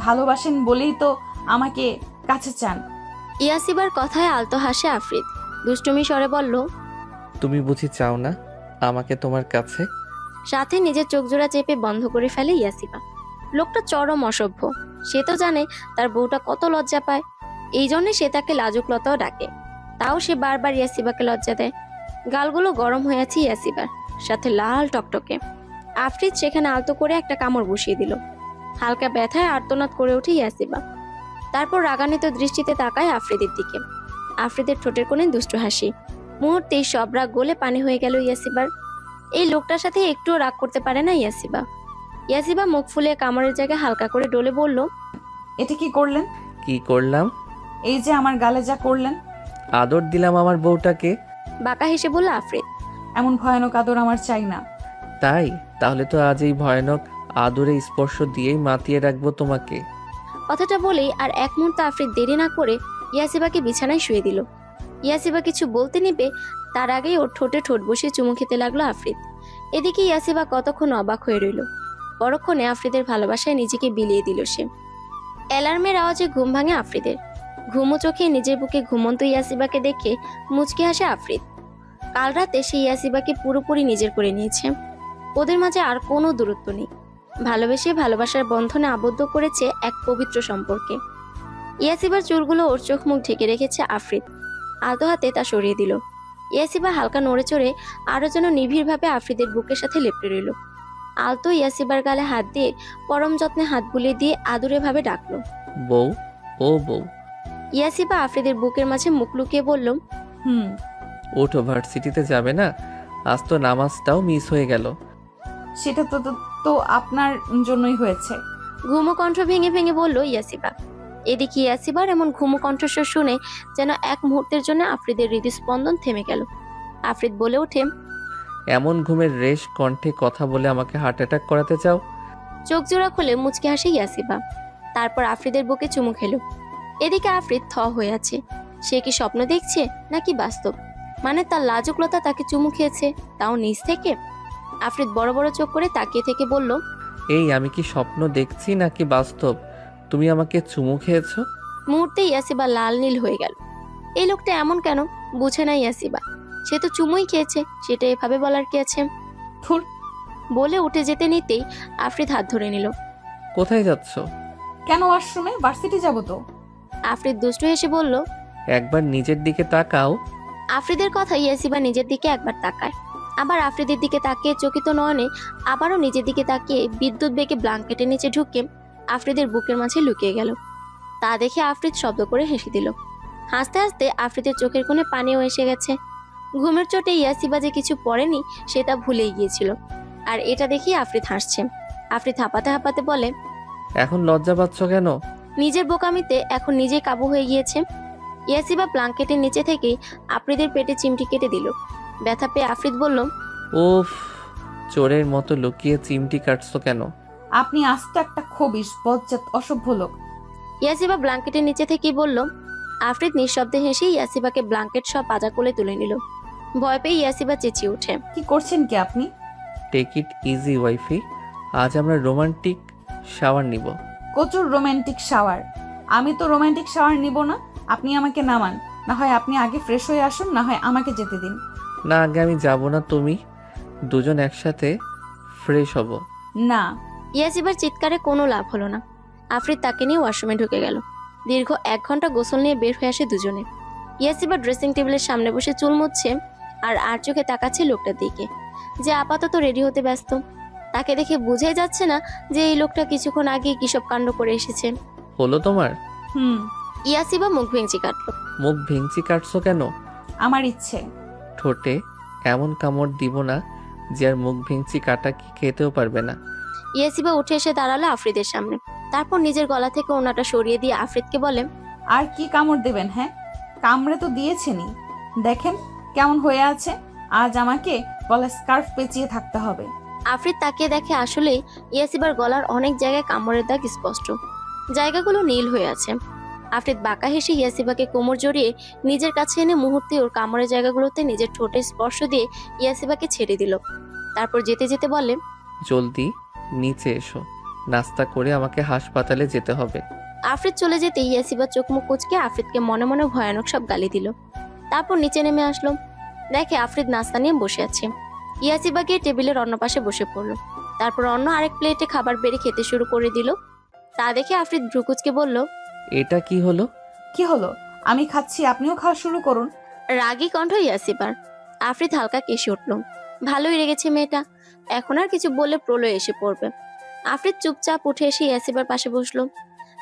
ভালোবাসেন বলেই তো আমাকে কাছে চান। ইয়াসিবার কথায় আলতো হাসে আফ্রিদ। দুষ্টুমি স্বরে বলল, তুমি বুঝি চাও না আমাকে তোমার কাছে? সাথে নিজের চোখ জোড়া চেপে বন্ধ করে ফেলে ইয়াসিবা। লোকটা চরম অসভ্য। সে তো জানে তার বউটা কত লজ্জা পায়, এই জন্য সে তাকে লাজুক লতাও ডাকে। তাও সে বারবার ইয়াসিবাকে লজ্জা দেয়। গালগুলো গরম হয়ে আছে ইয়াসিবার, সাথে লাল টকটকে। আফ্রিদ সেখানে আলতো করে একটা কামড় বসিয়ে দিল। হালকা ব্যথায় আর্তনাদ করে ওঠে ইয়াসিবা। তারপর রাগান্বিত দৃষ্টিতে তাকায় আফ্রিদের দিকে। আফ্রিদের ঠোঁটের কোণে দুষ্টু হাসি। মুহূর্তেই সব রাগ গলে পানি হয়ে গেল ইয়াসিবার। এই লোকটার সাথে একটুও রাগ করতে পারে না ইয়াসিবা। ইয়াসিবা মুখ ফুলিয়ে কামড়ের জায়গায় হালকা করে ডলে বলল, এটা কি করলেন? কি করলাম? এই যে আমার গালে যা করলেন। আদর দিলাম আমার বউটাকে। বাঁকা হেসে বলল আফ্রিদ। এমন ভয়ানক আদর আমার চাই না। তাই? তাহলে তো আজ এই ভয়ানক আদরে স্পর্শ দিয়েই মাতিয়ে রাখবো তোমাকে। কথাটা বলেই আর এক মুহূর্ত আফ্রিদ দেরি না করে ইয়াসিবাকে বিছানায় শুয়ে দিল। ইয়াসিবা কিছু বলতে নিবে তার আগেই ওর ঠোঁটে ঠোঁট বসিয়ে চুমু খেতে লাগলো আফ্রিদ। এদিকে ইয়াসিবা কতক্ষণ অবাক হয়ে রইল। পরক্ষণে আফ্রিদের ভালোবাসায় নিজেকে বিলিয়ে দিল সে। অ্যালার্মের আওয়াজে ঘুম ভাঙে আফ্রিদের। ঘুমো চোখে নিজের বুকে ঘুমন্ত ইয়াসিবাকে দেখে মুচকি হাসে আফ্রিদ। কাল রাতে সে ইয়াসিবাকে পুরোপুরি নিজের করে নিয়েছে। ওদের মাঝে আর কোনো দূরত্ব নেই। ভালোবেসে ভালোবাসার বন্ধনে আবদ্ধ করেছে এক পবিত্র সম্পর্কে। ইয়াসিবার চুলগুলো ওর চোখ মুখ ঢেকে রেখেছে আফ্রিদ। আলতো হাতে তা সরিয়ে দিল। ইয়াসিবা হালকা নড়ে চড়ে আরো যেন নিবিড়ভাবে আফ্রিদের বুকের সাথে লেপটে রইল। আলতো ইয়াসিবার গালে হাত দিয়ে পরম যত্নে হাত বুলিয়ে দিয়ে আদুরে ভাবে ডাকলো, বউ, ও বউ, ইয়াসিবা আফ্রিদের বুকের মাঝে মুখ লুকিয়ে বলল, হুম। ওঠো, ভার্সিটিতে যাবে না? আজ তো নামাজটাও মিস হয়ে গেল। সেটা তো তো তো আপনার জন্যই হয়েছে। ঘুমো কণ্ঠ ভেঙে ভেঙে বলল ইয়াসিবা। এদিকে ইয়াসিবার এমন ঘুমো কণ্ঠস্বর শুনে যেন এক মুহূর্তের জন্য আফ্রিদের হৃদস্পন্দন থেমে গেল। আফ্রিদ বলে ওঠে, এমন ঘুমের রেশ কণ্ঠে কথা বলে আমাকে হার্ট অ্যাটাক করাতে চাও? চোখ জোড়া খুলে মুচকে হাসে ইয়াসিবা। তারপর আফ্রিদের বুকে চুমু খেলো। এদিকে আফ্রিদ থ হয়ে আছে। সে কি স্বপ্ন দেখছে নাকি বাস্তব? মানে তার লাজুকলতা তাকে চুমু খেয়েছে, তাও নিজ থেকে। আফ্রিদ বড় বড় চোখ করে তাকিয়ে থেকে বলল, এই আমি কি স্বপ্ন দেখছি নাকি বাস্তব? তুমি আমাকে চুমু খেয়েছো? মুহূর্তে ইয়াসিবা লাল নীল হয়ে গেল। এই লোকটা এমন কেন বুঝে না ইয়াসিবা। সে তো চুমুই খেয়েছে, সেটা এভাবে বলার কি আছে? ধুর। বলে উঠে যেতে নিতেই আফ্রিদ হাত ধরে নিল। কোথায় যাচ্ছ? কেন ওয়াশরুমে? ভার্সিটি যাব তো। আফ্রিদ দুষ্টু হেসে বলল। একবার নিজের দিকে তাকাও। আফ্রিদের কথা ইয়াসিবা নিজের দিকে একবার তাকায়, আবার আফ্রিদের দিকে তাকিয়ে চকিত নয়নে আবারও নিজের দিকে তাকিয়ে বিদ্যুৎ বেগে ব্ল্যাঙ্কেটের নিচে ঢুকে আফ্রিদের বুকের মাঝে লুকিয়ে গেল। তা দেখে আফ্রিদ শব্দ করে হেসে দিল। হাসতে হাসতে আফ্রিদের চোখের কোণে পানিও এসে গেছে। ঘুমের চোটে ইয়াসিবা যে কিছু পড়েনি সেটা ভুলেই গিয়েছিল। আর এটা দেখেই আফ্রিদ হাসছে। আফ্রিদ হাঁপাতে হাঁপাতে বলে, এখন লজ্জা পাচ্ছ কেন? নিজের বোকামিতে এখন নিজেই কাবু হয়ে গিয়েছে। ইয়াসিবা ব্ল্যাঙ্কেটের নিচে থেকেই আফ্রিদের পেটে চিমটি কেটে দিল। ব্যথা পেয়ে আফ্রিদ বলল, উফ, চোরের মতো লুকিয়ে চিমটি কাটছো কেন? আপনি আস্ত একটা খবিশ, বজ্জাত, অসভ্য লোক। ইয়াসিবা ব্ল্যাঙ্কেটের নিচে থেকেই বলল। আফ্রিদ নিঃশব্দে হেসে ইয়াসিবাকে ব্ল্যাঙ্কেট সব পাজা কোলে তুলে নিল। ভয় পেয়ে ইয়াসিবা চেঁচিয়ে ওঠে। কি করছেন কি আপনি? টেক ইট ইজি ওয়াইফি, আজ আমরা রোমান্টিক শাওয়ার নিব। প্রচুর রোমান্টিক শাওয়ার? আমি তো রোমান্টিক শাওয়ার নিব না। আপনি আমাকে নামান, না হয় আপনি আগে ফ্রেশ হয়ে আসুন, না হয় আমাকে যেতে দিন। না, আগে আমি যাব না, তুমি দুজন একসাথে ফ্রেশ হব। না। ইয়াসিবার চিৎকারে কোনো লাভ হলো না। আফ্রিদ তাকে নিয়ে ওয়াশরুমে ঢুকে গেল। দীর্ঘ 1 ঘন্টা গোসল নিয়ে বের হয়ে আসে দুজনে। ইয়াসিবা ড্রেসিং টেবিলের সামনে বসে চুল মুছছে আর চোখে তাকাচ্ছে লোকটার দিকে, যে আপাতত রেডি হতে ব্যস্ত। তাকে দেখে বুঝেই যাচ্ছে না যে এই লোকটা কিছুক্ষণ আগে কিসব কাণ্ড করে এসেছে। হলো তোমার? হুম। ইয়াসিবা মুখ ভেঙচি কাটলো। মুখ ভেঙচি কাটছো কেন? আমার ইচ্ছে। ঠোঁটে এমন কামড় দিব না যে আর মুখ ভেঙচি কাটা কি খেতেও পারবে না। ইয়াসিবা উঠে এসে দাঁড়ালো আফ্রিদের সামনে। তারপর নিজের গলা থেকে ওনাটা সরিয়ে দিয়ে আফ্রিদকে বলে, আর কি কামড় দেবেন? হ্যাঁ, কামড়ে তো দিয়েছেনই, দেখেন কেমন হয়ে আছে। আজ আমাকে গলায় স্কার্ফ পেঁচিয়ে থাকতে হবে। আফ্রিদ তাকিয়ে দেখে আসলেই ইয়াসিবার গলার অনেক জায়গায় কামড়ের দাগ স্পষ্ট, জায়গাগুলো নীল হয়ে আছে। আফ্রিদ বাঁকা হেসে ইয়াসিবাকে কোমর জড়িয়ে নিজের কাছে এনে মুহূর্তে ওর কামড়ের জায়গাগুলোতে নিজের ঠোঁটে স্পর্শ দিয়ে ইয়াসিবাকে ছেড়ে দিল। তারপর যেতে যেতে বলে, জলদি নিচে এসো, নাস্তা করে আমাকে হাসপাতালে যেতে হবে। আফ্রিদ চলে যেতে ইয়াসিবা চোখ মুখ কুঁচকে আফ্রিদকে মনে মনে ভয়ানক সব গালি দিল। তারপর নিচে নেমে আসলো, দেখে আফ্রিদ নাস্তা নিয়ে বসে আছে। ইয়াসিবা গিয়ে টেবিলের অন্য পাশে বসে পড়লো। তারপর অন্য আরেক প্লেটে খাবার বেড়ে খেতে শুরু করে দিল। তা দেখে আফ্রিদ ভ্রুকুচকে বলল, এটা কি হলো? কি হলো? আমি খাচ্ছি, আপনিও খাওয়া শুরু করুন। রাগী কণ্ঠ ইয়াসিবার। আফ্রিদ হালকা কেসে উঠল। ভালোই রেগেছে মেয়েটা, এখন আর কিছু বললে প্রলয় এসে পড়বে। আফ্রিদ চুপচাপ উঠে এসে ইয়াসিবার পাশে বসলো।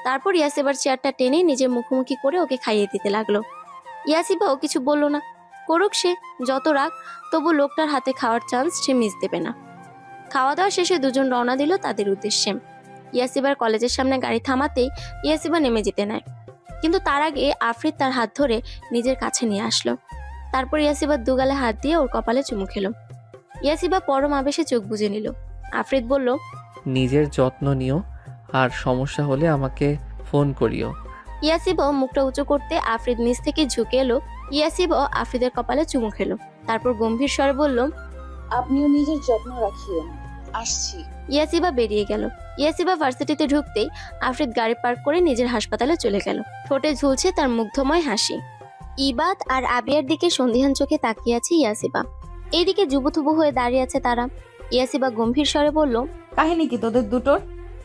তারপর ইয়াসিবার চেয়ারটা টেনে নিজের মুখোমুখি করে ওকে খাইয়ে দিতে লাগলো। ইয়াসিবাও কিছু বলল না। করুক সে যত রাগ, তবু লোকটার হাতে খাওয়ার চান্স সে মিস দেবে না। খাওয়া দাওয়া শেষে দুজন রওনা দিল তাদের উদ্দেশ্যে। ইয়াসিবার কলেজের সামনে গাড়ি থামাতেই ইয়াসিবা নেমে যেতে নেয়, কিন্তু তার আগে আফ্রিদ তার হাত ধরে নিজের কাছে নিয়ে আসলো। তারপর ইয়াসিবার দুগালে হাত দিয়ে ওর কপালে চুমু খেলো। ইয়াসিবা পরম আবেশে চোখ বুজে নিল। আফ্রিদ বলল, নিজের যত্ন নিও, আর সমস্যা হলে আমাকে ফোন করিও। ইয়াসিবাও মুখটা উঁচু করতে আফ্রিদ নিচ থেকে ঝুঁকে এলো। ইয়াসিবাও আফ্রিদের কপালে চুমু খেলো। তারপর গম্ভীর স্বরে বলল, আপনিও নিজের যত্ন রাখিয়েন, আসছি। ইয়াসিবা বেরিয়ে গেল। ইয়াসিবা ভার্সিটিতে ঢুকতেই আফ্রিদ গাড়ি পার্ক করে নিজের হাসপাতালে চলে গেল। ঠোঁটে ঝুলছে তার মুগ্ধময় হাসি। ইবাদ আর আবিয়ার দিকে সন্দিহান চোখে তাকিয়ে আছে ইয়াসিবা। এইদিকে যুবথুবু হয়ে দাঁড়িয়ে আছে তারা। ইয়াসিবা গম্ভীর স্বরে বলল, কাহিনী কি তোদের দুটোর?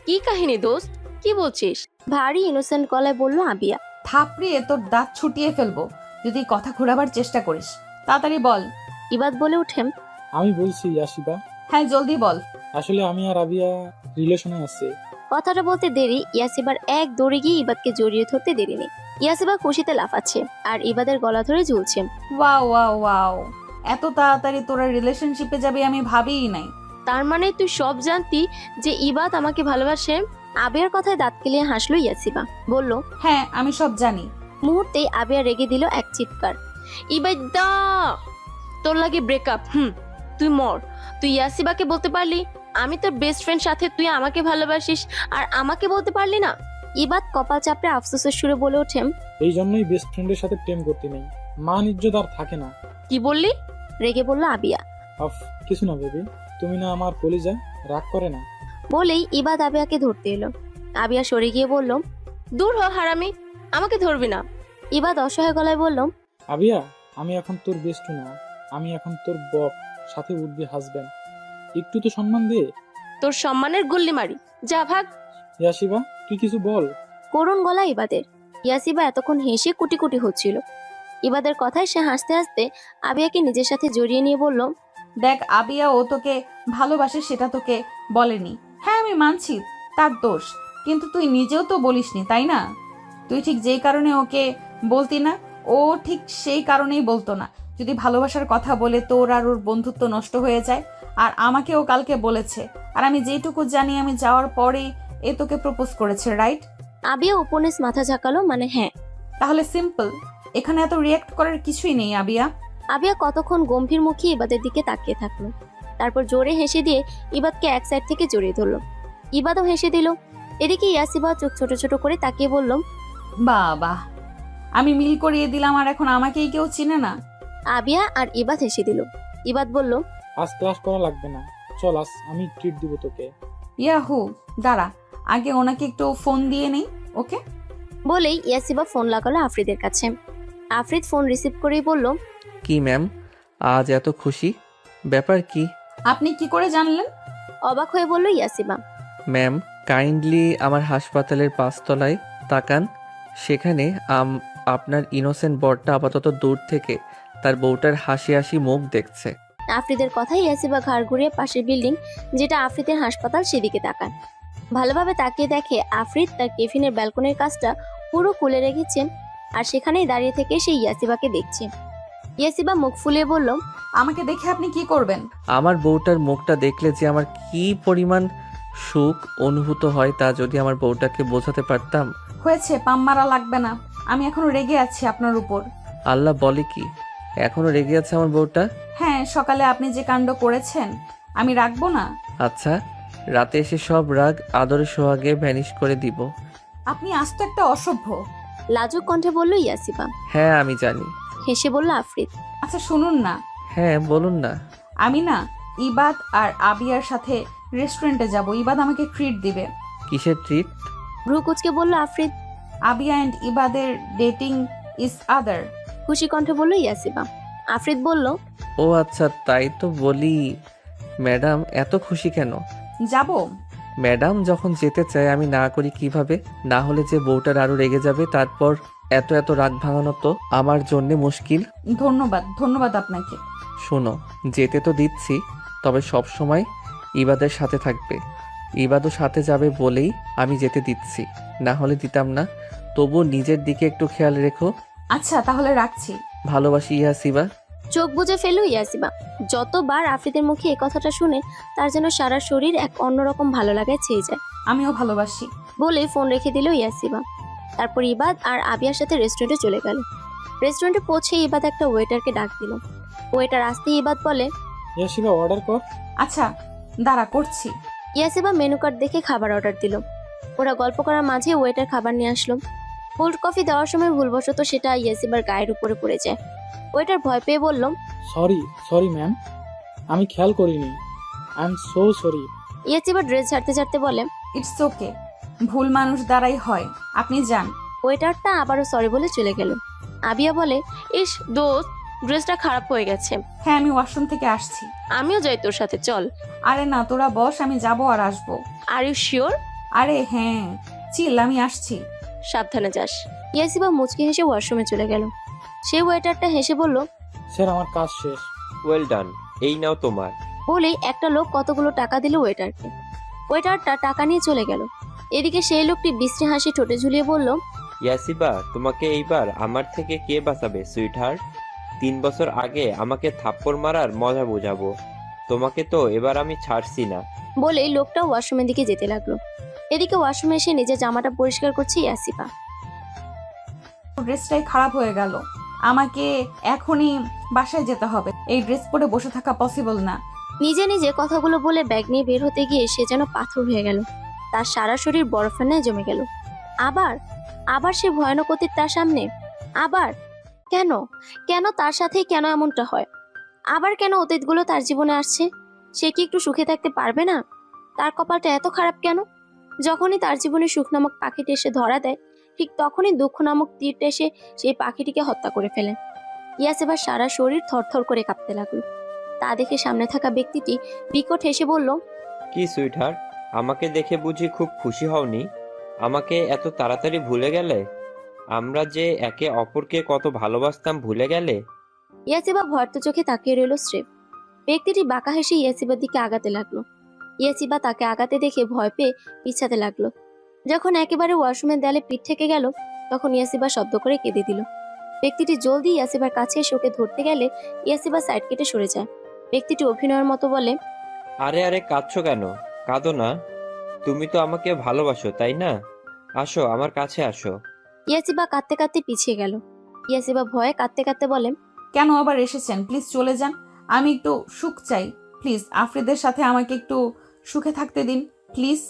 কি কাহিনী দোস্ত, কি বলছিস? ভারী ইনোসেন্ট গলায় বলল আবিয়া। থাপড়িয়ে তোর দাঁত ছুটিয়ে ফেলবো যদি কথা ঘোরাবার চেষ্টা করিস। তাড়াতাড়ি বল। ইবাদ বলে ওঠেন, আমি বলছি ইয়াসিবা, হ্যাঁ জলদি বল। আসলে আমি আর রাবিয়া রিলেশনে আছে। কথাটা বলতে দেরি ইয়াসিবার এক দৌড়ে গিয়ে ইবাদকে জড়িয়ে ধরতে দেরি নেই। ইয়াসিবা খুশিতে লাফাচ্ছে আর ইবাদের গলা ধরে ঝুলছে। ওয়াও ওয়াও ওয়াও, এত তাড়াতাড়ি তোরা রিলেশনশিপে যাবে আমি ভাবিই নাই। তার মানে তুই সব জানতি যে ইবাদ আমাকে ভালোবাসে? আবিয়ার কথায় দাঁত কেলিয়ে হাসলো ইয়াসিবা, বলল। হ্যাঁ আমি সব জানি। মুহূর্তেই আবিয়া রেগে দিল এক চিৎকার। ইবাদা, তোর লাগে ব্রেকআপ? তুই মর। তুই ইয়াসিবাকে বলতে পারলি আমি তোর বেস্ট ফ্রেন্ড, সাথে তুই আমাকে ভালোবাসিস, আর আমাকে বলতে পারলি না? ইবাদ কপাল চাপড়ে আফসোসের সুরে বলে ওঠে, এই জন্যই বেস্ট ফ্রেন্ডের সাথে প্রেম করতে নেই, মান ইজ্জত আর থাকে না। কি বললি? রেগে বলল আবিয়া। অফ, কিছু না বেবি, তুমি না আমার কলিজা, রাগ করে না। বলেই ইবাদ আবিয়াকে ধরতে এলো। আবিয়া সরে গিয়ে বলল, দূর হ হারামি, আমাকে ধরবি না। ইবাদ অসহায় গলায় বলল, আবিয়া, আমি এখন তোর বেস্ট না, আমি এখন তোর বপ, সাথে উঠবি হাজব্যান্ড। একটু তো সম্মান দে। তোর সম্মানের গুল্লি মারি, যা ভাগ। ইয়াসিবা, তুই কিছু বল। করুণ গলা ইবাদের। ইয়াসিবা এতক্ষণ হেসে কুটি কুটি হচ্ছিল। ইবাদের কথায় সে হাসতে হাসতে আবিয়াকে নিজের সাথে জড়িয়ে নিয়ে বলল, দেখ আবিয়া ও তোকে ভালোবাসে সেটা তোকে বলেনি। হ্যাঁ আমি মানছি তার দোষ, কিন্তু তুই নিজেও তো বলিসনি তাই না? তুই ঠিক যেই কারণে ওকে বলতি না, ও ঠিক সেই কারণেই বলতো না। যদি ভালোবাসার কথা বলে তোর আর ওর বন্ধুত্ব নষ্ট হয়ে যায়। আর আমাকেও কালকে বলেছে, আর আমি যেটুকু জানি আমি যাওয়ার পরেই এ তোকে প্রপোজ করেছে, রাইট? আবিয়া উপন্যাস মাথা ঝাঁকালো, মানে হ্যাঁ। তাহলে সিম্পল, এখানে এত রিয়েক্ট করার কিছুই নেই আবিয়া। আবিয়া কতক্ষণ গম্ভীর মুখে ইবাদের দিকে তাকিয়ে থাকলো, তারপর জোরে হেসে দিয়ে ইবাদকে এক সাইড থেকে জড়িয়ে ধরলো। ইবাদও হেসে দিল। এদিকে ইয়াসিবা চোখ ছোট ছোট করে তাকিয়ে বলল, বাবা, আমি মিল করিয়ে দিলাম আর এখন আমাকেই কেউ চিনে না। আবিয়া আর ইবাদ হেসে দিল। ইবাদ বলল, আজ ক্লাস করা লাগবে না, চল আজ আমি ট্রিট দিব তোকে। ইয়াহু, দাঁড়া, আগে ওনাকে একটু ফোন দিয়ে নেই। ওকে। বলেই ইয়াসিবা ফোন লাগালো আফ্রিদের কাছে। আফ্রিদ ফোন রিসিভ করেই বলল, কি ম্যাম, আজ এত খুশি? ব্যাপার কি? আপনি কি করে জানলেন? অবাক হয়ে বলল ইয়াসিবা। ম্যাম, কাইন্ডলি আমার হাসপাতালের 5 তলায় তাকান। সেখানে আপনার ইনোসেন্ট বরটা আপাতত দূর থেকে তার বউটার হাসি হাসি মুখ দেখছে। আফ্রিদের কথাই ইয়াসিবা ঘাড় ঘুরিয়ে পাশের বিল্ডিং, যেটা আফ্রিদের হাসপাতাল, সেদিকে তাকান। ভালোভাবে তাকিয়ে দেখে আফ্রিদ তার কেফিনের ব্যালকনির কাজটা পুরো খুলে রেখেছে, আর সেখানেই দাঁড়িয়ে থেকে সে ইয়াসিবাকে দেখছে। ইয়াসিবা মুখ ফুলিয়ে বলল, আমাকে দেখে আপনি কি করবেন? আমার বউটার মুখটা দেখলে যে আমার কি পরিমাণ সুখ অনুভূত হয় তা যদি আমার বউটাকে বোঝাতে পারতাম। হয়েছে, পাম মারা লাগবে না। আমি এখনো রেগে আছি আপনার উপর। আল্লাহ বলে কি, এখনো রেগে আছে আমার বউটা? হ্যাঁ, সকালে আপনি যে কাণ্ড করেছেন আমি রাখবো না। আচ্ছা, রাতে এসে সব রাগ আদরে সোহাগে ভ্যানিশ করে দিব। আপনি আস্ত একটা অসভ্য। লাজুক কণ্ঠে বলল ইয়াসিবা। হ্যাঁ আমি জানি। হেসে বলল আফ্রিদ। আচ্ছা শুনুন না, হ্যাঁ বলুন না। আমি না ইবাদ আর আবিয়ার সাথে রেস্টুরেন্টে যাব। ইবাদ আমাকে ট্রিট দিবে। কিসের ট্রিট? ভ্রু কুচকে বলল আফ্রিদ। আবিয়া অ্যান্ড ইবাদের ডেটিং ইজ আদার। খুশি কণ্ঠে বলল ইয়াসিবা। আফ্রিদ বলল, ও আচ্ছা, তাই তো বলি ম্যাডাম এত খুশি কেন? যাব। ম্যাডাম যখন যেতে চায় আমি না করি কিভাবে? না হলে যে বউটার আরো রেগে যাবে, তারপর এত এত রাগ ভাঙানো তো আমার জন্য মুশকিল। ধন্যবাদ, ধন্যবাদ আপনাকে। শোনো, যেতে তো দিচ্ছি, তবে সব সময় ইবাদের সাথে থাকবে। ইবাদও সাথে যাবে বলেই আমি যেতে দিচ্ছি, না হলে দিতাম না। তবু নিজের দিকে একটু খেয়াল রেখো। আচ্ছা তাহলে রাখছি। ভালোবাসি ইয়াসিবা। চোখ বুজে ফেলল ইয়াসিবা। যতবার আফ্রিদের মুখে এই কথাটা শুনে তার যেন সারা শরীর এক অন্যরকম ভালো লাগায় ছেয়ে যায়। আমিও ভালোবাসি। বলে ফোন রেখে দিল ইয়াসিবা। তারপর ইবাদ আর আবিয়ার সাথে রেস্টুরেন্টে চলে গেল। রেস্টুরেন্টে পৌঁছে ইবাদ একটা ওয়েটারকে ডাক দিল। ওয়েটার আসতেই ইবাদ বলে, ইয়াসিবা অর্ডার কর। আচ্ছা দাঁড়া, করছি। ইয়াসিবা মেনু কার্ড দেখে খাবার অর্ডার দিল। ওরা গল্প করার মাঝে ওয়েটার খাবার নিয়ে আসলো। কোল্ড কফি দেওয়ার সময় ভুলবশত সেটা ইয়াসিবার গায়ের উপরে পড়ে যায়। ওয়েটার ভয় পেয়ে বলল, সরি ম্যাম, আমি খেয়াল করিনি, I am so sorry. Yasiba ড্রেস ঝাড়তে ঝাড়তে বলে, ইটস ওকে, ভুল মানুষ দ্বারাই হয়, আপনি যান। ওয়েটারটা আবারও সরি বলে চলে গেল। আবিয়া বলে, ইস দোস্ত, ড্রেসটা খারাপ হয়ে গেছে। হ্যাঁ আমি ওয়াশরুম থেকে আসছি। আমিও যাই তোর সাথে, চল। আরে না, তোরা বস, আমি যাবো আর আসবো। Are you sure? আরে হ্যাঁ, চিল, আমি আসছি। সাবধানে যাস। ইয়াসিবা মুচকি হেসে ওয়াশরুমে চলে গেল। সেই ওয়েটারটা হেসে বলল, স্যার আমার কাজ শেষ। ওয়েল ডান, এই নাও তোমার। বলেই একটা লোক কতগুলো টাকা দিল ওয়েটারকে। ওয়েটারটা টাকা নিয়ে চলে গেল। এদিকে সেই লোকটি বিশ্রী হাসি ঠোঁটে ঝুলিয়ে বলল, ইয়াসিবা, তোমাকে এইবার আমার থেকে কে বাঁচাবে সুইটহার্ট? 3 বছর আগে আমাকে থাপ্পড় মারার মজা বোঝাবো। তোমাকে তো এবার আমি ছাড়ছি না। বলেই লোকটা ওয়াশরুমের দিকে যেতে লাগলো। এদিকে ওয়াশরুমে এসে নিজের জামাটা পরিষ্কার করছে ইয়াসিবা। ড্রেসটাই খারাপ হয়ে গেল। আমাকে এখনই বাসায় যেতে হবে। এই ড্রেস পরে বসে থাকা পসিবল না। নিজে নিজে কথাগুলো বলে ব্যাগ নিয়ে বের হতে গিয়ে সে যেন পাথর হয়ে গেল। তার সারা শরীর বরফের ন্যায় জমে গেল। আবার আবার সে ভয়ানক অতীত তার সামনে। আবার কেন কেন তার সাথেই কেন এমনটা হয়? আবার কেন অতীতগুলো তার জীবনে আসছে? সে কি একটু সুখে থাকতে পারবে না? তার কপালটা এত খারাপ কেন? যখনই তার জীবনে সুখ নামক পাখিটি এসে ধরা দেয়, ঠিক তখনই দুঃখ নামক তীরটা এসে সেই পাখিটিকে হত্যা করে ফেলে। ইয়াসিবার সারা শরীর থরথর করে কাঁপতে লাগলো। তা দেখে সামনে থাকা ব্যক্তিটি বিকট হেসে বলল, কি সুইটহার্ট, আমাকে দেখে বুঝি খুব খুশি হওনি? আমাকে এত তাড়াতাড়ি ভুলে গেলে? আমরা যে একে অপরকে কত ভালোবাসতাম ভুলে গেলে? ইয়াসিবা ভর্ত চোখে তাকিয়ে রইল স্রেফ। ব্যক্তিটি বাঁকা হেসে ইয়াসিবার দিকে আগাতে লাগলো। ইয়াসিবা তাকে আগাতে দেখে ভয় পেয়ে পিছাতে লাগলো। যখন একেবারে ওয়াশরুমের দেয়ালে পিঠ থেকে গেল, তখন ইয়াসিবা শব্দ করে কেঁদে দিল। ব্যক্তিটি জলদি ইয়াসিবার কাছে এসে ওকে ধরতে গেলে ইয়াসিবা সাইড কেটে সরে যায়। ব্যক্তিটি অভিনয়ের মতো বলে, আরে আরে, কাঁদছো কেন? কাঁদো না। তুমি তো আমাকে ভালোবাসো, তাই না? আসো, আমার কাছে আসো। ইয়াসিবা কাঁদতে কাঁদতে পিছিয়ে গেল। ইয়াসিবা ভয়ে কাঁদতে কাঁদতে বলে, কেন আবার এসেছেন? প্লিজ চলে যান। আমি একটু সুখ চাই। প্লিজ আফ্রিদের সাথে আমাকে একটু সুখে থাকতে দিন প্লিজ।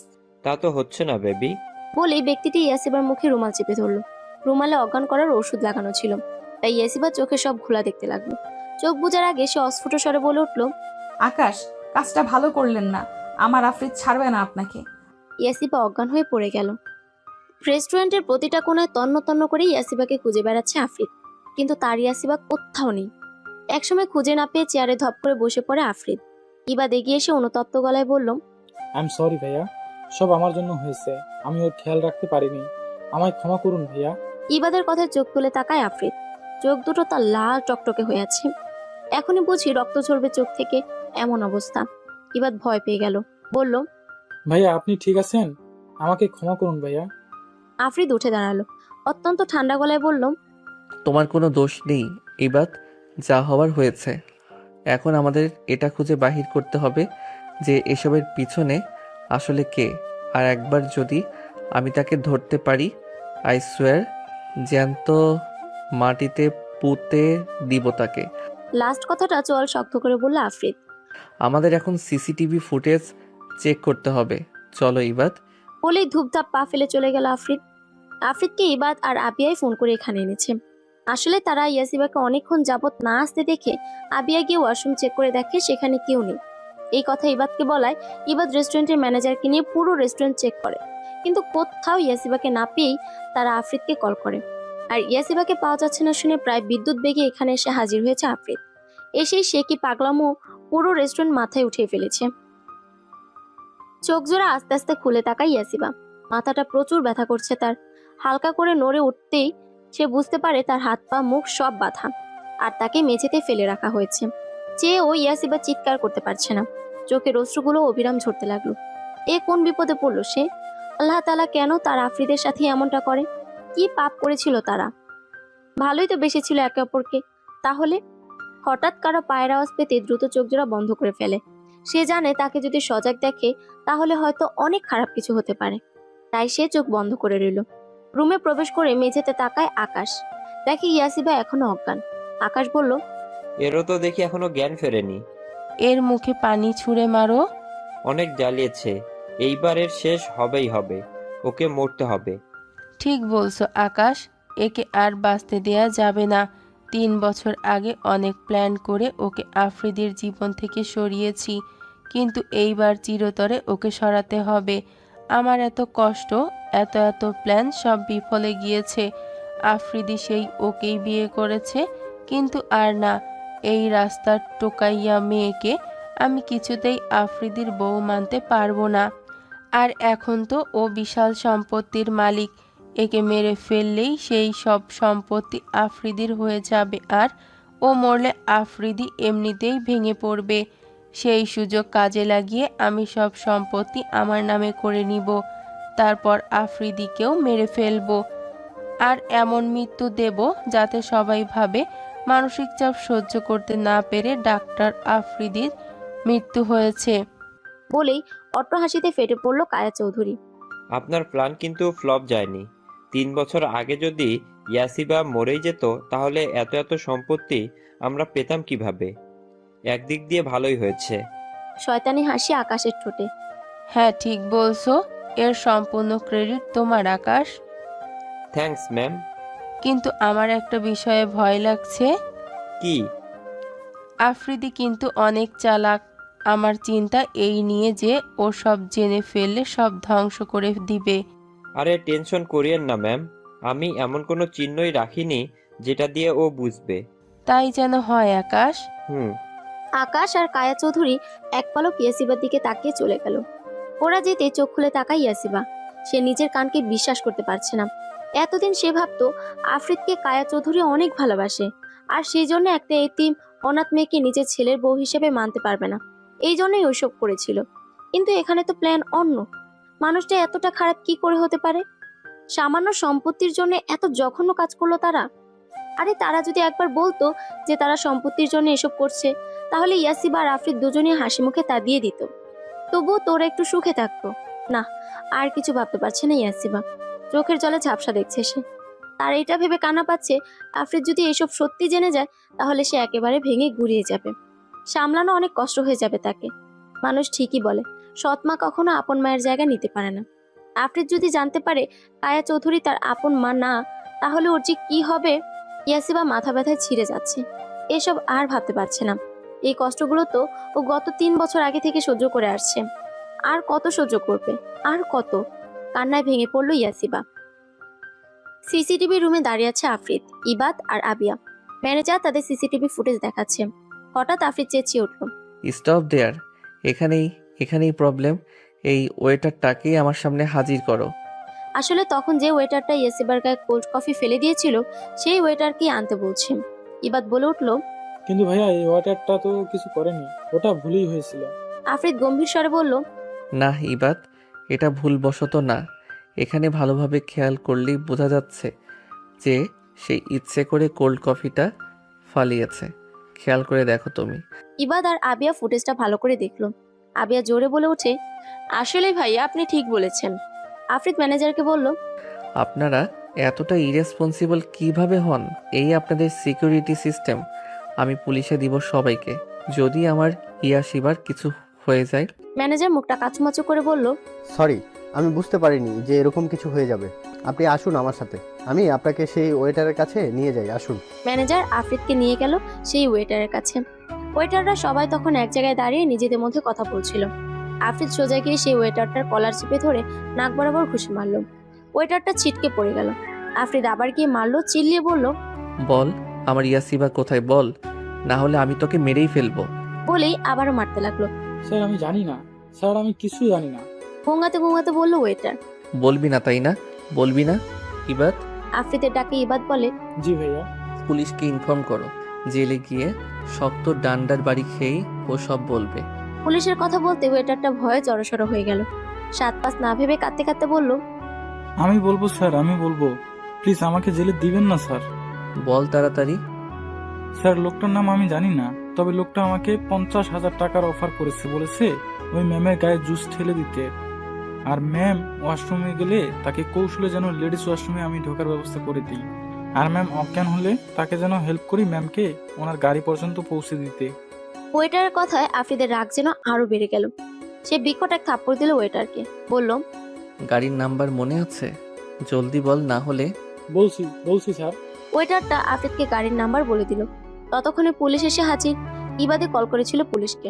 তা তো হচ্ছে না বেবি। বলেই ব্যক্তিটি ইয়াসিবার মুখে রুমাল চেপে ধরলো। রুমালে অজ্ঞান করার ওষুধ লাগানো ছিল, তাই ইয়াসিবা চোখে সব ঘোলা দেখতে লাগলো। চোখ বুজার আগে সে অস্ফুট স্বরে বলে উঠল, আকাশ, কাজটা ভালো করলেন না। আমার আফ্রিদ ছাড়বে না আপনাকে। ইয়াসিবা অজ্ঞান হয়ে পড়ে গেল। রেস্টুরেন্টের প্রতিটা কোণায় তন্ন তন্ন করে ইয়াসিবাকে খুঁজে বেড়াচ্ছে আফ্রিদ, কিন্তু তার ইয়াসিবা কোথাও নেই। একসময় খুঁজে না পেয়ে চেয়ারে ধপ করে বসে পড়ে আফ্রিদ। ইবাদ এগিয়ে এসে অনুতপ্ত গলায় বলল, আই এম সরি ভাইয়া, সব আমার জন্য হয়েছে। আমি ওর খেয়াল রাখতে পারিনি, আমায় ক্ষমা করুন ভাইয়া। ইবাদের কথায় চোখ তুলে তাকায় আফ্রিদ। চোখ দুটো তার লাল টকটকে হয়ে আছে। এখনই বুঝি রক্ত ঝরবে চোখ থেকে, এমন অবস্থা। ইবাদ ভয় পেয়ে গেল, বলল, ভাইয়া আপনি ঠিক আছেন? আমাকে ক্ষমা করুন ভাইয়া। আফ্রিদ উঠে দাঁড়ালো। অত্যন্ত ঠান্ডা গলায় বলল, তোমার কোনো দোষ নেই ইবাদ, যা হওয়ার হয়েছে। এখন আমাদের এটা খুঁজে বাহির করতে হবে যে এসবের পিছনে আসলে কে। আর একবার যদি আমি তাকে ধরতে পারি, আই সোয়ার জ্যান্ত মাটিতে পুঁতে দিব তাকে। লাস্ট কথাটা চোয়াল শক্ত করে বলল আফ্রিদ। আমাদের এখন সিসিটিভি ফুটেজ চেক করতে হবে, চলো ইবাদ। বলেই ধূপধাপ পা ফেলে চলে গেল আফ্রিদ। আফ্রিদকে ইবাদ আর আবিয়াই ফোন করে এখানে এনেছে। আসলে তারা ইয়াসিবাকে অনেকক্ষণ যাবত না আসতে দেখে আবিয়া গিয়ে ওয়াশরুম চেক করে দেখে সেখানে কেউ নেই। এই কথা ইবাদকে বলায় ইবাদ রেস্টুরেন্টের ম্যানেজারকে নিয়ে পুরো রেস্টুরেন্ট চেক করে, কিন্তু কোথাও ইয়াসিবাকে না পেয়েই তারা আফ্রিদকে কল করে। আর ইয়াসিবাকে পাওয়া যাচ্ছে না শুনে প্রায় বিদ্যুৎ বেগে এখানে এসে হাজির হয়েছে আফ্রিদ। এসেই সে কি পাগলামো পুরো রেস্টুরেন্ট মাথায় উঠিয়ে ফেলেছে। চোখ জোড়া আস্তে আস্তে খুলে তাকায় ইয়াসিবা। মাথাটা প্রচুর ব্যথা করছে তার। হালকা করে নড়ে উঠতেই সে বুঝতে পারে তার হাত পা মুখ সব বাঁধা, আর তাকে মেঝেতে ফেলে রাখা হয়েছে। চেয়ে ও ইয়াসিবা চিৎকার করতে পারছে না। চোখের অশ্রুগুলো অবিরাম ঝরতে লাগলো। এ কোন বিপদে পড়লো সে? আল্লাহ তাআলা কেন তার আফ্রিদের সাথে এমনটা করে? কি পাপ করেছিল তারা? ভালোই তো বেসেছিল একে অপরকে, তাহলে হঠাৎ কারো পায়ের আওয়াজ পেতে দ্রুত চোখ জোড়া বন্ধ করে ফেলে। সে জানে তাকে যদি সজাগ দেখে তাহলে হয়তো অনেক খারাপ কিছু হতে পারে, তাই সে চোখ বন্ধ করে রইল। রুমে প্রবেশ করে মেঝেতে তাকায় আকাশ, দেখে ইয়াসিবা এখনো অজ্ঞান। আকাশ বলল, এরও তো দেখি এখনো জ্ঞান ফেরেনি। এর মুখে পানি ছুঁড়ে মারো। অনেক জ্বালিয়েছে, এইবারের শেষ হবেই হবে। ওকে মরতে হবে। ঠিক বলছো আকাশ, একে আর বাঁচতে দেয়া যাবে না। 3 বছর আগে অনেক প্ল্যান করে ওকে আফ্রিদির জীবন থেকে সরিয়েছি, কিন্তু এইবার চিরতরে ওকে সরাতে হবে। আমার এত কষ্ট, এত প্ল্যান সব বিফলে গিয়েছে। আফ্রিদি সেই ওকেই বিয়ে করেছে, কিন্তু আর না, এই রাস্তার টোকাইয়া মেয়েকে আমি কিছুতেই আফ্রিদির বউ মানতে পারবো না। আর এখন তো ও বিশাল সম্পত্তির মালিক, একে মেরে ফেললেই সেই সব সম্পত্তি আফ্রিদির হয়ে যাবে, আর ও মরলে আফ্রিদি এমনিতেই ভেঙে পড়বে। সেই সুযোগ কাজে লাগিয়ে আমি সব সম্পত্তি আমার নামে করে নিব, তারপর আফ্রিদিকেও মেরে ফেলবো। আর এমন মৃত্যু দেব যাতে সবাই ভাবে মানসিক চাপ সহ্য করতে না পেরে ডাক্তার আফ্রিদির মৃত্যু হয়েছে। বলেই অট্টহাসিতে ফেটে পড়ল কায়া চৌধুরী। আপনার প্ল্যান কিন্তু ফ্লপ যায়নি। 3 বছর আগে যদি ইয়াসিবা মরেই যেত তাহলে এত এত সম্পত্তি আমরা পেতাম কিভাবে? একদিক দিয়ে ভালোই হয়েছে। শয়তানি হাসি আকাশের ঠোঁটে। হ্যাঁ, ঠিক বলছো। এর সম্পূর্ণ ক্রেডিট তোমার, আকাশ। Thanks ma'am. কিন্তু আমার একটা বিষয়ে ভয় লাগছে। কি? আফ্রিদি কিন্তু অনেক চালাক। আমার চিন্তা এই নিয়ে যে ও সব জেনে ফেললে সব ধ্বংস করে দিবে। আরে টেনশন করিয়েন না ম্যাম, আমি এমন কোনো চিহ্নই রাখিনি যেটা দিয়ে ও বুঝবে। তাই যেন হয়, আকাশ। আকাশ আর কায়া চৌধুরী এক পলক ইয়াসিবার দিকে তাকিয়ে চলে গেল। ওরা যেতে চোখ খুলে তাকায় ইয়াসিবা। সে নিজের কানকে বিশ্বাস করতে পারছে না। এতদিন সে ভাবতো আফ্রিদকে কায়া চৌধুরী অনেক ভালোবাসে, আর সেই জন্য একটা এতিম অনাথ মেয়েকে নিজের ছেলের বউ হিসেবে মানতে পারবে না, এই জন্যই ওইসব করেছিল। কিন্তু এখানে তো প্ল্যান অন্য। মানুষটা এতটা খারাপ কি করে হতে পারে? সামান্য সম্পত্তির জন্য এত জঘন্য কাজ করলো তারা। আরে তারা যদি একবার বলতো যে তারা সম্পত্তির জন্য এসব করছে, তাহলে ইয়াসিবা আর আফ্রিদ দুজনেই হাসি মুখে তা দিয়ে দিত, তবুও তোরা একটু সুখে থাকতো। না, আর কিছু ভাবতে পারছে না ইয়াসিবা। চোখের জলে ঝাপসা দেখছে সে। তার এটা ভেবে কান্না পাচ্ছে, আফ্রিদ যদি এসব সত্যি জেনে যায় তাহলে সে একেবারে ভেঙে গুড়িয়ে যাবে। সামলানো অনেক কষ্ট হয়ে যাবে তাকে। মানুষ ঠিকই বলে, সৎ মা কখনো আপন মায়ের জায়গা নিতে পারে না। আফ্রিদ যদি জানতে পারে কায়া চৌধুরী তার আপন মা না, তাহলে ওর যে কি হবে। ইয়াসিবা মাথা ব্যথায় ছিঁড়ে যাচ্ছে। এসব আর ভাবতে পারছে না। এই কষ্টগুলো তো ও গত 3 বছর আগে থেকে সহ্য করে আসছে। আর কত সহ্য করবে, আর কত? কান্নায় ভেঙে পড়ল ইয়াসিবা। সিসিটিভি রুমে দাঁড়িয়ে আছে আফ্রিদ, ইবাদ আর আবিয়া। ম্যানেজার তাদের সিসিটিভি ফুটেজ দেখাচ্ছে। হঠাৎ আফ্রিদ চেঁচিয়ে উঠল, স্টপ দেয়ার। এখানেই প্রবলেম। এই ওয়েটারটাকেই আমার সামনে হাজির করো। আসলে তখন যে ওয়েটারটা ইয়াসিবার গায়ে কোল্ড কফি ফেলে দিয়েছিল সেই ওয়েটারকেই আনতে বলছে। ইবাদ বলে উঠল, কিন্তু ভাইয়া এই ওয়াটারটা তো কিছু করেনি, ওটা ভুলই হয়েছিল। আফ্রিদ গম্ভীর স্বরে বলল, না ইবাদ, এটা ভুলবশত না। এখানে ভালোভাবে খেয়াল করলেই বোঝা যাচ্ছে যে সে ইচ্ছে করে কোল্ড কফিটা ফালিয়েছে। খেয়াল করে দেখো তুমি। ইবাদ আর আবিয়া ফুটেজটা ভালো করে দেখলো। আবিয়া জোরে বলে ওঠে, আসলে ভাইয়া আপনি ঠিক বলেছেন। আফ্রিদ ম্যানেজারকে বলল, আপনারা এতটা ইরেসপন্সিবল কিভাবে হন? এই আপনাদের সিকিউরিটি সিস্টেম। আমি পুলিশে দিব সবাইকে যদি আমার ইয়াসিবার কিছু হয়ে যায়। ম্যানেজার মুখটা কাচুমাচু করে বলল, সরি, আমি বুঝতে পারিনি যে এরকম কিছু হয়ে যাবে। আপনি আসুন আমার সাথে, আমি আপনাকে সেই ওয়েটারের কাছে নিয়ে যাই, আসুন। ম্যানেজার আফ্রিদকে নিয়ে গেল সেই ওয়েটারের কাছে। ওয়েটাররা সবাই তখন এক জায়গায় দাঁড়িয়ে নিজেদের মধ্যে কথা বলছিল। আফ্রিদ সোজা গিয়ে সেই ওয়েটারটার কলার চেপে ধরে নাক বরাবর ঘুষি মারল। ওয়েটারটা ছিটকে পড়ে গেল। আফ্রিদ আবার গিয়ে মারলো, চিল্লিয়ে বলল, বল আমার ইয়াসিবা কোথায়, বল, না হলে আমি তোকে মেরেই ফেলবো। বলেই আবারও মারতে লাগলো। স্যার আমি জানি না, স্যার আমি কিছু জানি না। গোঙাতে গোঙাতে বলল ওয়েটার। বলবি না তাই না? বলবি না ইবাদ? আফ্রিদের ডাকে ইবাদ বলে, জি ভাইয়া। পুলিশকে ইনফর্ম করো। জেলে গিয়ে শক্ত ডান্ডার বাড়ি খেয়েই ও সব বলবে। পুলিশের কথা বলতে ওয়েটারটা ভয়ে জড়সড় হয়ে গেল। 7-5 না ভেবে কাঁদতে কাঁদতে বলল, আমি বলবো স্যার, আমি বলবো। প্লিজ আমাকে জেলে দিবেন না স্যার। বল তাড়াতাড়ি। স্যার লোকটার নাম আমি জানি না, তবে লোকটা আমাকে 50,000 টাকার অফার করেছে। বলেছে ওই ম্যামের গায়ে জুস ঠেলে দিতে, আর ম্যাম ওয়াশরুমে গেলে তাকে কৌশলে যেন লেডিস ওয়াশরুমে আমি ঢোকার ব্যবস্থা করে দিই, আর ম্যাম অজ্ঞান হলে তাকে যেন হেল্প করি ম্যামকে ওনার গাড়ি পর্যন্ত পৌঁছে দিতে। ওয়েটারের কথায় আফ্রিদের রাগ যেন আরো বেড়ে গেল। সে বিকট এক থাপ্পড় দিল ওয়েটারকে, বলল, গাড়ির নাম্বার মনে আছে? জলদি বল, না হলে। বলছি স্যার। ওয়েটারটা আফ্রিদকে গাড়ির নাম্বার বলে দিল। ততক্ষণে পুলিশ এসে হাজির। ইবাদে কল করেছিল পুলিশকে।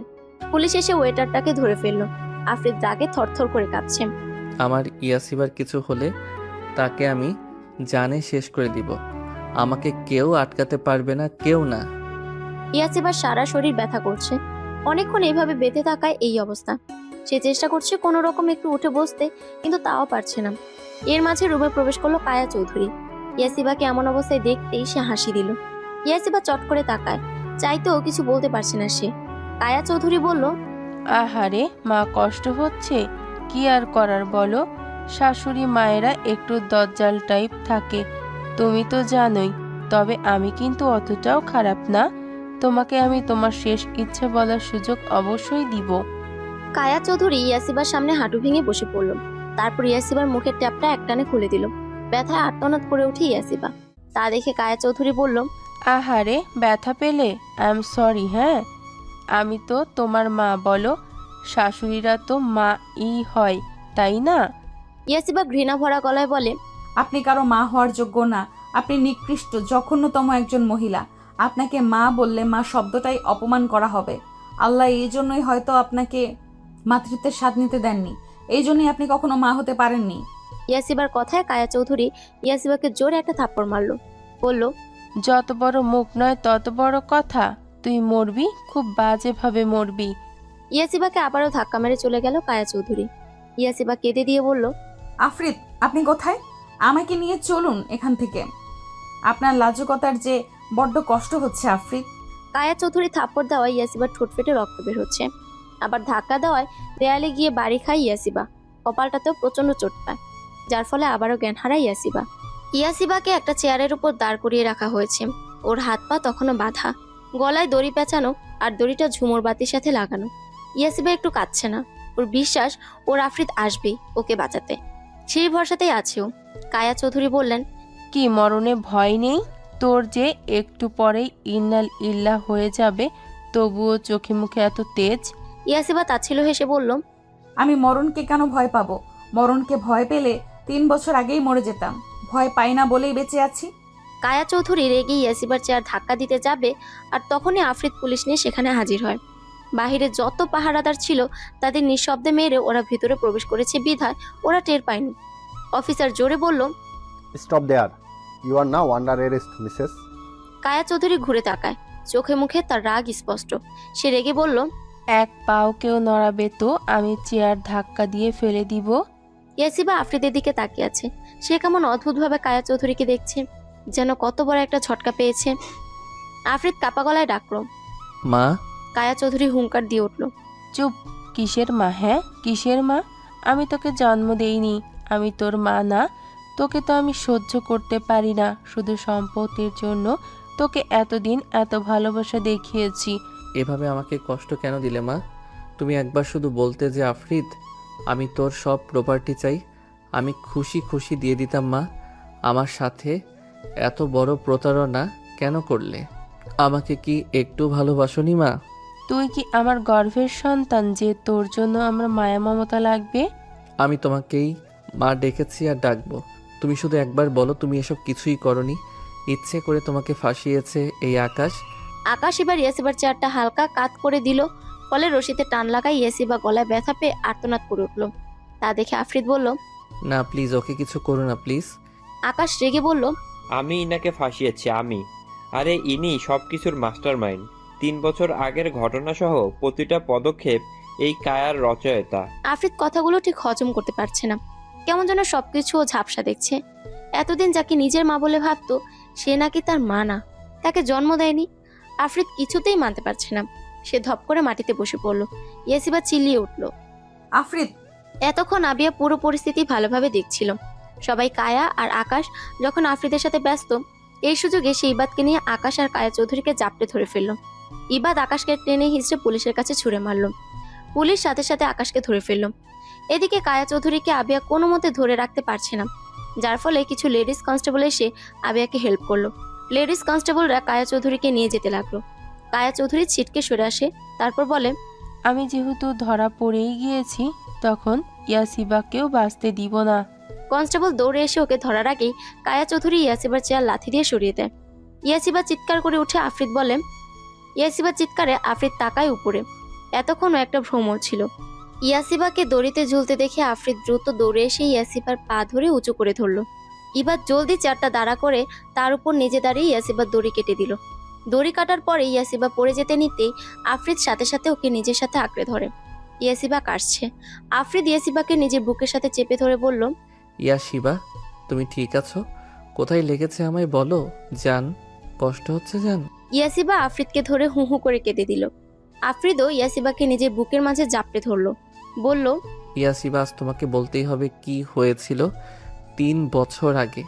পুলিশ এসে ওয়েটারটাকে ধরে ফেললো। আফ্রিদ রাগে থরথর করে কাঁপছে। আমার ইয়াসিবার কিছু হলে তাকে আমি জানে শেষ করে দিব। আমাকে কেউ আটকাতে পারবে না, কেউ না। ইয়াসিবার সারা শরীর ব্যথা করছে। অনেকক্ষণ এইভাবে বেঁধে থাকায় এই অবস্থা। সে চেষ্টা করছে কোনো রকম একটু উঠে বসতে, কিন্তু তাও পারছে না। এর মাঝে রুমে প্রবেশ করলো কায়া চৌধুরী। ইয়াসিবাকে এমন অবস্থায় দেখতেই সে হাসি দিল। ইয়াসিবা চট করে তাকায়, চাইতেও কিছু বলতে পারছে না সে। কায়া চৌধুরী বলল, আহারে মা, কষ্ট হচ্ছে, কি আর করার বলো। শাশুড়ি মায়েরা একটু দজ্জাল টাইপ থাকে, তুমি তো জানোই। তবে আমি কিন্তু অতটাও খারাপ না। তোমাকে আমি তোমার শেষ ইচ্ছে বলার সুযোগ অবশ্যই দিব। কায়া চৌধুরী ইয়াসিবার সামনে হাঁটু ভেঙে বসে পড়ল। তারপর ইয়াসিবার মুখের ট্যাপটা একটানে খুলে দিল। ব্যথায় আর্তনাদ করে উঠে ইয়াসিবা। তা দেখে কায়া চৌধুরী বলল, আহারে, ব্যথা পেলে? I am sorry. হ্যাঁ, আমি তো তোমার মা। বলো, শাশুড়িরা তো মা ই হয়, তাই না? ইয়াসিবা ঘৃণা ভরা গলায় বলে, আপনি কারো মা হওয়ার যোগ্য না। আপনি নিকৃষ্ট জঘন্যতম একজন মহিলা। আপনাকে মা বললে মা শব্দটাই অপমান করা হবে। আল্লাহ এই জন্যই হয়তো আপনাকে মাতৃত্বের স্বাদ নিতে দেননি। এই জন্যই আপনি কখনো মা হতে পারেননি। ইয়াসিবার কথায় কায়া চৌধুরী ইয়াসিবাকে জোরে একটা থাপ্পড় মারল। বলল, যত বড় মুখ নয় তত বড় কথা। তুই মরবি, খুব বাজেভাবে মরবি। ইয়াসিবাকে আবারও ধাক্কা মেরে চলে গেল কায়া চৌধুরী। ইয়াসিবা কেঁদে দিয়ে বলল, আফরিদ, আপনি কোথায়? আমাকে নিয়ে চলুন এখান থেকে। আপনার লাজুকতার যে বড্ড কষ্ট হচ্ছে আফরিদ। কায়া চৌধুরী থাপ্পড় দেওয়ায় ইয়াসিবার ঠোঁট ফেটে রক্ত বের হচ্ছে। আবার ধাক্কা দেওয়ায় দেয়ালে গিয়ে বাড়ি খায় ইয়াসিবা। কপালটাতেও প্রচন্ড চোট পায়, যার ফলে আবারও জ্ঞান হারায় ইয়াসিবা। ইয়াসিবাকে একটা চেয়ারের উপর দাঁড় করিয়ে রাখা হয়েছে। ওর হাত পা তখনও বাঁধা, গলায় দড়ি পেঁচানো আর দড়িটা ঝুমুর বাতির সাথে লাগানো। ইয়াসিবা একটু কাঁদছে না। ওর বিশ্বাস ওর আফরিদ আসবেই ওকে বাঁচাতে। সেই ভরসাতেই আছে ও। কায়া চৌধুরী বললেন, কি মরণে ভয় নেই তোর? যে একটু পরেই ইন্নাল ইল্লাহ হয়ে যাবে, তবুও চোখে মুখে এত তেজ। ইয়াসিবা তাচ্ছিল হেসে বলল, আমি মরণকে কেন ভয় পাবো? মরণকে ভয় পেলে 3 বছর আগেই মরে যেতাম। ভয় পাই না বলেই বেঁচে আছি। কায়া চৌধুরী রেগে ইয়াসিবার চেয়ার ধাক্কা দিতে যাবে, আর তখনই আফরিদ পুলিশ নিয়ে সেখানে হাজির হয়। বাহিরে যত পাহারাদার ছিল তাদের নিঃশব্দে মেরে ওরা ভিতরে প্রবেশ করেছে বিধায় ওরা টের পায়নি। অফিসার জোরে বলল, stop there, you are now under arrest Mrs. Kaya Chowdhury ঘুরে তাকায়। চোখে মুখে তার রাগ স্পষ্ট। সে রেগে বলল, এক পাও কেউ নড়াবে তো আমি চেয়ার ধাক্কা দিয়ে ফেলে দিব। ইয়াসিবা আফরিদের দিকে তাকিয়ে আছে। সে কেমন অদ্ভুতভাবে কায়া চৌধুরীকে দেখছে, যেন কত বড় একটা ঝটকা পেয়েছে। আফরিদ কাপা গলায় ডাকলো, মা। কায়া চৌধুরী হুঙ্কার দিয়ে উঠল, চুপ। কিসের মা? হ্যাঁ, কিসের মা? আমি তোকে জন্ম দেইনি, আমি তোর মা না। তোকে তো আমি সহ্য করতে পারি না। শুধু সম্পত্তির জন্য তোকে এতদিন এত ভালোবাসা দেখিয়েছি। এভাবে আমাকে কষ্ট কেন দিলে মা? তুমি একবার শুধু বলতে যে আফরিদ, আমি তোর সব প্রপার্টি চাই, আমি খুশি খুশি দিয়ে দিতাম মা। আমার সাথে এত বড় প্রতারণা কেন করলে? আমাকে কি একটু ভালোবাসোনি মা? তুই কি আমার গর্ভের সন্তান যে তোর জন্য আমার মায়া মমতা লাগবে? আমি তোমাকেই মা ডেকেছি আর ডাকবো। তুমি শুধু একবার বলো তুমি এসব কিছুই করনি। ইচ্ছে করে তোমাকে ফাঁসিয়েছে এই আকাশ। আকাশ এবার ইয়াসিবার চেয়ারটা হালকা কাত করে দিল, ফলে রশিতে টান লাগায় ইয়াসিবা গলায় ব্যথা পেয়ে আর্তনাদ করে উঠল। তা দেখে আফরিদ বলল, না প্লিজ, ওকে কিছু করো না প্লিজ। আকাশ রেগে বলল, আমি ইনাকে ফাঁসিয়েছি, আমি। আরে ইনি সব কিছুর মাস্টার মাইন্ড। 3 বছর আগের ঘটনা সহ প্রতিটা পদক্ষেপ এই কায়ার রচয়িতা। আফরিদ কথাগুলো ঠিক হজম করতে পারছে না। কেমন যেন সবকিছু ও ঝাপসা দেখছে। এতদিন যাকে নিজের মা বলে ভাবতো, সে নাকি তার মা না, তাকে জন্ম দেয়নি। আফরিদ কিছুতেই মানতে পারছে না। সে ধপ করে মাটিতে বসে পড়ল। ইয়াসিবা চিল্লিয়ে উঠল। আফরিদ, এতক্ষণ আবিয়া পুরো পরিস্থিতি ভালোভাবে দেখছিল। সবাই কায়া আর আকাশ যখন আফরিদের সাথে ব্যস্ত, এই সুযোগে সে ইবাদকে নিয়ে আকাশ আর কায়া চৌধুরীকে জাপটে ধরে ফেলল। ইবাদ আকাশকে টেনে হিঁচড়ে পুলিশের কাছে ছুঁড়ে মারল। পুলিশ সাথে সাথে আকাশকে ধরে ফেলল। এদিকে কায়া চৌধুরীকে আবিয়া কোনো মতে ধরে রাখতে পারছে না, যার ফলে কিছু লেডিস কনস্টেবল এসে আবিয়াকে হেল্প করলো। লেডিস কনস্টেবলরা কায়া চৌধুরীকে নিয়ে যেতে লাগলো। কায়া চৌধুরী ছিটকে সরে আসে, তারপর বলে, আমি যেহেতু ধরা পড়েই গিয়েছি, তখন ইয়াসিবাকেও বাঁচতে দিব না। কনস্টেবল দৌড়ে এসে ওকে ধরার আগেই কায়া চৌধুরী ইয়াসিবার চেয়ার লাথি দিয়ে সরিয়ে দেয়। ইয়াসিবা চিৎকার করে উঠে আফরিদ বলে, ইয়াসিবার চিৎকারে আফরিদ তাকায় উপরে। এতক্ষণও একটা ভ্রমণ ছিল। ইয়াসিবাকে দড়িতে ঝুলতে দেখে আফরিদ দ্রুত দৌড়ে এসে ইয়াসিবার পা ধরে উঁচু করে ধরল। এবার জলদি চেয়ারটা দাঁড়া করে তার উপর নিজে দাঁড়িয়ে ইয়াসিবার দড়ি কেটে দিল। দড়ি কাটার পরে ইয়াসিবা পড়ে যেতে নিতেই আফরিদ সাথে সাথে ওকে নিজের সাথে আঁকড়ে ধরে। ইয়াসিবা কাশছে। আফরিদ ইয়াসিবাকে নিজের বুকের সাথে চেপে ধরে বলল, ইয়াসিবা, তুমি ঠিক আছো? কোথায় লেগেছে আমায় বলো জান, কষ্ট হচ্ছে জান? ইয়াসিবা আফরিদকে ধরে হু হু করে কেঁদে দিল। আফরিদও ইয়াসিবাকে নিজের বুকের মাঝে জাপটে ধরল, বলল, ইয়াসিবা, আজ তোমাকে বলতেই হবে কি হয়েছিল 3 বছর আগে।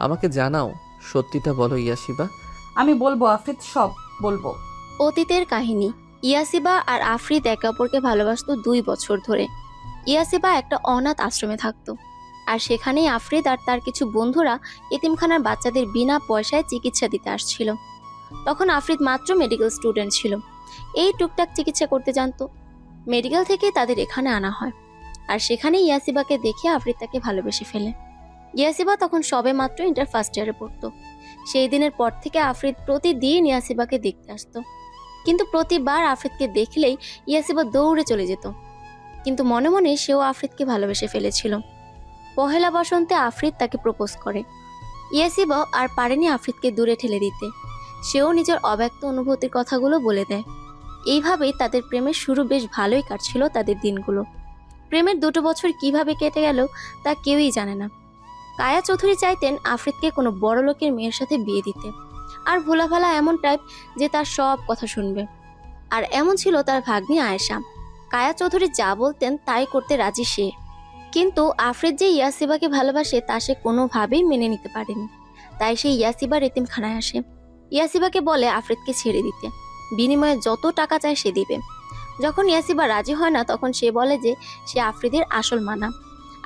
আমাকে জানাও, সত্যিটা বলো ইয়াসিবা। আমি বলবো আফরিদ, সব বলবো। অতীতের কাহিনী। ইয়াসিবা আর আফরিদ একে অপরকে ভালোবাসতো 2 বছর ধরে। ইয়াসিবা একটা অনাথ আশ্রমে থাকতো, আর সেখানেই আফরিদ আর তার কিছু বন্ধুরা এতিমখানার বাচ্চাদের বিনা পয়সায় চিকিৎসা দিতে আসছিল। তখন আফরিদ মাত্র মেডিকেল স্টুডেন্ট ছিল, এই টুকটাক চিকিৎসা করতে জানতো। মেডিকেল থেকে তাদের এখানে আনা হয়, আর সেখানে ইয়াসিবাকে দেখে আফরিদ তাকে ভালোবেসে ফেলে। ইয়াসিবা তখন সবে মাত্র ইন্টার ফার্স্ট ইয়ারে পড়তো। সেই দিনের পর থেকে আফরিদ প্রতিদিন ইয়াসিবাকে দেখতে আসতো, কিন্তু প্রতিবার আফরিদকে দেখলেই ইয়াসিবা দৌড়ে চলে যেত। কিন্তু মনে মনে সেও আফরিদকে ভালোবেসে ফেলেছিল। পহেলা বসন্তে আফরিদ তাকে প্রপোজ করে। ইয়াসিবা আর পারেনি আফরিদকে দূরে ঠেলে দিতে, সেও নিজের অব্যক্ত অনুভূতির কথাগুলো বলে দেয়। এইভাবেই তাদের প্রেমের শুরু বেশ ভালোই কাটছিল তাদের দিনগুলো। প্রেমের 2 বছর কিভাবে কেটে গেল তা কেউই জানে না। কায়া চৌধুরী চাইতেন আফরিদকে কোনো বড় লোকের মেয়ের সাথে বিয়ে দিতে, আর ভোলাভালা এমন টাইপ যে তার সব কথা শুনবে। আর এমন ছিল তার ভাগ্নি আয়েশা। কায়া চৌধুরী যা বলতেন তাই করতে রাজি সে। কিন্তু আফরিদ যে ইয়াসিবাকে ভালোবাসে তা সে কোনোভাবেই মেনে নিতে পারেনি। তাই সে ইয়াসিবার এতিমখানায় আসে। ইয়াসিবাকে বলে আফরিদকে ছেড়ে দিতে, বিনিময়ে যত টাকা চায় সে দিবে। যখন ইয়াসিবা রাজি হয় না, তখন সে বলে যে সে আফরিদের আসল মানা।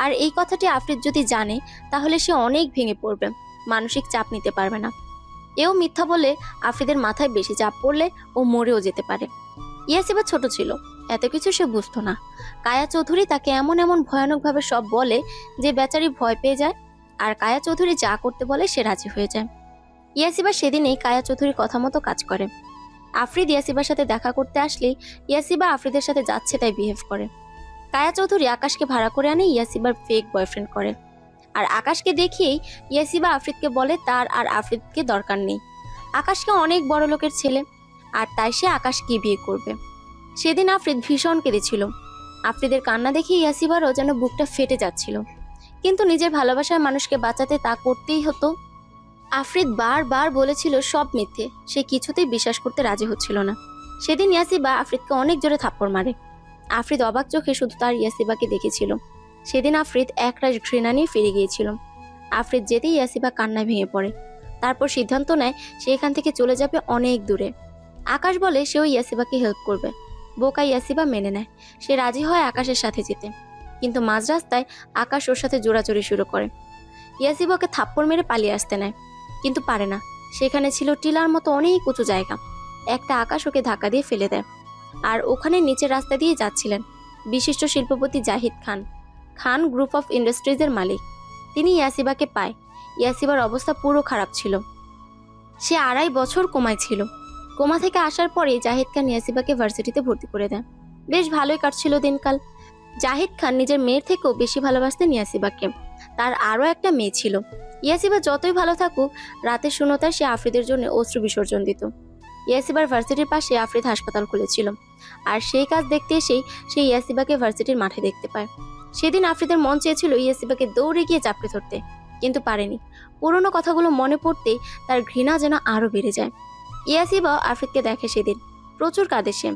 আর এই কথাটি আফরিদ যদি জানে তাহলে সে অনেক ভেঙে পড়বে, মানসিক চাপ নিতে পারবে না। এও মিথ্যা বলে আফরিদের মাথায় বেশি চাপ পড়লে ও মরেও যেতে পারে। ইয়াসিবা ছোট ছিল, এত কিছু সে বুঝতো না। কায়া চৌধুরী তাকে এমন এমন ভয়ানকভাবে সব বলে যে বেচারি ভয় পেয়ে যায়, আর কায়া চৌধুরী যা করতে বলে সে রাজি হয়ে যায়। ইয়াসিবা সেদিনেই কায়া চৌধুরীর কথা মতো কাজ করে। আফরিদ ইয়াসিবার সাথে দেখা করতে আসলেই ইয়াসিবা আফরিদের সাথে যাচ্ছে তাই বিহেভ করে। কায়া চৌধুরী আকাশকে ভাড়া করে আনে ইয়াসিবার ফেক বয়ফ্রেন্ড করে। আর আকাশকে দেখিয়েই ইয়াসিবা আফরিদকে বলে তার আর আফরিদকে দরকার নেই। আকাশকে অনেক বড় লোকের ছেলে, আর তাই সে আকাশকে বিয়ে করবে। সেদিন আফরিদ ভীষণ কেঁদেছিল। আফরিদের কান্না দেখে ইয়াসিবারও যেন বুকটা ফেটে যাচ্ছিল, কিন্তু নিজের ভালোবাসার মানুষকে বাঁচাতে তা করতেই হতো। আফরিদ বারবার বলেছিল সব মিথ্যে, সে কিছুতেই বিশ্বাস করতে রাজি হচ্ছিল না। সেদিন ইয়াসিবা আফরিদকে অনেক জোরে থাপ্পড় মারে। আফরিদ অবাক চোখে শুধু তার ইয়াসিবাকে দেখেছিল। সেদিন আফরিদ একরাশ ঘৃণা নিয়ে ফিরে গিয়েছিল। আফরিদ যেতেই ইয়াসিবা কান্নায় ভেঙে পড়ে। তারপর সিদ্ধান্ত নেয় সে এখান থেকে চলে যাবে অনেক দূরে। আকাশ বলে সেও ইয়াসিবাকে হেল্প করবে। বোকা ইয়াসিবা মেনে নেয়, সে রাজি হয় আকাশের সাথে যেতে। কিন্তু মাঝ রাস্তায় আকাশ ওর সাথে জোরাজোরি শুরু করে। ইয়াসিবাকে থাপ্পড় মেরে পালিয়ে আসতে নেয়, কিন্তু পারে না। সেখানে ছিল টিলার মতো অনেক উঁচু জায়গা। একটা আকাশ ওকে ধাক্কা দিয়ে ফেলে দেয়। আর ওখানে নিচের রাস্তা দিয়ে যাচ্ছিলেন বিশিষ্ট শিল্পপতি জাহিদ খান। খান গ্রুপ অফ ইন্ডাস্ট্রিজের মালিক। তিনি ইয়াসিবাকে পায়। ইয়াসিবার অবস্থা পুরো খারাপ ছিল, সে 2.5 বছর কোমায় ছিল। কোমা থেকে আসার পরে জাহিদ খান ইয়াসিবাকে ভার্সিটিতে ভর্তি করে দেয়। বেশ ভালোই কাটছিল দিনকাল। জাহিদ খান নিজের মেয়ের থেকেও বেশি ভালোবাসতেন ইয়াসিবাকে। তার আরও একটা মেয়ে ছিল। ইয়াসিবা যতই ভালো থাকুক, রাতের শূন্যতায় সে আফরিদের জন্য অশ্রু বিসর্জন দিত। ইয়াসিবার ভার্সিটির পাশে আফরিদ হাসপাতাল খুলেছিল, আর সেই কাজ দেখতে এসেই সে ইয়াসিবাকে ভার্সিটির মাঠে দেখতে পায়। সেদিন আফরিদের মন চেয়েছিল ইয়াসিবাকে দৌড়ে গিয়ে চাপড়ে ধরতে, কিন্তু পারেনি। পুরনো কথাগুলো মনে পড়তেই তার ঘৃণা যেন আরও বেড়ে যায়। ইয়াসিবা আফরিদকে দেখে সেদিন, প্রচুর কাঁদে সে।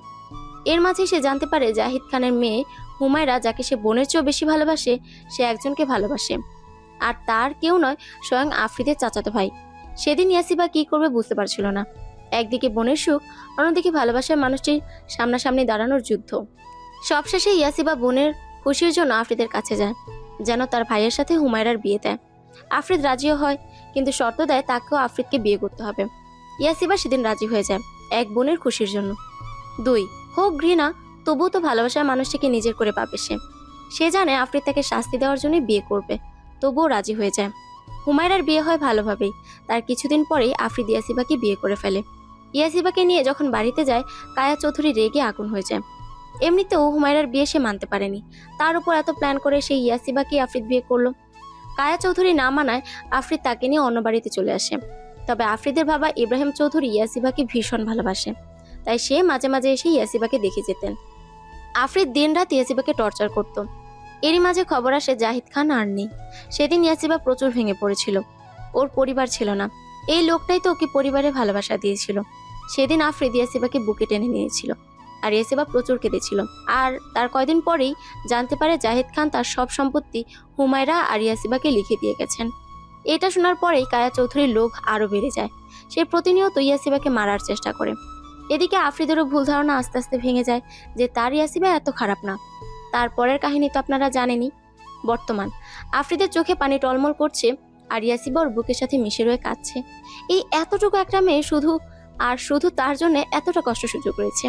এর মাঝে সে জানতে পারে জাহিদ খানের মেয়ে হুমায়রা, যাকে সে বোনের চেয়েও বেশি ভালোবাসে, সে একজনকে ভালোবাসে, আর তার কেউ নয়, স্বয়ং আফরিদের চাচাতো ভাই। সেদিন ইয়াসিবা কি করবে বুঝতে পারছিল না। একদিকে বোনের সুখ, অন্যদিকে ভালোবাসার মানুষটির সামনাসামনি দাঁড়ানোর যুদ্ধ। সবশেষে ইয়াসিবা বোনের খুশির জন্য আফরিদের কাছে যায়, যেন তার ভাইয়ের সাথে হুমায়রার বিয়ে দেয়। আফরিদ রাজিও হয়, কিন্তু শর্ত দেয় তাকেও আফরিদকে বিয়ে করতে হবে। ইয়াসিবা সেদিন রাজি হয়ে যায়, এক বোনের খুশির জন্য। 2 হোক ঘৃণা, তবুও তো ভালোবাসার মানুষটিকে নিজের করে পাবে সে। সে জানে আফরিদ তাকে শাস্তি দেওয়ার জন্যই বিয়ে করবে, তবুও রাজি হয়ে যায়। হুমায়রার বিয়ে হয় ভালোভাবেই। তার কিছুদিন পরেই আফরিদ ইয়াসিবাকে বিয়ে করে ফেলে। ইয়াসিবাকে নিয়ে যখন বাড়িতে যায়, কায়া চৌধুরী রেগে আগুন হয়ে যায়। এমনিতেও হুমায়রার বিয়ে সে মানতে পারেনি, তার উপর এত প্ল্যান করে সেই ইয়াসিবাকে আফরিদ বিয়ে করলো। কায়া চৌধুরী না মানায় আফরিদ তাকে নিয়ে অন্য বাড়িতে চলে আসে। তবে আফরিদের বাবা ইব্রাহিম চৌধুরী ইয়াসিবাকে ভীষণ ভালোবাসে, তাই সে মাঝে মাঝে এসে ইয়াসিবাকে দেখে যেতেন। আফরিদ দিনরাত ইয়াসিবাকে টর্চার করত। এরই মাঝে খবর আসে জাহিদ খান আর নেই। সেদিন ইয়াসিবা প্রচুর ভেঙে পড়েছিল। ওর পরিবার ছিল না, এই লোকটাই তো ওকে পরিবারে ভালোবাসা দিয়েছিল। সেদিন আফরিদ ইয়াসিবাকে বুকে টেনে নিয়েছিল। আর ইয়াসিবা প্রচুর কেঁদেছিল। আর তার কয়দিন পরেই জানতে পারে জাহিদ খান তার সব সম্পত্তি হুমায়রা আর ইয়াসিবাকে লিখে দিয়ে গেছেন। এটা শোনার পরেই কায়া চৌধুরীর লোভ আরো বেড়ে যায়। সে প্রতিনিয়ত ইয়াসিবাকে মারার চেষ্টা করে। এদিকে আফ্রিদেরও ভুল ধারণা আস্তে আস্তে ভেঙে যায় যে তার ইয়াসিবা এত খারাপ না। তারপরের কাহিনী তো আপনারা জানেনই। বর্তমান আফ্রিদের চোখে পানি টলমল করছে আর ইয়াসিবা ওর বুকের সাথে মিশে রয়ে কাঁদছে। এই এতটুকু একটা মেয়ে শুধু তার জন্য এতটা কষ্ট সহ্য করেছে,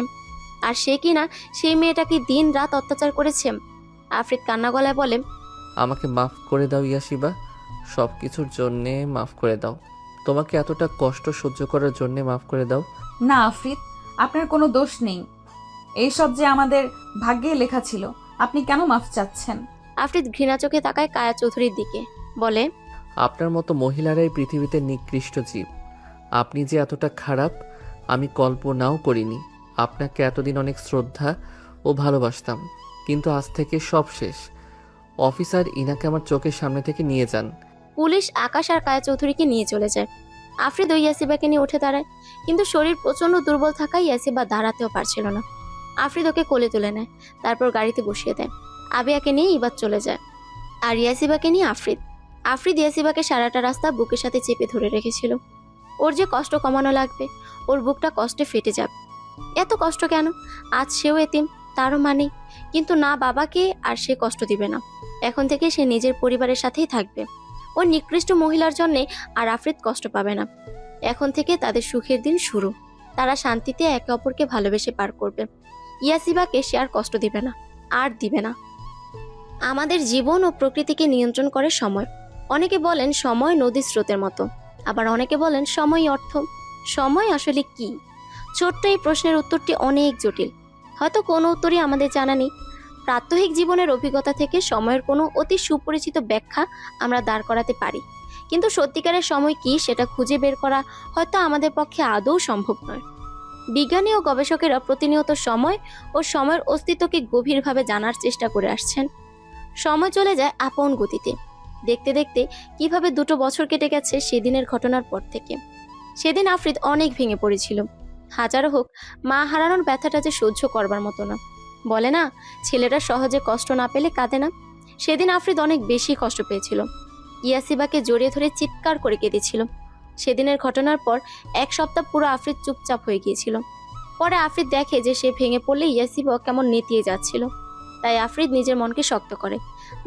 আর সে কিনা সেই মেয়েটাকে দিন রাত অত্যাচার করেছে। আফ্রিদ কান্না গলায় বলে, আমাকে মাফ করে দাও ইয়াসিবা, সব কিছুর জন্যে মাফ করে দাও। তোমাকে এতটা কষ্ট সহ্য করার জন্যে মাফ করে দাও। না আফ্রিদ, আপনার কোনো দোষ নেই। এইসব যে আমাদের ভাগ্যে লেখা ছিল। আপনি কেন মাফ চাচ্ছেন? আফ্রিদ ঘৃণা চোখে তাকায় কায়া চৌধুরীর দিকে, বলে, আপনার মতো মহিলারাই পৃথিবীতে নিকৃষ্ট জীব। আপনি যে এতটা খারাপ আমি কল্পনাও করিনি। আপনাকে এতদিন অনেক শ্রদ্ধা ও ভালোবাসতাম, কিন্তু আজ থেকে সব শেষ। অফিসার ইনাকে আমার চোখের সামনে থেকে নিয়ে যান। পুলিশ আকাশ আর কায়া চৌধুরীকে নিয়ে চলে যায়। আফ্রিদ ওই ইয়াসিবাকে নিয়ে উঠে দাঁড়ায়, কিন্তু শরীর প্রচন্ড দুর্বল থাকায় ইয়াসিবা দাঁড়াতেও পারছিল না। আফ্রিদ ওকে কোলে তুলে নেয়, তারপর গাড়িতে বসিয়ে দেয়। আবিয়াকে নিয়ে ইবাদ চলে যায়, আর ইয়াসিবাকে নিয়ে আফ্রিদ ইয়াসিবাকে সারাটা রাস্তা বুকের সাথে চেপে ধরে রেখেছিল। ওর যে কষ্ট কমানো লাগবে, ওর বুকটা কষ্টে ফেটে যাবে। এত কষ্ট কেন? আজ সেও এতিম, তারও মানে, কিন্তু না বাবাকে আর সে কষ্ট দিবে না। এখন থেকে সে নিজের পরিবারের সাথেই থাকবে। ওর নিকৃষ্ট মহিলার জন্যে আর আফ্রিদ কষ্ট পাবে না। এখন থেকে তাদের সুখের দিন শুরু। তারা শান্তিতে একে অপরকে ভালোবেসে পার করবে। ইয়াসিবাকে সে আর কষ্ট দিবে না, আর দিবে না। আমাদের জীবন ও প্রকৃতিকে নিয়ন্ত্রণ করে সময়। অনেকে বলেন সময় নদীর স্রোতের মতো, আবার অনেকে বলেন সময় অর্থ। সময় আসলে কি? ছোট্ট এই প্রশ্নের উত্তরটি অনেক জটিল। হয়তো কোনো উত্তরই আমাদের জানা নেই। প্রাত্যহিক জীবনের অভিজ্ঞতা থেকে সময়ের কোনো অতি সুপরিচিত ব্যাখ্যা আমরা দাঁড় করাতে পারি, কিন্তু সত্যিকারের সময় কি সেটা খুঁজে বের করা হয়তো আমাদের পক্ষে আদৌ সম্ভব নয়। বিজ্ঞানী ও গবেষকেরা প্রতিনিয়ত সময় ও সময়ের অস্তিত্বকে গভীরভাবে জানার চেষ্টা করে আসছেন। সময় চলে যায় আপন গতিতে। দেখতে দেখতে কিভাবে 2 বছর কেটে গেছে সেদিনের ঘটনার পর থেকে। সেদিন আফ্রিদ অনেক ভেঙে পড়েছিল। হাজারো হোক, মা হারানোর ব্যথাটা যে সহ্য করবার মতো না। বলে না, ছেলেরা সহজে কষ্ট না পেলে কাঁদে না। সেদিন আফ্রিদ অনেক বেশি কষ্ট পেয়েছিল। ইয়াসিবাকে জড়িয়ে ধরে চিৎকার করে কেঁদেছিল। সেদিনের ঘটনার পর 1 সপ্তাহ পুরো আফ্রিদ চুপচাপ হয়ে গিয়েছিল। পরে আফ্রিদ দেখে যে সে ভেঙে পড়লে ইয়াসিবা কেমন নেতিয়ে যাচ্ছিল। তাই আফ্রিদ নিজের মনকে শক্ত করে।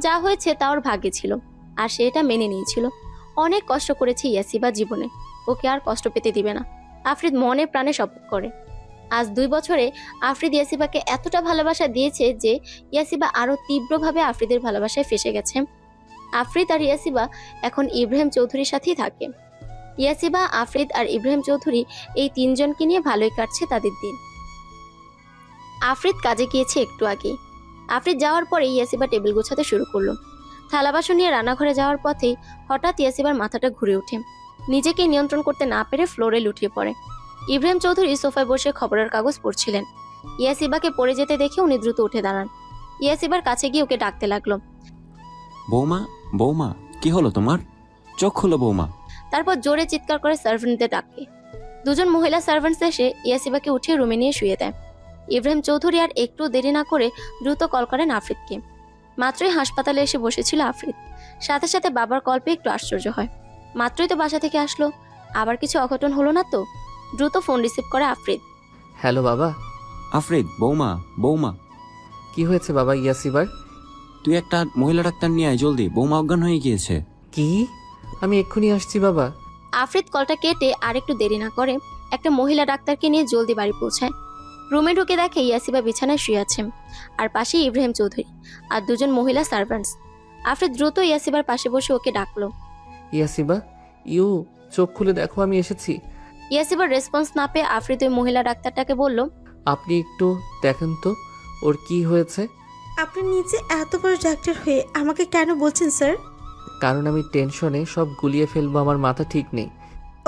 যা হয়েছে তা ওর ভাগ্যে ছিল, আর সে এটা মেনে নিয়েছিল। অনেক কষ্ট করেছে ইয়াসিবা জীবনে, ওকে আর কষ্ট পেতে দিবে না। আফ্রিদ মনে প্রাণে শপথ করে। আজ 2 বছরে আফ্রিদ ইয়াসিবাকে এতটা ভালোবাসা দিয়েছে যে ইয়াসিবা আরো তীব্রভাবে আফ্রিদের ভালোবাসায় ফেসে গেছে। আফ্রিদ আর ইয়াসিবা এখন ইব্রাহিম চৌধুরীর সাথেই থাকে। ইয়াসিবা, আফ্রিদ আর ইব্রাহিম চৌধুরী এই 3 জনকে নিয়ে ভালোই কাটছে তাদের দিন। আফ্রিদ কাজে গিয়েছে একটু আগে। আফ্রিদ যাওয়ার পরে ইয়াসিবা টেবিল গোছাতে শুরু করলো। থালা বাসন নিয়ে রান্নাঘরে যাওয়ার পথেই হঠাৎ ইয়াসিবার মাথাটা ঘুরে ওঠে। নিজেকে নিয়ন্ত্রণ করতে না পেরে ফ্লোরে লুটিয়ে পড়ে। ইব্রাহিম চৌধুরী সোফায় বসে খবরের কাগজ পড়ছিলেন। ইয়াসিবাকে পড়ে যেতে দেখে উনি দ্রুত উঠে দাঁড়ান। ইয়াসিবার কাছে গিয়ে ওকে ডাকতে লাগলো, বৌমা, বৌমা, কি হলো তোমার? চোখ খুলো বৌমা। তারপর জোরে চিৎকার করে সার্ভেন্টদের ডাকে। 2 জন মহিলা সার্ভেন্টস এসে ইয়াসিবাকে উঠিয়ে রুমে নিয়ে শুয়ে দেয়। ইব্রাহিম চৌধুরী আর একটু দেরি না করে দ্রুত কল করেন আফ্রিদকে। মাত্রই হাসপাতালে এসে বসেছিল আফ্রিদ। সাথে সাথে বাবার কল পেয়ে একটু আশ্চর্য হয়। মাত্রই তো বাসা থেকে আসলো, আবার কিছু অঘটন হলো না তো? দ্রুত ফোন রিসিভ করে আফ্রিদ। হ্যালো বাবা। আফ্রিদ, বৌমা, বৌমা। কি হয়েছে বাবা ইয়াসিবার? তুই একটা মহিলা ডাক্তার নিয়ে আয় জলদি, বৌমা অজ্ঞান হয়ে গিয়েছে। কি? আমি এক্ষুনি আসছি বাবা। আফ্রিদ কলটা কেটে আর একটু দেরি না করে একটা মহিলা ডাক্তারকে নিয়ে জলদি বাড়ি পৌঁছায়। রুমে ঢুকে দেখে ইয়াসিবা বিছানায় শুয়ে আছে, আর পাশে ইব্রাহিম চৌধুরী আর 2 জন মহিলা সার্ভেন্টস। আফ্রিদ দ্রুত ইয়াসিবার পাশে বসে ওকে ডাকলো। ইয়াসিবা, চোখ খুলে দেখো, আমি এসেছি। ইয়াসিবার রেসপন্স না পেয়ে আফ্রিদ ওই মহিলা ডাক্তারটাকে বলল, আপনি একটু দেখেন তো ওর কি হয়েছে। আপনি নিজে এত বড় ডাক্তার হয়ে আমাকে কেন বলছেন স্যার? কারণ আমি টেনশনে সব গুলিয়ে ফেলবো, আমার মাথা ঠিক নেই।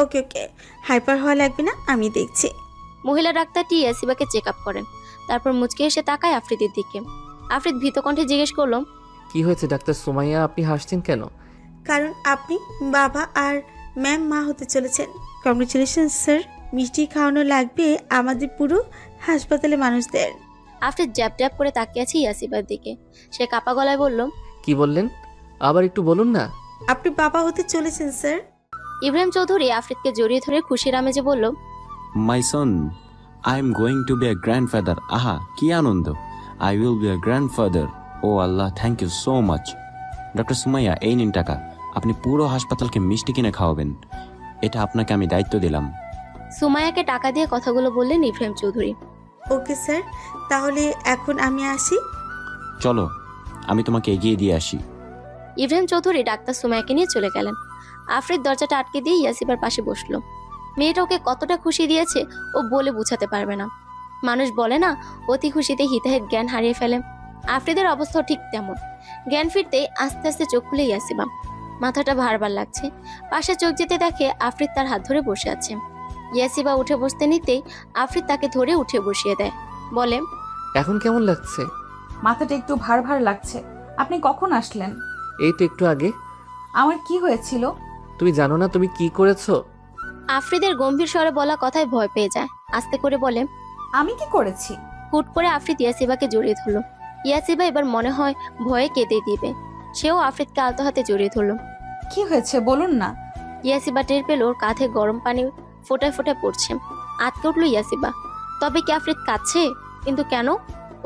ওকে ওকে, হাইপার হওয়া লাগবে না, আমি দেখছি। মহিলা ডাক্তারটি ইয়াসিবাকে চেক আপ করেন। তারপর মুচকে এসে তাকায় আফ্রিদের দিকে। আফ্রিদ ভীত কণ্ঠে জিজ্ঞেস করলো, কি হয়েছে ডাক্তার সুমাইয়া, আপনি হাসছেন কেন? কারণ আপনি বাবা আর ম্যাম মা হতে চলেছেন। Congratulation sir. মিষ্টি খাওয়ানো লাগবে আমাদের পুরো হাসপাতালে মানুষদের। আফরিদ জ্যাপ জ্যাপ করে তাকিয়ে আছে ইয়াসিবার দিকে। সে কাপা গলায় বলল, কি বললেন? আবার একটু বলুন না। আপনি বাবা হতে চলেছেন স্যার। ইব্রাহিম চৌধুরী আফরিদকে জড়িয়ে ধরে খুশির আমেজে বলল, my son, I am going to be a grandfather. আহা, কি আনন্দ! I will be a grandfather. ও Allah, thank you so much. Doctor Sumaiya, এই নিন টাকা। আপনি পুরো হাসপাতালকে মিষ্টি কিনে খাওয়াবেন। এটা আপনাকে আমি দায়িত্ব দিলাম। সুমাইয়াকে টাকা দিয়ে কথাগুলো বললেন ইব্রাহিম চৌধুরী। ওকে স্যার, তাহলে এখন আমি আসি। চলো, আমি তোমাকে এগিয়ে দিয়ে আসি। ইব্রাহিম চৌধুরী ডাক্তার সুমাইয়াকে নিয়ে চলে গেলেন। আফরিদ দরজাটা আটকে দিয়ে ইয়াসিবার পাশে বসলো। মেয়েটা ওকে কতটা খুশি দিয়েছে ও বলে বোঝাতে পারবে না। মানুষ বলে না, অতি খুশিতে হিতাহিত জ্ঞান হারিয়ে ফেলে। আফরিদের অবস্থা ঠিক তেমন। জ্ঞান ফিরতেই আস্তে আস্তে চোখ খুলে ইয়াসিবা। মাথাটা ভারবার লাগছে। পাশে চোখ যেতে দেখে আফরিদ তার হাত ধরে বসে আছে। ইয়াসিবা উঠে বসতে নিতেই আফরিদ তাকে ধরে উঠে বসিয়ে দেয়। বলে, এখন কেমন লাগছে? মাথাটা একটু ভার ভার লাগছে। আপনি কখন আসলেন? এই তো একটু আগে। আমার কি হয়েছিল? তুমি জানো না তুমি কি করেছো? আফরিদের গম্ভীর স্বরে বলা কথায় ভয় পেয়ে যায়। আস্তে করে বলে, আমি কি করেছি? হুট করে আফরিদ ইয়াসিবাকে জড়িয়ে ধরল। ইয়াসিবা এবার মনে হয় ভয়ে কেঁদে দিবে। সেও আফরিদকে আলতো হাতে জড়িয়ে ধরল। কি হয়েছে বলুন না। ইয়াসিবা টের পেল ওর কাঁধে গরম পানি ফোটায় ফোটায় পড়ছে। আটকে উঠল ইয়াসিবা। তবে কি আফরিদ কাঁদছে? কিন্তু কেন?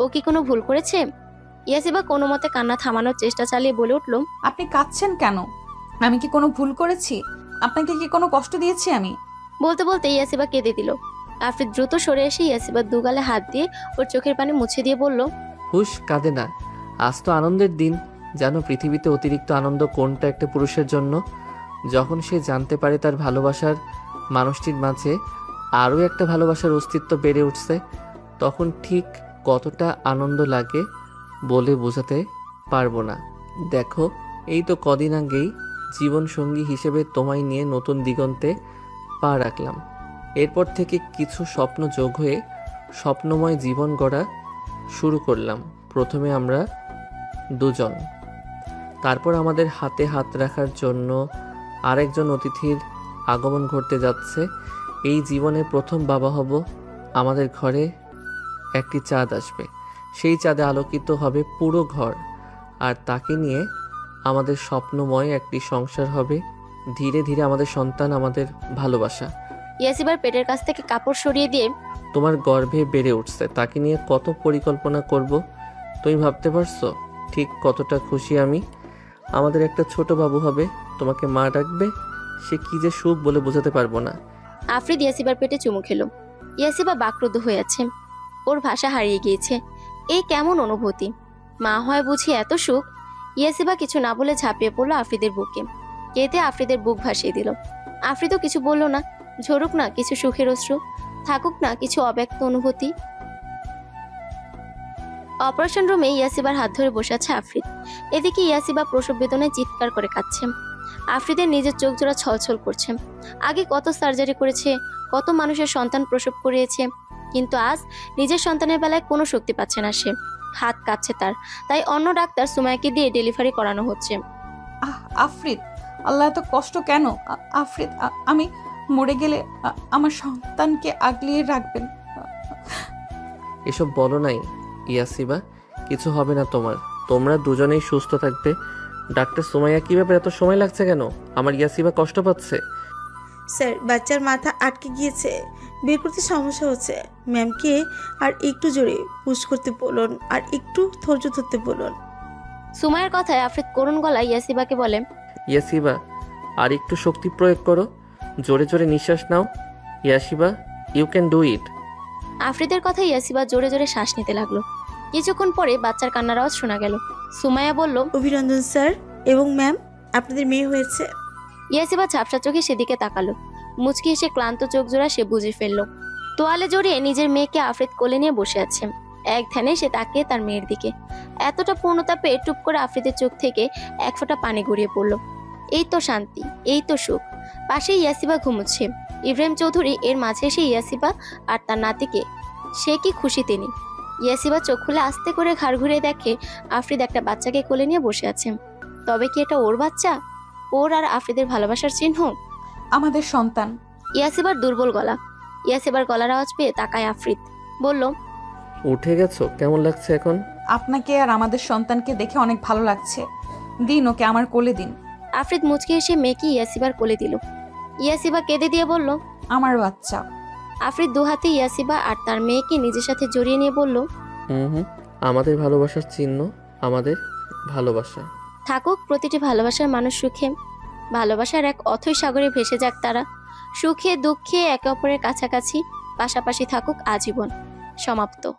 ও কি কোনো ভুল করেছে? ইয়াসিবা কোনো মতে কান্না থামানোর চেষ্টা চালিয়ে বলে উঠল, আপনি কাঁদছেন কেন? আমি কি কোনো ভুল করেছি? আপনাকে কি কোনো কষ্ট দিয়েছি আমি? বলতে বলতে ইয়াসিবা কেঁদে দিল। আফরিদ দ্রুত সরে এসে ইয়াসিবার দুগালে হাত দিয়ে ওর চোখের পানি মুছে দিয়ে বলল, হুশ, কাঁদে না। আজ তো আনন্দের দিন। জানো পৃথিবীতে অতিরিক্ত আনন্দ কোনটা একটা পুরুষের জন্য? যখন সে জানতে পারে তার ভালোবাসার মানুষটির মাঝে আরও একটা ভালোবাসার অস্তিত্ব বেড়ে উঠছে, তখন ঠিক কতটা আনন্দ লাগে বলে বোঝাতে পারবো না। দেখো, এই তো কদিন আগেই জীবন সঙ্গী হিসেবে তোমায় নিয়ে নতুন দিগন্তে পা রাখলাম। এরপর থেকে কিছু স্বপ্ন যোগ হয়ে স্বপ্নময় জীবন গড়া শুরু করলাম। প্রথমে আমরা দুজন, তারপর আমাদের হাতে হাত রাখার জন্য আরেকজন অতিথির আগমন ঘটতে যাচ্ছে। এই জীবনে প্রথম বাবা হব। আমাদের ঘরে একটি চাঁদ আসবে। সেই চাঁদে আলোকিত হবে পুরো ঘর, আর তাকে নিয়ে আমাদের স্বপ্নময় একটি সংসার হবে। ধীরে ধীরে আমাদের সন্তান, আমাদের ভালোবাসা। ইয়াসিবার পেটের কাছ থেকে কাপড় সরিয়ে দিয়ে, তোমার গর্ভে বেড়ে উঠছে, তাকে নিয়ে কত পরিকল্পনা করব তুমি ভাবতে পারছো? ঠিক কতটা খুশি আমি। আমাদের একটা ছোট বাবু হবে, তোমাকে মা ডাকবে। সে কি যে সুখ বলে বোঝাতে পারবো না। আফরিদ ইয়াসিবার পেটে চুমু খেলো। ইয়াসিবা বাকরুদ্ধ হয়ে আছে। ওর ভাষা হারিয়ে গিয়েছে। এই কেমন অনুভূতি? মা হয় বুঝি এত সুখ? ইয়াসিবা কিছু না বলে ঝাঁপিয়ে পড়লো আফরিদের বুকে। কেঁদে আফরিদের বুক ভাসিয়ে দিল। আফরিদও কিছু বলল না। ঝরুক না কিছু সুখের অশ্রু, থাকুক না কিছু অব্যক্ত অনুভূতি। অপারেশন রুমে ইয়াসিবার হাত ধরে বসে আছে আফরিদ। এদিকে ইয়াসিবা প্রসব বেদনায় চিৎকার করে কাঁদছে। আফরিদের নিজের চোখ জোড়া ছলছল করছে। আগে কত সার্জারি করেছে, কত মানুষের সন্তান প্রসব করিয়েছে, কিন্তু আজ নিজের সন্তানের বেলায় কোনো শক্তি পাচ্ছে না সে। হাত কাঁপছে তার। তাই অন্য ডাক্তার সুমাইয়াকে দিয়ে ডেলিভারি করানো হচ্ছে। আফরিদ, আল্লাহ এত কষ্ট কেন? আফরিদ, আমি মরে গেলে আমার সন্তানকে আগলিয়ে রাখবেন। এসব বলো নাই ইয়াসিবা, কিছু হবে না তোমার। তোমরা দুজনেই সুস্থ থাকবে। ডাক্তার সুমাইয়া, কি ব্যাপার, এত সময় লাগছে কেন? আমার ইয়াসিবা কষ্ট পাচ্ছে। স্যার, বাচ্চার মাথা আটকে গিয়েছে, বের করতে সমস্যা হচ্ছে। ম্যামকে আর একটু জোরে পুশ করতে বলুন, আর একটু ধৈর্য ধরতে বলুন। সুমাইয়ার কথায় আফরিদ করুণ গলায় ইয়াসিবাকে বলে, ইয়াসিবা, আর একটু শক্তি প্রয়োগ করো, জোরে জোরে নিঃশ্বাস নাও। ইয়াসিবা, ইউ ক্যান ডু ইট। আফরিদের কথায় ইয়াসিবা জোরে জোরে শ্বাস নিতে লাগলো। কিছুক্ষণ পরে বাচ্চার কান্নার আওয়াজ শোনা গেল। সুমাইয়া বলল, অভিনন্দন স্যার এবং ম্যাম, আপনাদের মেয়ে হয়েছে। ইয়াসিবা ঝাপসা চোখে সেদিকে তাকালো। মুচকি হেসে ক্লান্ত চোখ জোড়া সে বুঝে ফেললো। তোয়ালে জড়িয়ে নিজের মেয়েকে আফরিদ কোলে নিয়ে বসে আছে। এক ধ্যানে সে তাকিয়ে তার মেয়ের দিকে। এতটা পূর্ণতা পেয়ে টুপ করে আফরিদের চোখ থেকে এক ফোঁটা পানি গড়িয়ে পড়ল। এই তো শান্তি, এই তো সুখ। পাশে ইয়াসিবা ঘুমোচ্ছে। ইব্রাহিম চৌধুরী এর মাঝে এসে ইয়াসিবা আর তার নাতিকে। সে কি খুশি তিনি। ইয়াসিবা চোখ খুলে আস্তে করে ঘাড় ঘুরিয়ে দেখে আফরিদ একটা বাচ্চাকে কোলে নিয়ে বসে আছে। তবে কি এটা ওর বাচ্চা? ওর আর আফরিদের ভালোবাসার চিহ্ন? আমাদের সন্তান। ইয়াসিবার দুর্বল গলা। ইয়াসিবার গলার আওয়াজ পেয়ে তাকায় আফরিদ। বলল, উঠে গেছো? কেমন লাগছে এখন? আপনাকে আর আমাদের সন্তানকে দেখে অনেক ভালো লাগছে। দিন ওকে আমার কোলে দিন। আফরিদ মুচকি এসে মেয়েকে ইয়াসিবার কোলে দিল। ইয়াসিবা কেঁদে দিয়ে বলল, আমার বাচ্চা। আফরিদ দুহাতে ইয়াসিবা আর তার মেয়েকে নিজের সাথে জড়িয়ে নিয়ে বলল, হুম, আমাদের ভালোবাসার চিহ্ন, আমাদের ভালোবাসা। থাকুক প্রতিটি ভালোবাসার মানুষ সুখে। ভালোবাসার এক অথৈ সাগরে ভেসে যাক তারা। সুখে দুঃখে একে অপরের কাছাকাছি, পাশাপাশি থাকুক আজীবন। সমাপ্ত।